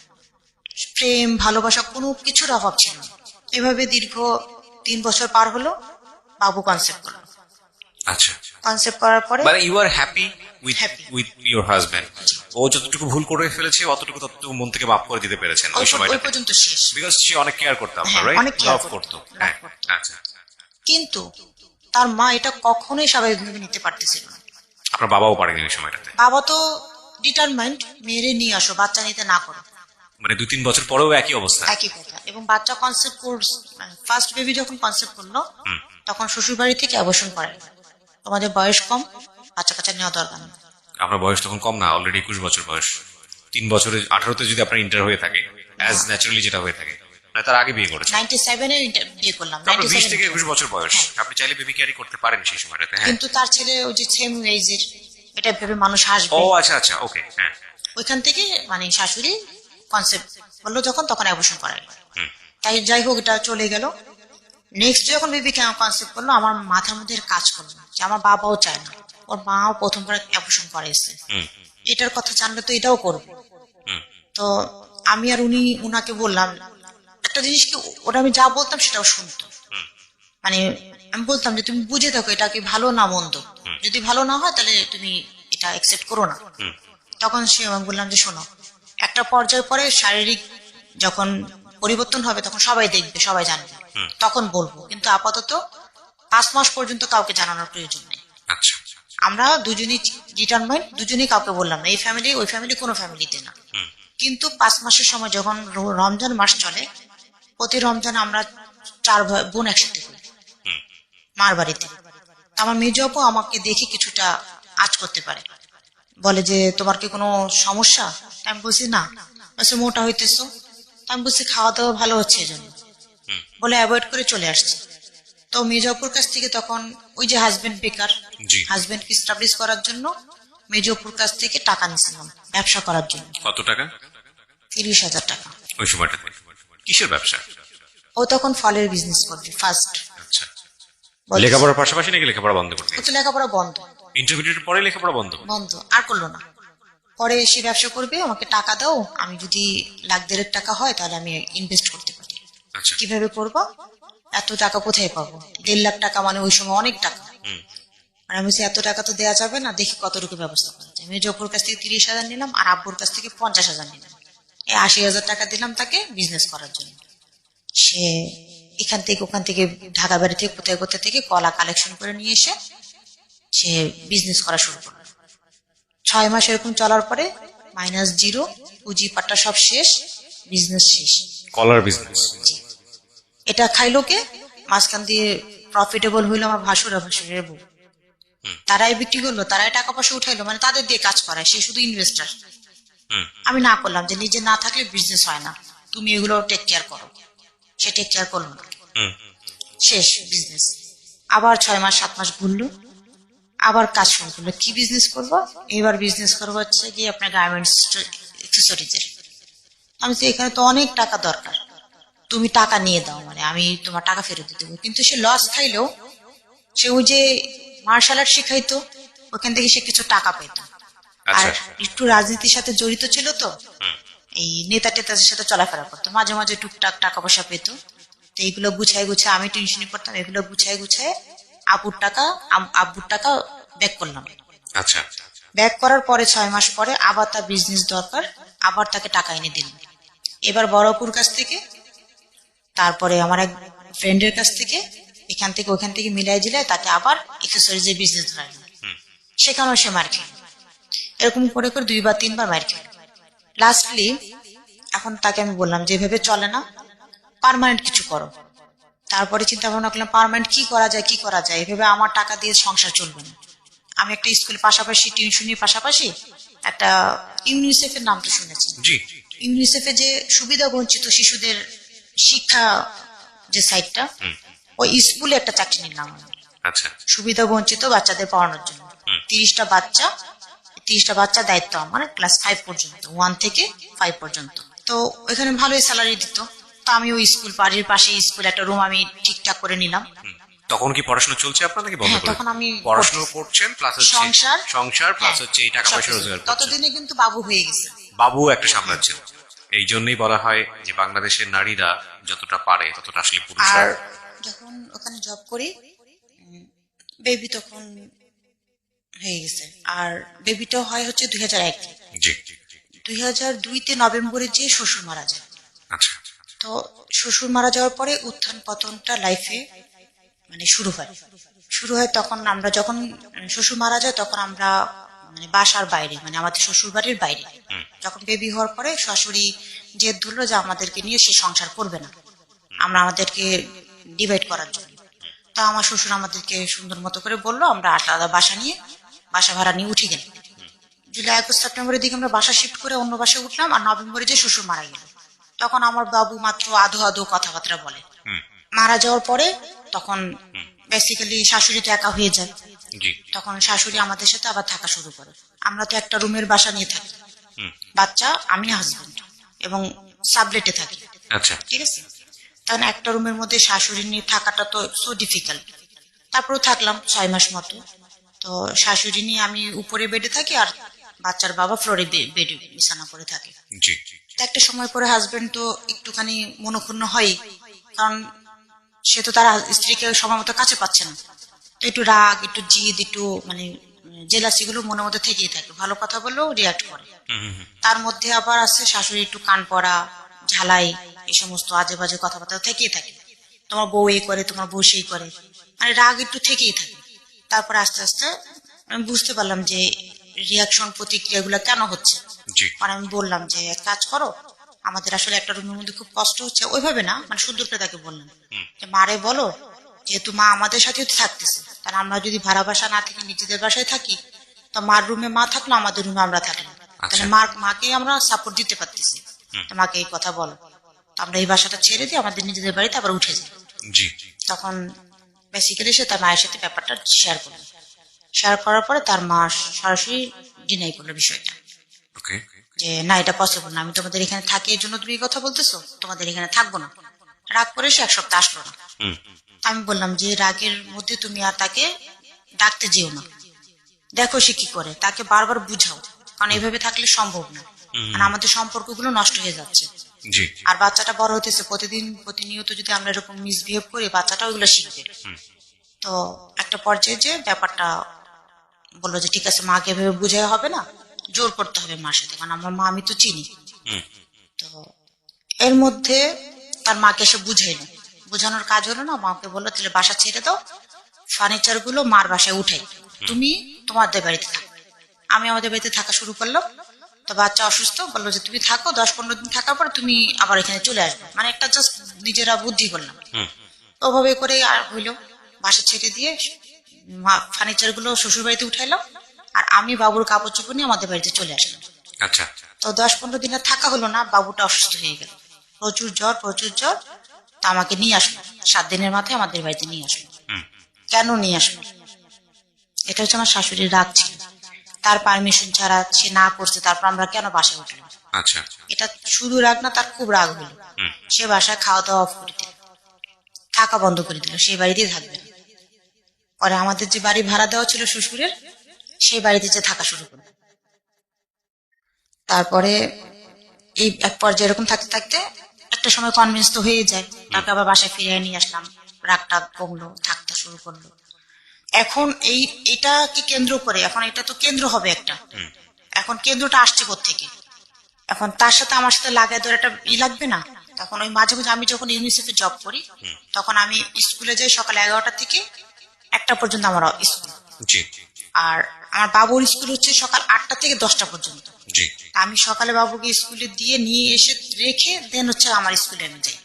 Speaker 1: প্রেম ভালোবাসা কোনো কিছুর অভাব ছিল না। এভাবে দীর্ঘ 3 বছর পার হলো, বাবু কনসেপ্ট করলো।
Speaker 2: আচ্ছা,
Speaker 1: কনসেপ্ট করার পরে
Speaker 2: মানে you are happy
Speaker 1: Happy.
Speaker 2: With your husband. ও যতটুকু ভুল করে ফেলেছে ততটুকু মন থেকে মাফ করে দিতে পেরেছেন ওই
Speaker 1: ওই
Speaker 2: সময়টা,
Speaker 1: পর্যন্ত শেষ।
Speaker 2: বিকজ সে অনেক কেয়ার করতো আপনার,
Speaker 1: হ্যাঁ,
Speaker 2: রাইট?
Speaker 1: অনেক care
Speaker 2: লাভ
Speaker 1: করতো,
Speaker 2: করতো।
Speaker 1: love
Speaker 2: হ্যাঁ,
Speaker 1: করতো।
Speaker 2: আচ্ছা।
Speaker 1: কিন্তু তার মা এটা কখনোই স্বাভাবিকভাবে নিতে পারতেছিল না।
Speaker 2: আপনার বাবাও পারেনি ওই সময়টাতে?
Speaker 1: বাবা তো ডিটারমাইন্ড মেয়েরে নিয়ে আসো, বাচ্চা নিতে না করো,
Speaker 2: মানে 2-3 বছর পরেও একই অবস্থা?
Speaker 1: একই কথা। এবং বাচ্চা কনসেপ্ট কোর্স, ফার্স্ট বেবি যখন কনসেপ্ট করলো তখন শ্বশুর বাড়ি থেকে অ্যাবর্শন করে, তোমাদের বয়স কম, বাচ্চা কাচ্চা নেওয়া দরকার নেই।
Speaker 2: আপনার বয়স তখন কম না, অলরেডি 21 বছর বয়স। 3 বছরে 18তে যদি আপনার ইন্টার হয়ে থাকে, অ্যাজ ন্যাচারালি যেটা হয়ে থাকে, না তার আগে বিয়ে করেছেন?
Speaker 1: 97-এ বিয়ে করলাম।
Speaker 2: আপনার 20 থেকে
Speaker 1: 97
Speaker 2: 21 বছর বয়স, আপনি চাইলে বেবি ক্যারি করতে পারেন সেই সময়টাতে। হ্যাঁ।
Speaker 1: কিন্তু তার ছেলে ওই যে সেম এজের, এটা ভেবে মানুষ হাসবে,
Speaker 2: ও আচ্ছা আচ্ছা, ওকে। হ্যাঁ।
Speaker 1: ওইখান থেকে মানে শাশুড়ি কনসেপ্ট বললো যখন, তখন অ্যাবর্শন করাই।
Speaker 2: হুম।
Speaker 1: তাই যাই হোক, এটা চলে গেল। নেক্সট যখন বেবি কনসেপ্ট করলো, আমার মাথার মধ্যে কাজ করলো না যে আমার বাবাও চায় না, ওর মাও প্রথমবার অ্যাবর্শন করাইছে,
Speaker 2: হুম।
Speaker 1: এটার কথা জানলে তো এটাও করবে।
Speaker 2: হুম।
Speaker 1: তো আমি আর উনাকে বললাম একটা জিনিস কি, ওরা আমি যা বলতাম সেটাও শুনতো।
Speaker 2: হুম।
Speaker 1: মানে আমি বলতাম যে তুমি বুঝে দেখো এটা কি ভালো না মন্দ, যদি ভালো না হয় তাহলে তুমি এটা অ্যাকসেপ্ট করো না।
Speaker 2: হুম।
Speaker 1: তখন সে আমি বললাম যে শোনো, একটা পর্যায়ে পরে শারীরিক যখন পরিবর্তন হবে তখন সবাই দেখবে, সবাই জানবে, তখন বলবো, কিন্তু আপাতত 5 মাস পর্যন্ত কাউকে জানানোর প্রয়োজন নেই।
Speaker 2: আচ্ছা।
Speaker 1: আমরা দুজনই ডিটারমাইন্ড, দুজনই কাউকে বললাম না, এই ফ্যামিলি ওই ফ্যামিলি কোনো ফ্যামিলিতে না। কিন্তু 5 মাসের সময় যখন রমজান মাস চলে, প্রতি রমজান আমরা 4 বোন একসাথে করি মার বাড়িতে। আমার মেজ আপু আমাকে দেখে কিছুটা আঁচ করতে পারে, বলে যে তোমার কি কোনো সমস্যা? আমি বলছি না। বলছে মোটা হইতেছো। আমি বলছি খাওয়া দাওয়া ভালো হচ্ছে এই জন্য, বলে অ্যাভয়েড করে চলে আসছে। তো মেজপুর কাছ থেকে তখন ওই যে হাজবেন্ড বেকার,
Speaker 2: জি।
Speaker 1: হাজবেন্ডকে স্টাবলিশ করার জন্য মেজপুর কাছ থেকে টাকা নিয়েছিলাম ব্যবসা করার জন্য।
Speaker 2: কত টাকা?
Speaker 1: 30,000 টাকা।
Speaker 2: ওই সময়টাতে কিসের ব্যবসা?
Speaker 1: ও তখন ফলের বিজনেস করবে ফার্স্ট।
Speaker 2: আচ্ছা। লেখাপড়ার পাশাপাশি নাকি লেখাপড়া বন্ধ করতে?
Speaker 1: ও তো লেখাপড়া বন্ধ,
Speaker 2: ইন্টারমিডিয়েট পরে লেখাপড়া বন্ধ?
Speaker 1: বন্ধ আর করলো না। পরে সে ব্যবসা করবে, আমাকে টাকা দাও, আমি যদি 1,50,000 টাকা হয় তাহলে আমি ইনভেস্ট করতে পারি।
Speaker 2: আচ্ছা।
Speaker 1: কিভাবে করবো, এত টাকা কোথায় পাবো? 1.5 লাখ টাকা মানে ওই সময় অনেক টাকা। আর আমি বলছি এত টাকা তো দেওয়া যাবে না, দেখি কতটুকু ব্যবস্থা করা যায়। আমি জপুর কাছ থেকে 30,000 নিলাম, আর আব্বুর কাছ থেকে 50,000 নিলাম, এই 80,000 টাকা দিলাম তাকে বিজনেস করার জন্য। সে এখান থেকে ওখান থেকে ঢাকা বাড়ি থেকে কোথায় কোথায় থেকে কলা কালেকশন করে নিয়ে এসে সে বিজনেস করা শুরু করলো। 6 মাস এরকম চলার পরে -0, পুঁজি পাট্টা সব শেষ, বিজনেস শেষ।
Speaker 2: কলার বিজনেস?
Speaker 1: জি। এটা খাইলো কে? মাঝখান দিয়ে প্রফিটেবল হইলো আমার ভাসুরা, ভাসুরের বউ, তারাই বিক্রি করলো, তারাই টাকা পয়সা উঠাইলো, মানে তাদের দিয়ে কাজ করায়, সে শুধু ইনভেস্টার। আমি না করলাম যে নিজে না থাকলে বিজনেস হয় না, তুমি এগুলো টেক কেয়ার করো। সে টেক কেয়ার করলো না, শেষ বিজনেস। আবার 6 মাস 7 মাস ঘুরলো, আবার কাজ শুরু করলো। কি বিজনেস করবো? এবার বিজনেস করবো হচ্ছে কি আপনার গার্মেন্টস এক্সেসরিজের। আমি তো এখানে তো অনেক টাকা দরকার, তুমি টাকা নিয়ে দাও, মানে আমি তোমার টাকা ফেরত দিতে দেবো। কিন্তু সে লস খাইলেও সে ওই যে মার্শাল আর্ট শিখাইতো, ওখান থেকে সে কিছু টাকা পেত। আর একটু রাজনীতির সাথে জড়িত ছিল তো, এই নেতা টেতাদের সাথে চলাফেরা করতো, মাঝে মাঝে টুকটাক টাকা পয়সা পেত। তো এইগুলো গুছায় গুছায় আমি টেনশনই করতাম, এগুলো গুছায় গুছায় আব্বুর টাকা ব্যাক করলাম।
Speaker 2: আচ্ছা।
Speaker 1: ব্যাক করার পরে 6 মাস পরে আবার তার বিজনেস দরকার, আবার তাকে টাকা এনে দিলাম। এবার বড়পুর কাছ থেকে, তারপরে আমার এক ফ্রেন্ডের কাছ থেকে, এখান থেকে ওখান থেকে মিলাই জিলাই তাকে আবার এক্সেসরিজ এর বিজনেস ধরাইলাম। সেখানেও সে মার খেল। এরকম করে করে 2 বা 3 বার মার খেল। লাস্টলি এখন তাকে আমি বললাম যে এভাবে চলে না, পার্মানেন্ট কিছু করো। তারপরে চিন্তা ভাবনা করলাম পার্মানেন্ট কি করা যায়, কি করা যায়, এভাবে আমার টাকা দিয়ে সংসার চলবে না। আমি একটা স্কুল পাশাপাশি টিউশনির পাশাপাশি একটা ইউনিসেফ এর নাম তো শুনেছেন?
Speaker 2: জি।
Speaker 1: ইউনিসেফে যে সুবিধা বঞ্চিত শিশুদের শিক্ষা যে সাইটটা, ওই স্কুলে একটা চাকরি নিলাম আমি।
Speaker 2: আচ্ছা।
Speaker 1: সুবিধা বঞ্চিত বাচ্চাদের পড়ানোর জন্য 30টা বাচ্চা, 30টা বাচ্চা দায়িত্ব আমার, ক্লাস 5 পর্যন্ত, 1 থেকে 5 পর্যন্ত। তো ওখানে ভালোই স্যালারি দিত। তো আমি ওই স্কুল, বাড়ির পাশে স্কুল, একটা রুম আমি ঠিকঠাক করে নিলাম।
Speaker 2: তখন কি পড়াশোনা চলছে আপনার নাকি বন্ধ
Speaker 1: হ্যাঁ,
Speaker 2: করে?
Speaker 1: তখন আমি
Speaker 2: পড়াশোনা করছেন প্লাস হচ্ছে সংসার প্লাস
Speaker 1: হ্যাঁ,
Speaker 2: হচ্ছে এই টাকা পয়সা
Speaker 1: সবকিছু।
Speaker 2: রোজগার করছেন।
Speaker 1: ততদিনে কিন্তু বাবু হয়ে গেছে।
Speaker 2: বাবু একটা সামলাচ্ছেন। এই জন্যই বলা হয় যে বাংলাদেশের নারীরা যতটা পারে ততটা আসলে পুরুষরা।
Speaker 1: আর যখন ওখানে জব করি, বেবি তখন হয়ে গেছে। আর বেবিটাও হয় হচ্ছে 2001।
Speaker 2: জি।
Speaker 1: 2002-তে নভেম্বরে যে শ্বশুর মারা যায়।
Speaker 2: আচ্ছা।
Speaker 1: তো শ্বশুর মারা যাওয়ার পরে উত্থান পতনটা লাইফে মানে শুরু হয় তখন আমরা যখন শ্বশুর মারা যায় তখন আমরা মানে বাসার বাইরে, মানে আমাদের শ্বশুর বাড়ির বাইরে। যখন বেবি হওয়ার পরে শাশুড়ি জেদ ধরলো যে আমাদেরকে নিয়ে সে সংসার করবে না, আমাদেরকে ডিভাইড করার জন্য। তো আমার শ্বশুর আমাদেরকে সুন্দর মতো করে বললো, আমরা আলাদা বাসা ভাড়া নিয়ে উঠে গেলাম। জুলাই, আগস্ট, সেপ্টেম্বরের দিকে আমরা বাসা শিফট করে অন্য বাসায় উঠলাম। আর নভেম্বরে যে শ্বশুর মারা গেল, তখন আমার বাবু মাত্র আধো আধো কথাবার্তা বলে। মারা যাওয়ার পরে তখন বেসিক্যালি শাশুড়ি তো একা হয়ে যায়। তখন শাশুড়ি আমাদের সাথে আবার থাকা শুরু করে। আমরা তো একটা রুমের বাসা নিয়ে থাকি, বাচ্চা, আমি, হাজবেন্ড, এবং সাবলেটে থাকি।
Speaker 2: আচ্ছা।
Speaker 1: ঠিক আছে। তখন একটা রুমের মধ্যে শাশুড়ি নিয়ে থাকাটা তো সো ডিফিকাল্ট। তারপরেও থাকলাম 6 মাস মতো। তো শাশুড়ি নিয়ে আমি উপরে বেডে থাকি, আর বাচ্চার বাবা ফ্লোরে বেডে বিছানা করে থাকে। তো একটা সময় পরে হাজবেন্ড তো একটুখানি মনক্ষুণ্ণ হয়, কারণ সে তো তার স্ত্রীকে সময় মতো কাছে পাচ্ছে না। তো একটু রাগ, একটু জিদ, একটু মানে জেলাসি গুলো মনের মধ্যে থেকেই থাকে। ভালো কথা বললেও রিয়াক্ট করে। তার মধ্যে আবার আছে শাশুড়ি একটু কান পড়া, ঝালাই, এই সমস্ত আজে বাজে কথাবার্তা থেকেই থাকে। তোমার বউ এই করে, তোমার বউ সেই করে, মানে রাগ একটু থেকেই থাকে। তারপর আস্তে আস্তে আমি বুঝতে পারলাম যে রিয়াকশন, প্রতিক্রিয়াগুলো কেন হচ্ছে। আর আমি বললাম যে এক কাজ করো, আমাদের আসলে একটা রুমের মধ্যে খুব কষ্ট হচ্ছে। ওইভাবে না, মানে সুন্দর করে তাকে বললাম যে মারে বলো, যেহেতু মা আমাদের সাথেও থাকতেছে, তাহলে আমরা যদি ভাড়া বাসা না থেকে নিজেদের বাসায় থাকি, তো মার রুমে মা থাকলো, আমাদের রুমে আমরা থাকলাম, তাহলে মাকে আমরা সাপোর্ট দিতে পারতেছি। মাকে এই কথা বলো, তো আমরা এই বাসাটা ছেড়ে দিয়ে আমাদের নিজেদের বাড়িতে আবার উঠে যাই। তখন বেসিক্যালি সে তার মায়ের সাথে ব্যাপারটা শেয়ার করার পরে তার মা সরাসরি ডিনাই করলো বিষয়টা, যে না, এটা পসিবল না, আমি তোমাদের এখানে থাকি এই জন্য তুমি এই কথা বলতেছো, তোমাদের এখানে থাকবো না। রাগ করে সে 1 সপ্তাহ আসলো না। আমি বললাম যে রাগের মধ্যে তুমি আর তাকে ডাকতে যেও না, দেখো সে কি করে, তাকে বারবার বুঝাও, কারণ এইভাবে থাকলে সম্ভব না, কারণ আমাদের সম্পর্কগুলো নষ্ট হয়ে যাচ্ছে। আর বাচ্চাটা বড় হতেছে, প্রতিনিয়ত যদি আমরা এরকম মিসবিহেভ করি, বাচ্চাটা ওইগুলো শিখবে। তো একটা পর্যায়ে যে ব্যাপারটা বললো যে ঠিক আছে, মাকে এভাবে বুঝাই হবে না, জোর করতে হবে মার সাথে, কারণ আমার মা আমি তো চিনি। তো এর মধ্যে তার মাকে এসে বুঝাইলো, বোঝানোর কাজ হলো না, মাকে বললো তাহলে বাসা ছেড়ে দাও, ফার্নিচার গুলো মার বাসায় উঠাই, তুমি তোমাদের বাড়িতে থাকো। আমি আমাদের বাড়িতে থাকা শুরু করলাম। তো বাচ্চা অসুস্থ, বললো যে তুমি থাকো, 10-15 দিন থাকার পর তুমি আবার এখানে চলে আসবে, মানে একটা জাস্ট নিজেরা বুদ্ধি করলাম। ওভাবে করে আর হইলো, বাসা ছেড়ে দিয়ে ফার্নিচার গুলো শ্বশুর বাড়িতে উঠাইলাম, আর আমি বাবুর কাপড় চোপড় নিয়ে আমাদের বাড়িতে চলে আসলাম। তো 10-15 দিন থাকা হলো না, বাবুটা অসুস্থ হয়ে গেল, প্রচুর জ্বর। তা আমাকে নিয়ে আসলো, 7 দিনের মাথায় আমাদের বাড়িতে নিয়ে আসলো। কেন নিয়ে আসলো? এটা হচ্ছে আমার শাশুড়ির রাগ ছিল, তার পারমিশন ছাড়া সে না করছে, তারপর আমরা কেন বাসায় উঠলাম। এটা শুধু রাগ না, তার খুব রাগ হলো। সে বাসায় খাওয়া দাওয়া অফ করে দিল, থাকা বন্ধ করে দিল, সেই বাড়িতেই থাকবে না। পরে আমাদের যে বাড়ি ভাড়া দেওয়া ছিল শ্বশুরের, সেই বাড়িতে যে থাকা শুরু করলো। তারপরে এই এক পর্যায়ে এরকম থাকতে থাকতে একটা সময় কনভিন্স তো হয়ে যায়, তাকে আবার বাসায় ফিরিয়ে নিয়ে আসলাম, রাগটা কমলো, থাকতে শুরু করলো। এখন এটাকে কেন্দ্র করে, এখন এটা তো কেন্দ্র হবে একটা, এখন কেন্দ্রটা আসছে কোত্থেকে, এখন তার সাথে আমার সাথে লাগাই ধরে একটা লাগবে না। তখন ওই মাঝে মাঝে আমি যখন ইউনিসেফে জব করি, তখন আমি স্কুলে যাই সকাল 11টা থেকে 1টা পর্যন্ত আমার স্কুল। আর আমার বাবুর স্কুল হচ্ছে সকাল 8টা থেকে 10টা পর্যন্ত। আমি সকালে বাবুকে স্কুলে দিয়ে নিয়ে এসে রেখে দেন হচ্ছে আমার স্কুলে আমি যাই।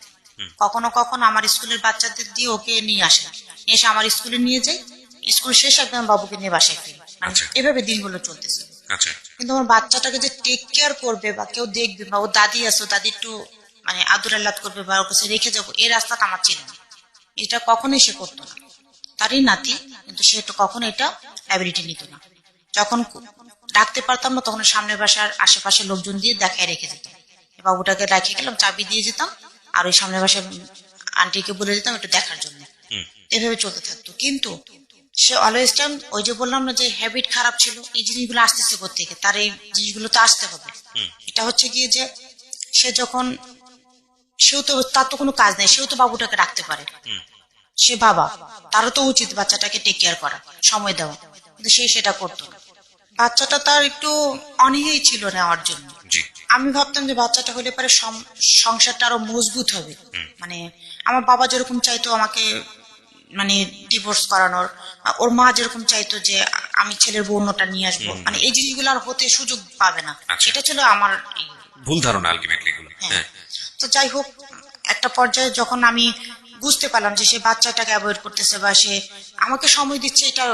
Speaker 1: কখনো কখনো আমার স্কুলের বাচ্চাদের দিয়ে ওকে নিয়ে আসে, এসে আমার স্কুলে নিয়ে যাই, স্কুল শেষ একদম বাবুকে নিয়ে বাসায় ফিরি। এভাবে দিনগুলো চলতেছে। কিন্তু আমার বাচ্চাটাকে যে টেক কেয়ার করবে বা কেউ দেখবে বা ও দাদি আছে, ও দাদি একটু মানে আদর আহ্লাদ করবে বা ওর কাছে রেখে যাবো, এই রাস্তাটা আমার ছিল না। এটা কখনোই সে করতো না। তারই নাতি, কিন্তু সে তো কখনো এটা অ্যাবিলিটি নিত না। যখন ডাকতে পারতাম না তখন সামনের বাসার আশেপাশে লোকজন দিয়ে দেখায় রেখে যেতাম। বাবুটাকে রেখে গেলাম, চাবি দিয়ে যেতাম, আর ওই সামনের বাসার আন্টিকে বলে দিতাম একটু দেখার জন্য। এভাবে চলতে থাকতো। কিন্তু সে অলওয়েজ টাইম, ওই যে বললাম না যে হ্যাবিট খারাপ ছিল, এই জিনিসগুলো আসতেছে কোত্থেকে, তার এই জিনিসগুলো তো আসতে হবে। এটা হচ্ছে গিয়ে যে সে যখন, সেও তো, তার তো কোনো কাজ নেই, সেও তো বাবুটাকে রাখতে পারে, সে বাবা, তারও তো উচিত বাচ্চাটাকে টেক কেয়ার করা, সময় দেওয়া, কিন্তু সে সেটা করতো না। বাচ্চাটা তার একটু অনীহাই ছিল নেওয়ার জন্য।
Speaker 2: জি।
Speaker 1: আমি ভাবতাম যে বাচ্চাটা হলে পরে সংসারটা আরো মজবুত হবে। মানে আমার বাবা যেরকম চাইতো আমাকে মানে ডিভোর্স করানোর, ওর মা যেরকম চাইতো যে আমি ছেলের বউ অন্যটা নিয়ে আসবো, মানে এই জিনিসগুলো আর হতে সুযোগ পাবে না,
Speaker 2: আচ্ছা।
Speaker 1: এটা ছিল আমার
Speaker 2: ভুল ধারণা আলটিমেটলি এগুলো।
Speaker 1: হ্যাঁ। তো যাই হোক, একটা পর্যায়ে যখন আমি বুঝতে পারলাম যে সে বাচ্চাটাকে অ্যাভয়েড করতেছে বা সে আমাকে সময় দিচ্ছে, এটা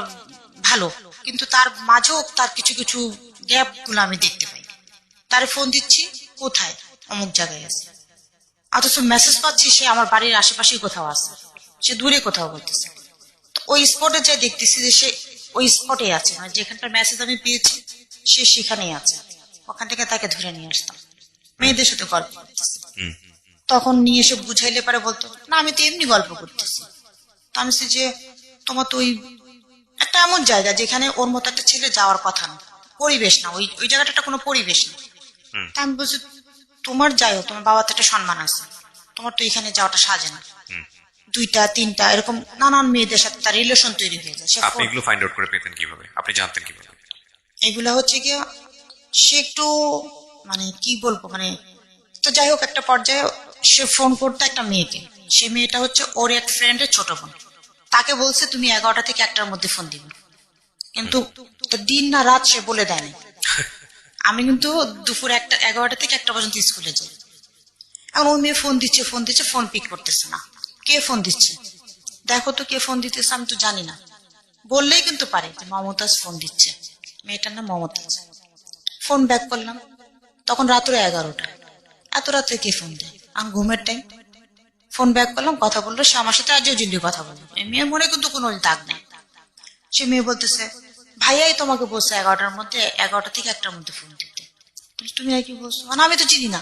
Speaker 1: ভালো, কিন্তু তার মাঝেও তার কিছু কিছু গ্যাপ গুলো আমি দেখতে পাই। তারে ফোন দিচ্ছি, কোথায়, অমুক জায়গায় আছে, অথচ মেসেজ পাচ্ছি সে আমার বাড়ির আশেপাশেই কোথাও আছে, সে দূরে কোথাও বলতেছে। তো ওই স্পটে যাই দেখতেছি যে সে ওই স্পটে আছে, মানে যেখানটার মেসেজ আমি পেয়েছি সে সেখানেই আছে। ওখান থেকে তাকে ধরে নিয়ে আসতাম, মেয়েদের সাথে গল্প করতেছি। তখন নিয়ে এসে বুঝাইলে পারে বলতো না আমি তো এমনি গল্প করতেছি। তো আমি বলছি যে তোমার তো ওই একটা এমন জায়গা যেখানে ওর মতো একটা ছেলে যাওয়ার কথা না, পরিবেশ না, ওই ওই জায়গাটা একটা কোনো পরিবেশ না। তা আমি বলছি তোমার যাই হোক, তোমার বাবার তো একটা সম্মান আছে, তোমার তো এখানে যাওয়াটা সাজে না। দুইটা তিনটা এরকম নানান মেয়েদের সাথে তার রিলেশন তৈরি হয়ে যায়।
Speaker 2: আপনি এগুলো ফাইন্ড আউট করে পেতেন কিভাবে, আপনি জানতেন কিভাবে?
Speaker 1: এগুলা হচ্ছে গিয়ে সে একটু মানে কি বলবো, মানে তো যাই হোক, একটা পর্যায়ে সে ফোন করতো একটা মেয়েকে, সে মেয়েটা হচ্ছে ওর এক ফ্রেন্ডের ছোট বোন। তাকে বলছে তুমি 11টা থেকে 1টার মধ্যে ফোন দিবে, কিন্তু দিন না রাত সে বলে দেয়নি। আমি কিন্তু দুপুর 11টা থেকে 1টা পর্যন্ত স্কুলে যাই। এখন ওই মেয়ে ফোন দিচ্ছে ফোন দিচ্ছে, ফোন পিক করতেছে না। কে ফোন দিচ্ছে, দেখো তো কে ফোন দিতেছে, আমি তো জানি না। বললেই কিন্তু পারে যে মমতাজ ফোন দিচ্ছে, মেয়েটার নাম মমতাজ। ফোন ব্যাক করলাম, তখন রাত্রে 11টা। এত রাত্রে কে ফোন দেয়, আমি ঘুমের টাইম। ফোন ব্যাক করলাম, কথা বললো, সে আমার সাথে আজও জিল্লি কথা বললো। এই মেয়ের মনে কিন্তু কোনো দাগ নেই। সে মেয়ে বলতেছে ভাইয়াই তোমাকে বলছে 11টার মধ্যে, 11টা থেকে 1টার মধ্যে ফোন দিতে। তুমি আর কি বলছো, মানে আমি তো চিনি না।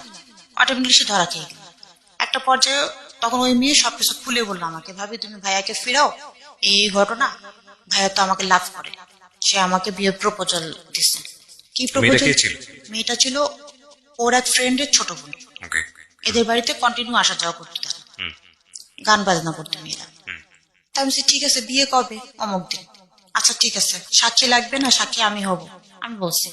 Speaker 1: অটোমেটিকলি সে ধরা খেয়ে গেল। একটা পর্যায়ে তখন ওই মেয়ে সবকিছু খুলে বললো আমাকে, ভাবি তুমি ভাইয়াকে ফিরাও, এই ঘটনা, ভাইয়া তো আমাকে লাভ করে, সে আমাকে বিয়ে প্রপোজাল দিচ্ছে। কি প্রপোজাল? মেয়েটা ছিল ওর এক ফ্রেন্ডের ছোট বোন। এদের বাড়িতে কন্টিনিউ আসা যাওয়া করতো তারা, গান বাজনা করতো মেয়েরা। তাই আমি বলছি ঠিক আছে, বিয়ে কবে? অমুক দিন। আচ্ছা ঠিক আছে, সাক্ষী লাগবে না? সাক্ষী আমি হব। আমি বলছি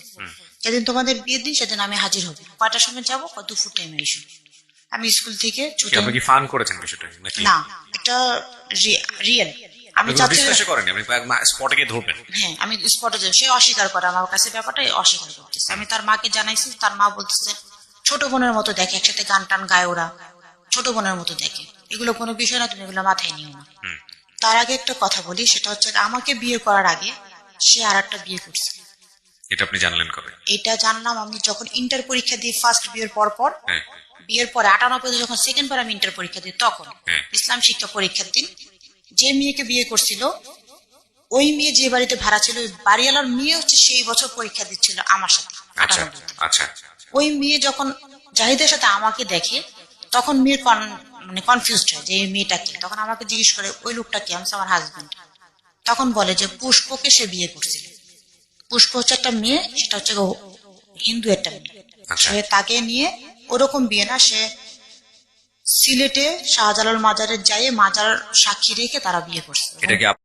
Speaker 1: যেদিন তোমাদের বিয়ের দিন সেদিন আমি হাজির হব। কয়টার সময় যাবো? দুপুর টাইমে এসো। আমি স্কুল থেকে
Speaker 2: আপনি কি ফান করেছেন বিষয়টা নাকি?
Speaker 1: না, এটা রিয়েল। আমি
Speaker 2: স্পটে গিয়ে ধরবেন।
Speaker 1: হ্যাঁ, আমি স্পটে যাই। সে অস্বীকার করে, আমার কাছে ব্যাপারটা অস্বীকার করতেছে। আমি তার মাকে জানাইছি, তার মা বলতেছে ছোট বোনের মতো দেখে, একসাথে গান টান গায় ওরা, ছোট বোনের মতো দেখে, এগুলো কোনো বিষয় না, তুমি এগুলো মাথায় নিও না। তার আগে একটা কথা বলি, সেটা হচ্ছে আমাকে বিয়ে করার আগে সে আর একটা বিয়ে করছে।
Speaker 2: এটা আপনি জানলেন কবে?
Speaker 1: এটা জানলাম আমি যখন ইন্টার পরীক্ষা দিই, ফার্স্ট বিয়ের পর পর। বিয়ের পরে 98 যখন সেকেন্ড বার আমি ইন্টার পরীক্ষা দিই, তখন ইসলাম শিক্ষা পরীক্ষার দিন যে মেয়েকে বিয়ে করছিল, ওই মেয়ে যে বাড়িতে ভাড়া ছিল, ওই বাড়িওয়ালার মেয়ে হচ্ছে সেই বছর পরীক্ষা দিচ্ছিল আমার সাথে।
Speaker 2: আচ্ছা।
Speaker 1: ওই মেয়ে যখন জাহিদের সাথে আমাকে দেখে, তখন মেয়ের মানে কনফিউজড হয় যে এই মেয়েটা কি। তখন আমাকে জিজ্ঞেস করে ওই লোকটা কি, আমি আমার হাজবেন্ড। তখন বলে যে পুষ্পকে সে বিয়ে করছিল। পুষ্প হচ্ছে একটা মেয়ে, সেটা হচ্ছে হিন্দু একটা মেয়ে। সে তাকে নিয়ে ওরকম বিয়ে না, সে সিলেটে শাহজালাল মাজারে যাইয়ে মাজার সাক্ষী রেখে তারা বিয়ে করছে।
Speaker 2: এটা কি